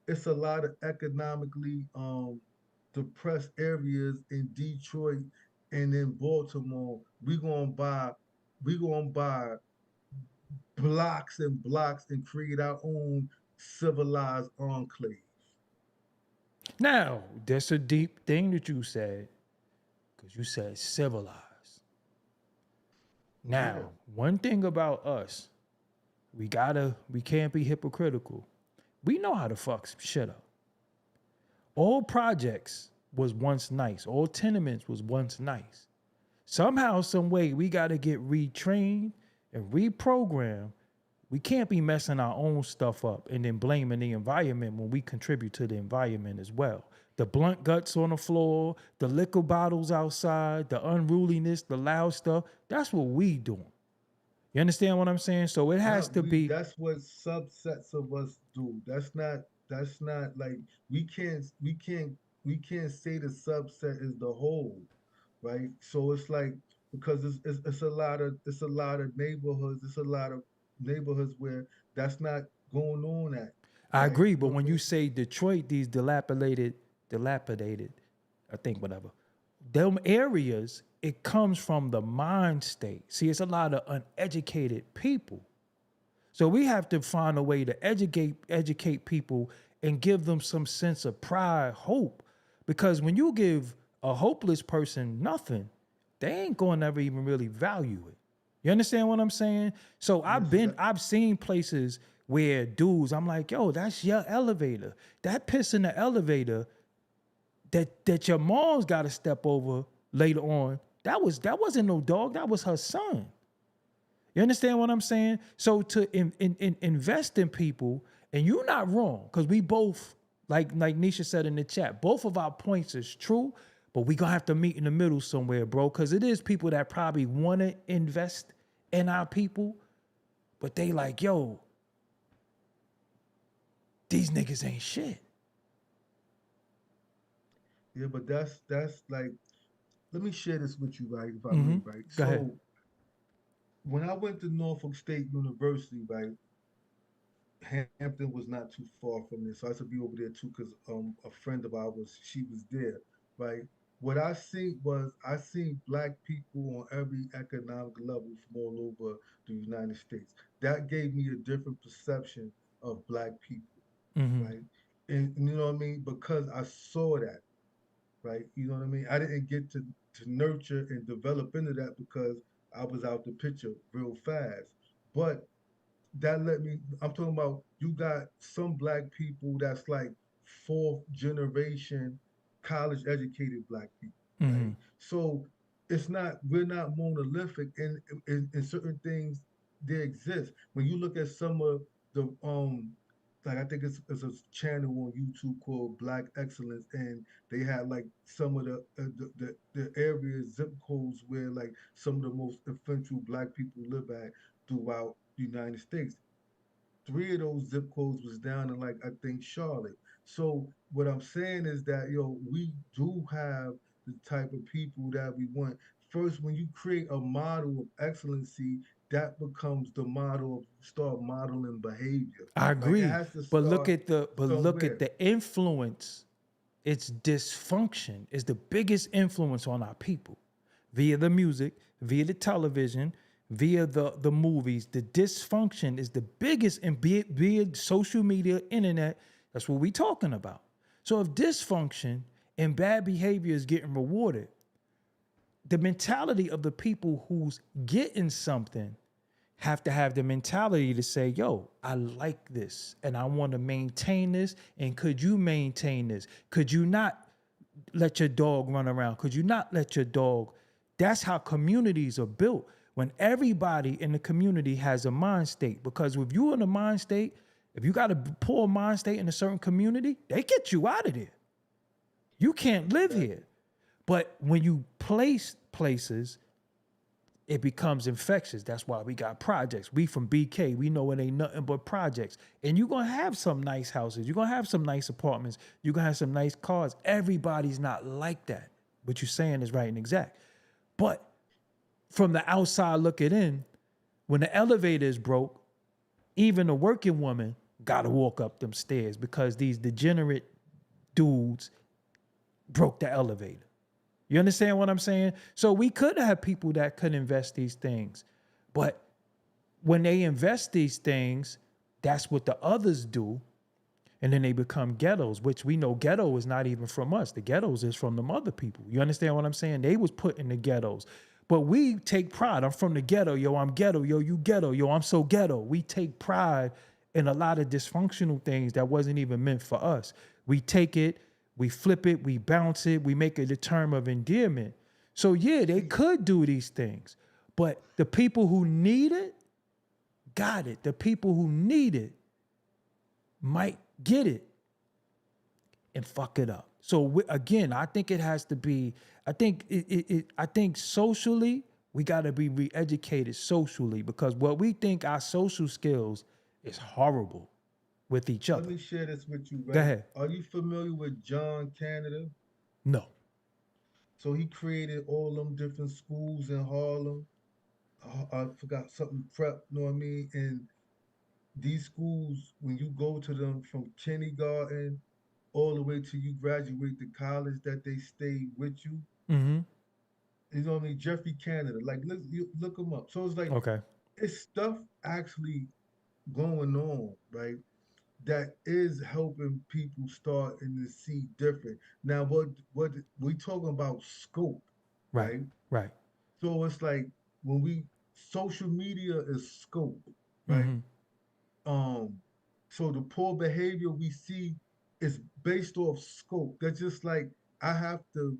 Speaker 4: it's a lot of economically depressed areas in Detroit and in Baltimore. We gonna buy blocks and blocks and create our own civilized enclave.
Speaker 1: Now, that's a deep thing that you said, because you said civilized.
Speaker 4: Yeah.
Speaker 1: Now, one thing about us, we can't be hypocritical. We know how to fuck some shit up. All projects was once nice. All tenements was once nice. Somehow, some way, we got to get retrained and reprogrammed. We can't be messing our own stuff up and then blaming the environment when we contribute to the environment as well. The blunt guts on the floor, the liquor bottles outside, the unruliness, the loud stuff, that's what we doing. You understand what I'm saying? So it has
Speaker 4: Not
Speaker 1: to
Speaker 4: we.
Speaker 1: be,
Speaker 4: That's what subsets of us do. That's not like we can't say the subset is the whole, right? So it's like because it's a lot of neighborhoods. It's a lot of neighborhoods where that's not going on at,
Speaker 1: I
Speaker 4: right?
Speaker 1: agree,
Speaker 4: You
Speaker 1: but
Speaker 4: know what
Speaker 1: when
Speaker 4: I
Speaker 1: you
Speaker 4: mean?
Speaker 1: say Detroit, dilapidated, I think whatever, them areas it comes from the mind state. See, it's a lot of uneducated people. So we have to find a way to educate people and give them some sense of pride, hope. Because when you give a hopeless person nothing, they ain't going to ever even really value it. You understand what I'm saying? So I've seen places where dudes, I'm like, yo, that's your elevator. That piss in the elevator that your mom's got to step over later on. That wasn't no dog. That was her son. You understand what I'm saying? So to invest in people, and you're not wrong, because we both, like Nisha said in the chat, both of our points is true, but we gonna have to meet in the middle somewhere, bro, because it is people that probably want to invest in our people, but they like, yo, these niggas ain't shit.
Speaker 4: Yeah, but that's like, let me share this with you, right? If I may, right?
Speaker 1: Go ahead.
Speaker 4: So when I went to Norfolk State University, right, Hampton was not too far from there, so I used to be over there too, because a friend of ours, she was there, right? What I seen black people on every economic level from all over the United States. That gave me a different perception of black people, right? And you know what I mean? Because I saw that, right? You know what I mean? I didn't get to nurture and develop into that because I was out the picture real fast. But that let me, I'm talking about, you got some black people that's like fourth generation college educated black people, right? So it's not, we're not monolithic in certain things. They exist. When you look at some of the like, I think it's a channel on YouTube called Black Excellence, and they had like some of the areas, zip codes where like some of the most influential black people live at throughout the United States. Three of those zip codes was down in, like, I think, Charlotte. So what I'm saying is that, we do have the type of people that we want. First, when you create a model of excellency, that becomes the model of, start modeling behavior.
Speaker 1: I
Speaker 4: Like, it
Speaker 1: agree,
Speaker 4: has to
Speaker 1: but look
Speaker 4: start
Speaker 1: at
Speaker 4: somewhere.
Speaker 1: the influence. It's dysfunction is the biggest influence on our people, via the music, via the television, via the movies. The dysfunction is the biggest, and be it social media, internet. That's what we talking about. So if dysfunction and bad behavior is getting rewarded, the mentality of the people who's getting something have to have the mentality to say, yo, I like this and I want to maintain this. And could you maintain this? Could you not let your dog run around? Could you not let your dog? That's how communities are built. When everybody in the community has a mind state, because if you're in a mind state, if you got a poor mind state in a certain community, they get you out of there. You can't live here. But when you place places, it becomes infectious. That's why we got projects. We from BK, we know it ain't nothing but projects. And you're gonna have some nice houses. You're gonna have some nice apartments. You're gonna have some nice cars. Everybody's not like that. What you're saying is right and exact. But from the outside looking in, when the elevator is broke, even a working woman gotta walk up them stairs because these degenerate dudes broke the elevator. You understand what I'm saying? So we could have people that could invest these things. But when they invest these things, that's what the others do. And then they become ghettos, which we know ghetto is not even from us. The ghettos is from them other people. You understand what I'm saying? They was put in the ghettos. But we take pride. I'm from the ghetto. Yo, I'm ghetto. Yo, you ghetto. Yo, I'm so ghetto. We take pride in a lot of dysfunctional things that wasn't even meant for us. We take it, we flip it, we bounce it, we make it a term of endearment. So yeah, they could do these things. But the people who need it, got it. The people who need it might get it and fuck it up. So again, I think it has to be, I think socially, we got to be re-educated socially, because what we think our social skills is horrible with each
Speaker 4: Let
Speaker 1: other.
Speaker 4: me share this with you,
Speaker 1: Go
Speaker 4: right?
Speaker 1: ahead.
Speaker 4: Are you familiar with John Canada?
Speaker 1: No.
Speaker 4: So he created all them different schools in Harlem. I forgot something, prep, you know what I mean? And these schools, when you go to them from kindergarten all the way till you graduate to college, that they stay with you. You know what I mean? Jeffrey Canada. Like look him up. So it's like
Speaker 1: Okay.
Speaker 4: it's stuff actually going on, right? That is helping people start and to see different. Now, what we talking about scope,
Speaker 1: Right.
Speaker 4: right?
Speaker 1: Right.
Speaker 4: So it's like when we social media is scope, right?
Speaker 1: Mm-hmm.
Speaker 4: Um, so the poor behavior we see is based off scope. That's just like I have to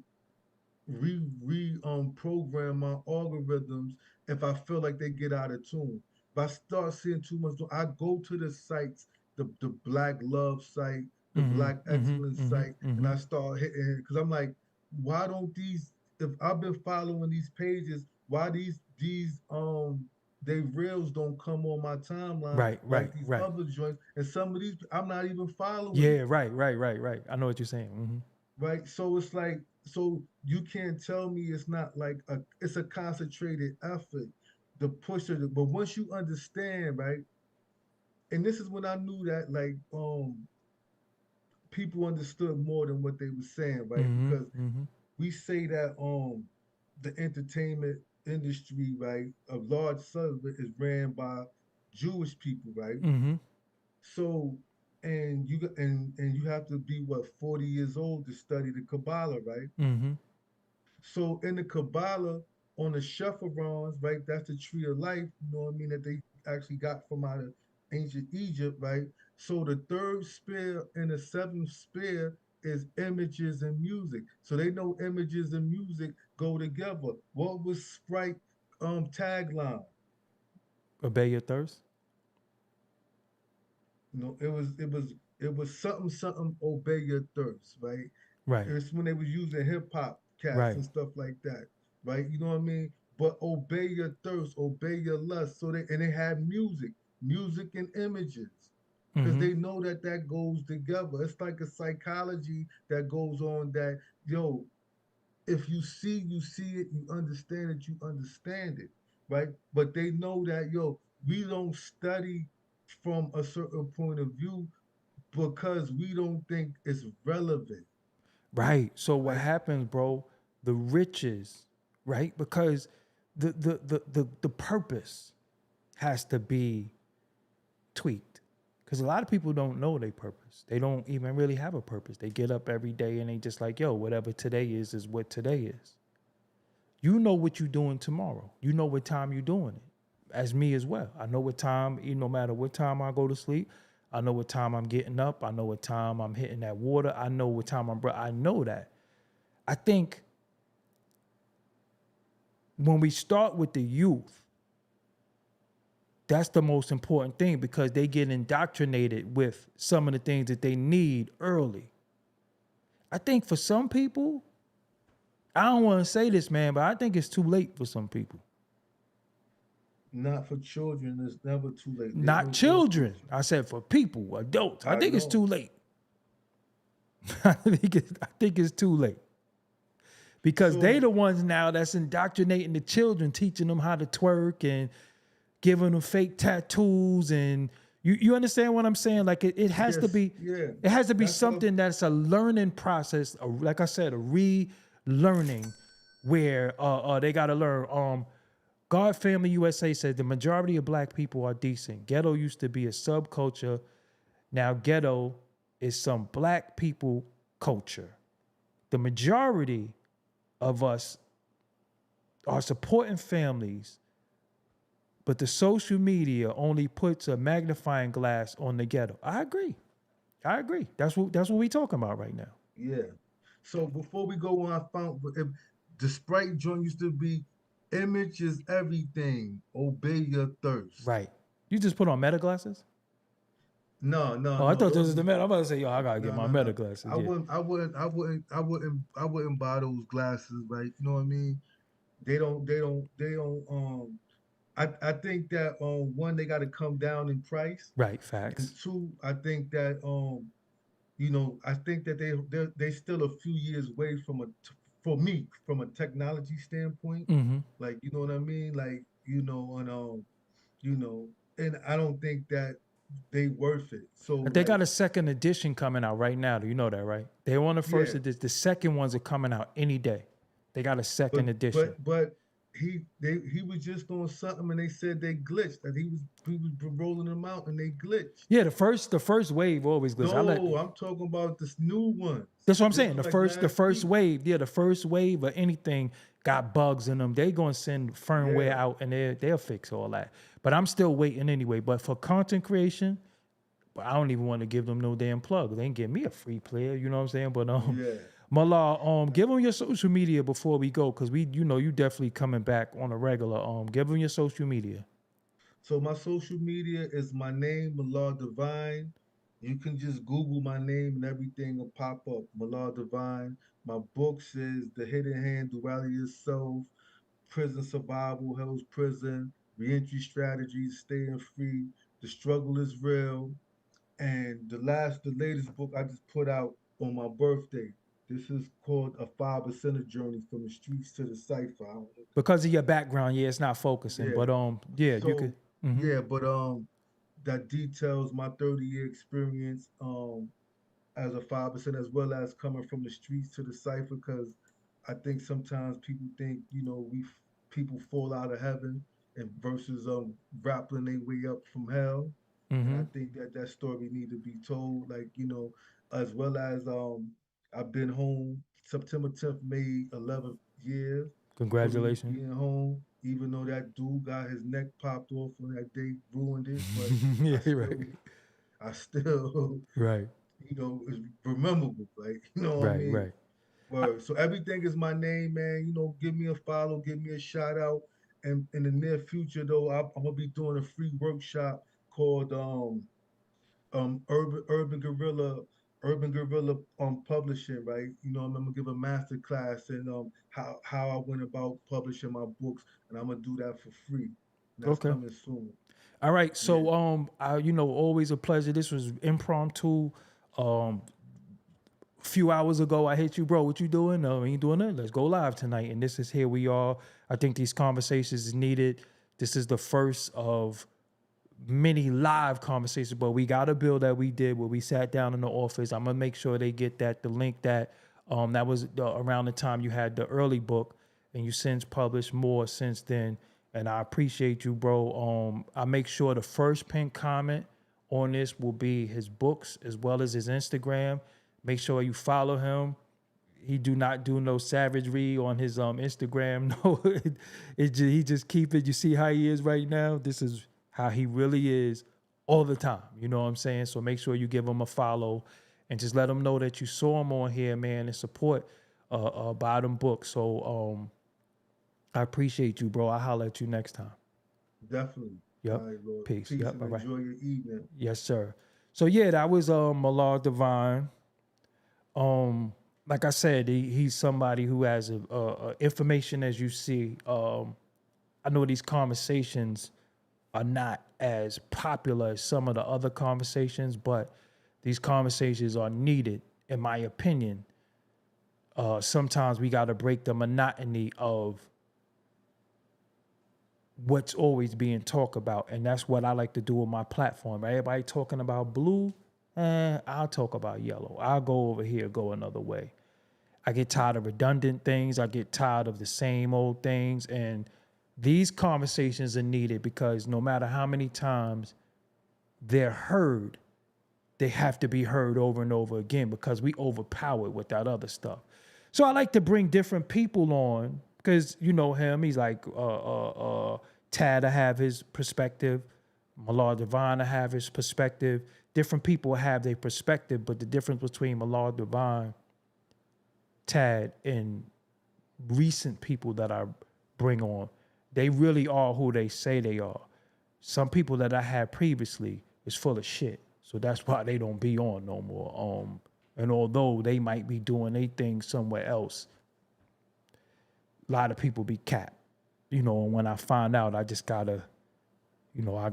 Speaker 4: program my algorithms if I feel like they get out of tune. If I start seeing too much, I go to the sites, the Black Love site, the
Speaker 1: Mm-hmm.
Speaker 4: Black
Speaker 1: Mm-hmm.
Speaker 4: Excellence
Speaker 1: Mm-hmm.
Speaker 4: site, and
Speaker 1: Mm-hmm.
Speaker 4: I start hitting because I'm like, why don't these? If I've been following these pages, why these they reels don't come on my timeline
Speaker 1: Right.
Speaker 4: like
Speaker 1: Right.
Speaker 4: these
Speaker 1: Right.
Speaker 4: other joints, and some of these I'm not even following them,
Speaker 1: Yeah. Right. Right. Right. Right. I know what you're saying. Mm-hmm.
Speaker 4: right? So it's like, so you can't tell me it's not like it's a concentrated effort to push it. But once you understand, right, and this is when I knew that like people understood more than what they were saying, right?
Speaker 1: Mm-hmm.
Speaker 4: Because
Speaker 1: Mm-hmm.
Speaker 4: we say that the entertainment industry, right, a large side of it is ran by Jewish people, right?
Speaker 1: Mm-hmm.
Speaker 4: So and you have to be what 40 years old to study the Kabbalah, right?
Speaker 1: Mm-hmm.
Speaker 4: So in the Kabbalah, on the chevrons, right, that's the tree of life, you know what I mean, that they actually got from out of ancient Egypt, right? So the third spear and the seventh spear is images and music. So they know images and music go together. What was Sprite tagline?
Speaker 1: Obey your thirst.
Speaker 4: You know, it was something something obey your thirst, right?
Speaker 1: Right.
Speaker 4: It's when they was using hip hop cats
Speaker 1: Right.
Speaker 4: and stuff like that, right? You know what I mean? But obey your thirst, obey your lust. So they had music and images, because
Speaker 1: Mm-hmm.
Speaker 4: they know that that goes together. It's like a psychology that goes on. That yo, if you see it, you understand it, you understand it, right? But they know that yo, we don't study from a certain point of view because we don't think it's relevant,
Speaker 1: Right. So what
Speaker 4: right?
Speaker 1: happens, bro? The riches, right? Because the purpose has to be tweaked. Because a lot of people don't know their purpose. They don't even really have a purpose. They get up every day and they just like, yo, whatever today is what today is. You know what you're doing tomorrow. You know what time you're doing it. As me as well. I know what time, no matter what time I go to sleep, I know what time I'm getting up. I know what time I'm hitting that water. I know what time I know that. I think when we start with the youth, that's the most important thing because they get indoctrinated with some of the things that they need early. I think for some people, I don't want to say this, man, but I think it's too late for some people.
Speaker 4: Not for children. It's never too late. There's
Speaker 1: Not
Speaker 4: no too much for.
Speaker 1: children. I said for people, adults. I
Speaker 4: I
Speaker 1: think it's
Speaker 4: know.
Speaker 1: too late. I think it's too late. Because they
Speaker 4: So
Speaker 1: the ones now that's indoctrinating the children, teaching them how to twerk and giving them fake tattoos and you understand what I'm saying? Like it has to
Speaker 4: yes,
Speaker 1: be
Speaker 4: yeah.
Speaker 1: it has to be
Speaker 4: That's a
Speaker 1: something that's a learning process, like I said, a relearning where they gotta learn. God Family USA said the majority of black people are decent. Ghetto used to be a subculture. Now ghetto is some black people culture. The majority of us are supporting families, but the social media only puts a magnifying glass on the ghetto. I agree. I agree. That's what we talking about right now.
Speaker 4: yeah. So before we go on, I found if the Sprite joint used to be image is everything. Obey your thirst.
Speaker 1: Right. You just put on meta glasses?
Speaker 4: No, no,
Speaker 1: Oh, I
Speaker 4: no.
Speaker 1: thought this
Speaker 4: Those
Speaker 1: was
Speaker 4: is
Speaker 1: the meta. I'm about to say, yo, I gotta get
Speaker 4: no,
Speaker 1: my
Speaker 4: no,
Speaker 1: meta
Speaker 4: no.
Speaker 1: glasses.
Speaker 4: I
Speaker 1: Yeah.
Speaker 4: wouldn't, I wouldn't, I wouldn't, I wouldn't, I wouldn't buy those glasses. Right? You know what I mean? They don't. I think that one, they got to come down in price,
Speaker 1: Right.
Speaker 4: and
Speaker 1: Facts.
Speaker 4: two, I think that I think that they still a few years away from for me from a technology standpoint.
Speaker 1: Mm-hmm.
Speaker 4: Like you know what I mean? Like and you know, and I don't think that they worth it. So
Speaker 1: They
Speaker 4: like
Speaker 1: got a second edition coming out right now. Do you know that, right? They were on the
Speaker 4: yeah,
Speaker 1: first edition. The second ones are coming out any day. They got a second edition.
Speaker 4: But he was just on something and they said they glitched, that he was rolling them out and they glitched.
Speaker 1: Yeah, the first wave always glitch.
Speaker 4: No, I'm talking about this new ones.
Speaker 1: That's what I'm
Speaker 4: This
Speaker 1: saying.
Speaker 4: was
Speaker 1: The
Speaker 4: like
Speaker 1: first
Speaker 4: last week.
Speaker 1: wave, yeah, the first wave of anything got bugs in them. They gonna send firmware
Speaker 4: Yeah.
Speaker 1: out and they'll fix all that. But I'm still waiting anyway. But for content creation, but I don't even want to give them no damn plug. They ain't give me a free player, you know what I'm saying? But
Speaker 4: Yeah.
Speaker 1: Mallah, give them your social media before we go, because you definitely coming back on a regular. Give them your social media.
Speaker 4: So my social media is my name, Mallah Divine. You can just Google my name and everything will pop up. Mallah Divine. My books is The Hidden Hand, Duality of Self, Prison Survival, Hell's Prison, Reentry Strategies, Staying Free, The Struggle is Real, and the latest book I just put out on my birthday. This is called A 5%er Journey from the Streets to the Cipher. I don't know.
Speaker 1: Because of your background, yeah, it's not focusing.
Speaker 4: Yeah.
Speaker 1: But yeah, you
Speaker 4: So
Speaker 1: could. Mhm.
Speaker 4: yeah, but that details my 30-year experience as a 5%, as well as coming from the streets to the cipher. Because I think sometimes people think, people fall out of heaven and versus grappling their way up from hell. And I
Speaker 1: Mhm.
Speaker 4: think that story need to be told, like, as well as I've been home. September 10th made 11 years for me
Speaker 1: Congratulations.
Speaker 4: being home, even though that dude got his neck popped off on that day, ruined it. But
Speaker 1: Yeah,
Speaker 4: I
Speaker 1: right.
Speaker 4: still, I still,
Speaker 1: Right.
Speaker 4: it's rememberable. Like, you know what I
Speaker 1: Right.
Speaker 4: mean?
Speaker 1: Right.
Speaker 4: Word. So everything is my name, man. Give me a follow, give me a shout out. And in the near future, though, I'm gonna be doing a free workshop called urban guerrilla publishing, right? I'm gonna give a master class in how I went about publishing my books, and I'm gonna do that for free. And that's
Speaker 1: Okay.
Speaker 4: coming soon.
Speaker 1: All right.
Speaker 4: Yeah,
Speaker 1: So always a pleasure. This was impromptu. Um, few hours ago, I hit you, bro. What you doing? No, ain't doing it. Let's go live tonight. And this is here we are. I think these conversations is needed. This is the first of many live conversations, but we got a bill that we did where we sat down in the office. I'm gonna make sure they get the link that was around the time you had the early book, and you since published more since then. And I appreciate you, bro. I make sure the first pinned comment on this will be his books as well as his Instagram. Make sure you follow him. He do not do no savagery on his Instagram. No, he just keep it. You see how he is right now. This is how he really is all the time. You know what I'm saying? So make sure you give him a follow and just let him know that you saw him on here, man, and support buy them books. So I appreciate you, bro. I'll holler at you next time.
Speaker 4: definitely.
Speaker 1: Yep.
Speaker 4: All right, Lord.
Speaker 1: Peace.
Speaker 4: Peace
Speaker 1: Yep.
Speaker 4: and
Speaker 1: All right.
Speaker 4: enjoy your evening.
Speaker 1: Yes, sir. So yeah, that was Mallah Divine. Like I said, he's somebody who has information, as you see. I know these conversations are not as popular as some of the other conversations, but these conversations are needed, in my opinion. Sometimes we got to break the monotony of what's always being talked about, and that's what I like to do with my platform. Everybody talking about blue, I'll talk about yellow. I'll go over here, go another way. I get tired of redundant things. I get tired of the same old things. And these conversations are needed because no matter how many times they're heard, they have to be heard over and over again because we overpowered with that other stuff. So I like to bring different people on because you know him. He's like Tad to have his perspective. Mallah Divine to have his perspective. Different people have their perspective, but the difference between Mallah Divine, Tad, and recent people that I bring on, they really are who they say they are. Some people that I had previously is full of shit, so that's why they don't be on no more. And although they might be doing their thing somewhere else, a lot of people be capped. And when I find out, I just gotta, I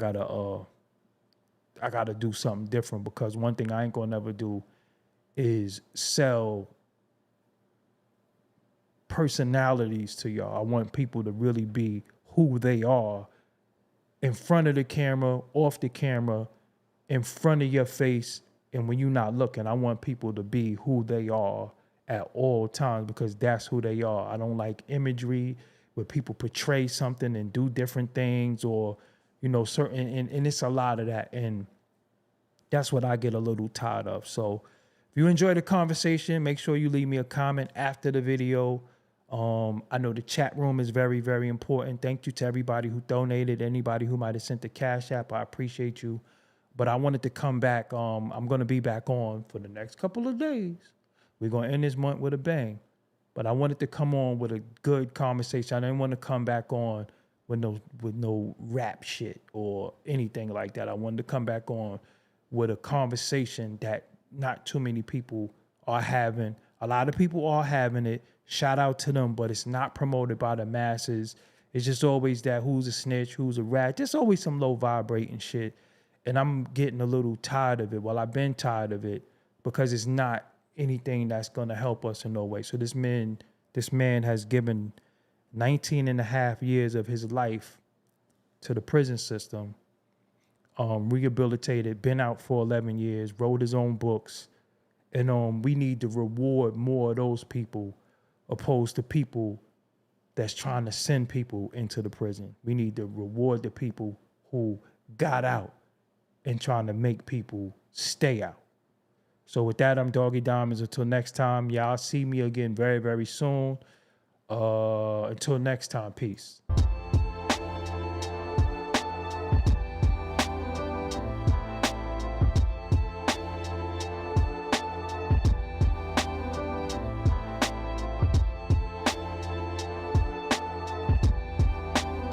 Speaker 1: gotta do something different because one thing I ain't gonna never do is sell personalities to y'all. I want people to really be who they are in front of the camera, off the camera, in front of your face, and when you're not looking. I want people to be who they are at all times because that's who they are. I don't like imagery where people portray something and do different things, or, you know, certain, and it's a lot of that. And that's what I get a little tired of. So if you enjoy the conversation, make sure you leave me a comment after the video. I know the chat room is very, very important. Thank you to everybody who donated, anybody who might have sent the Cash App. I appreciate you. But I wanted to come back. I'm going to be back on for the next couple of days. We're going to end this month with a bang. But I wanted to come on with a good conversation. I didn't want to come back on with no rap shit or anything like that. I wanted to come back on with a conversation that not too many people are having. A lot of people are having it. Shout out to them, but it's not promoted by the masses. It's just always that who's a snitch, who's a rat. There's always some low vibrating shit. And I'm getting a little tired of it. Well, I've been tired of it because it's not anything that's going to help us in no way. So this man has given 19 and a half years of his life to the prison system, rehabilitated, been out for 11 years, wrote his own books. And we need to reward more of those people opposed to people that's trying to send people into the prison. We need to reward the people who got out and trying to make people stay out. So with that, I'm Doggie Diamonds. Until next time, y'all see me again very, very soon. Until next time, peace.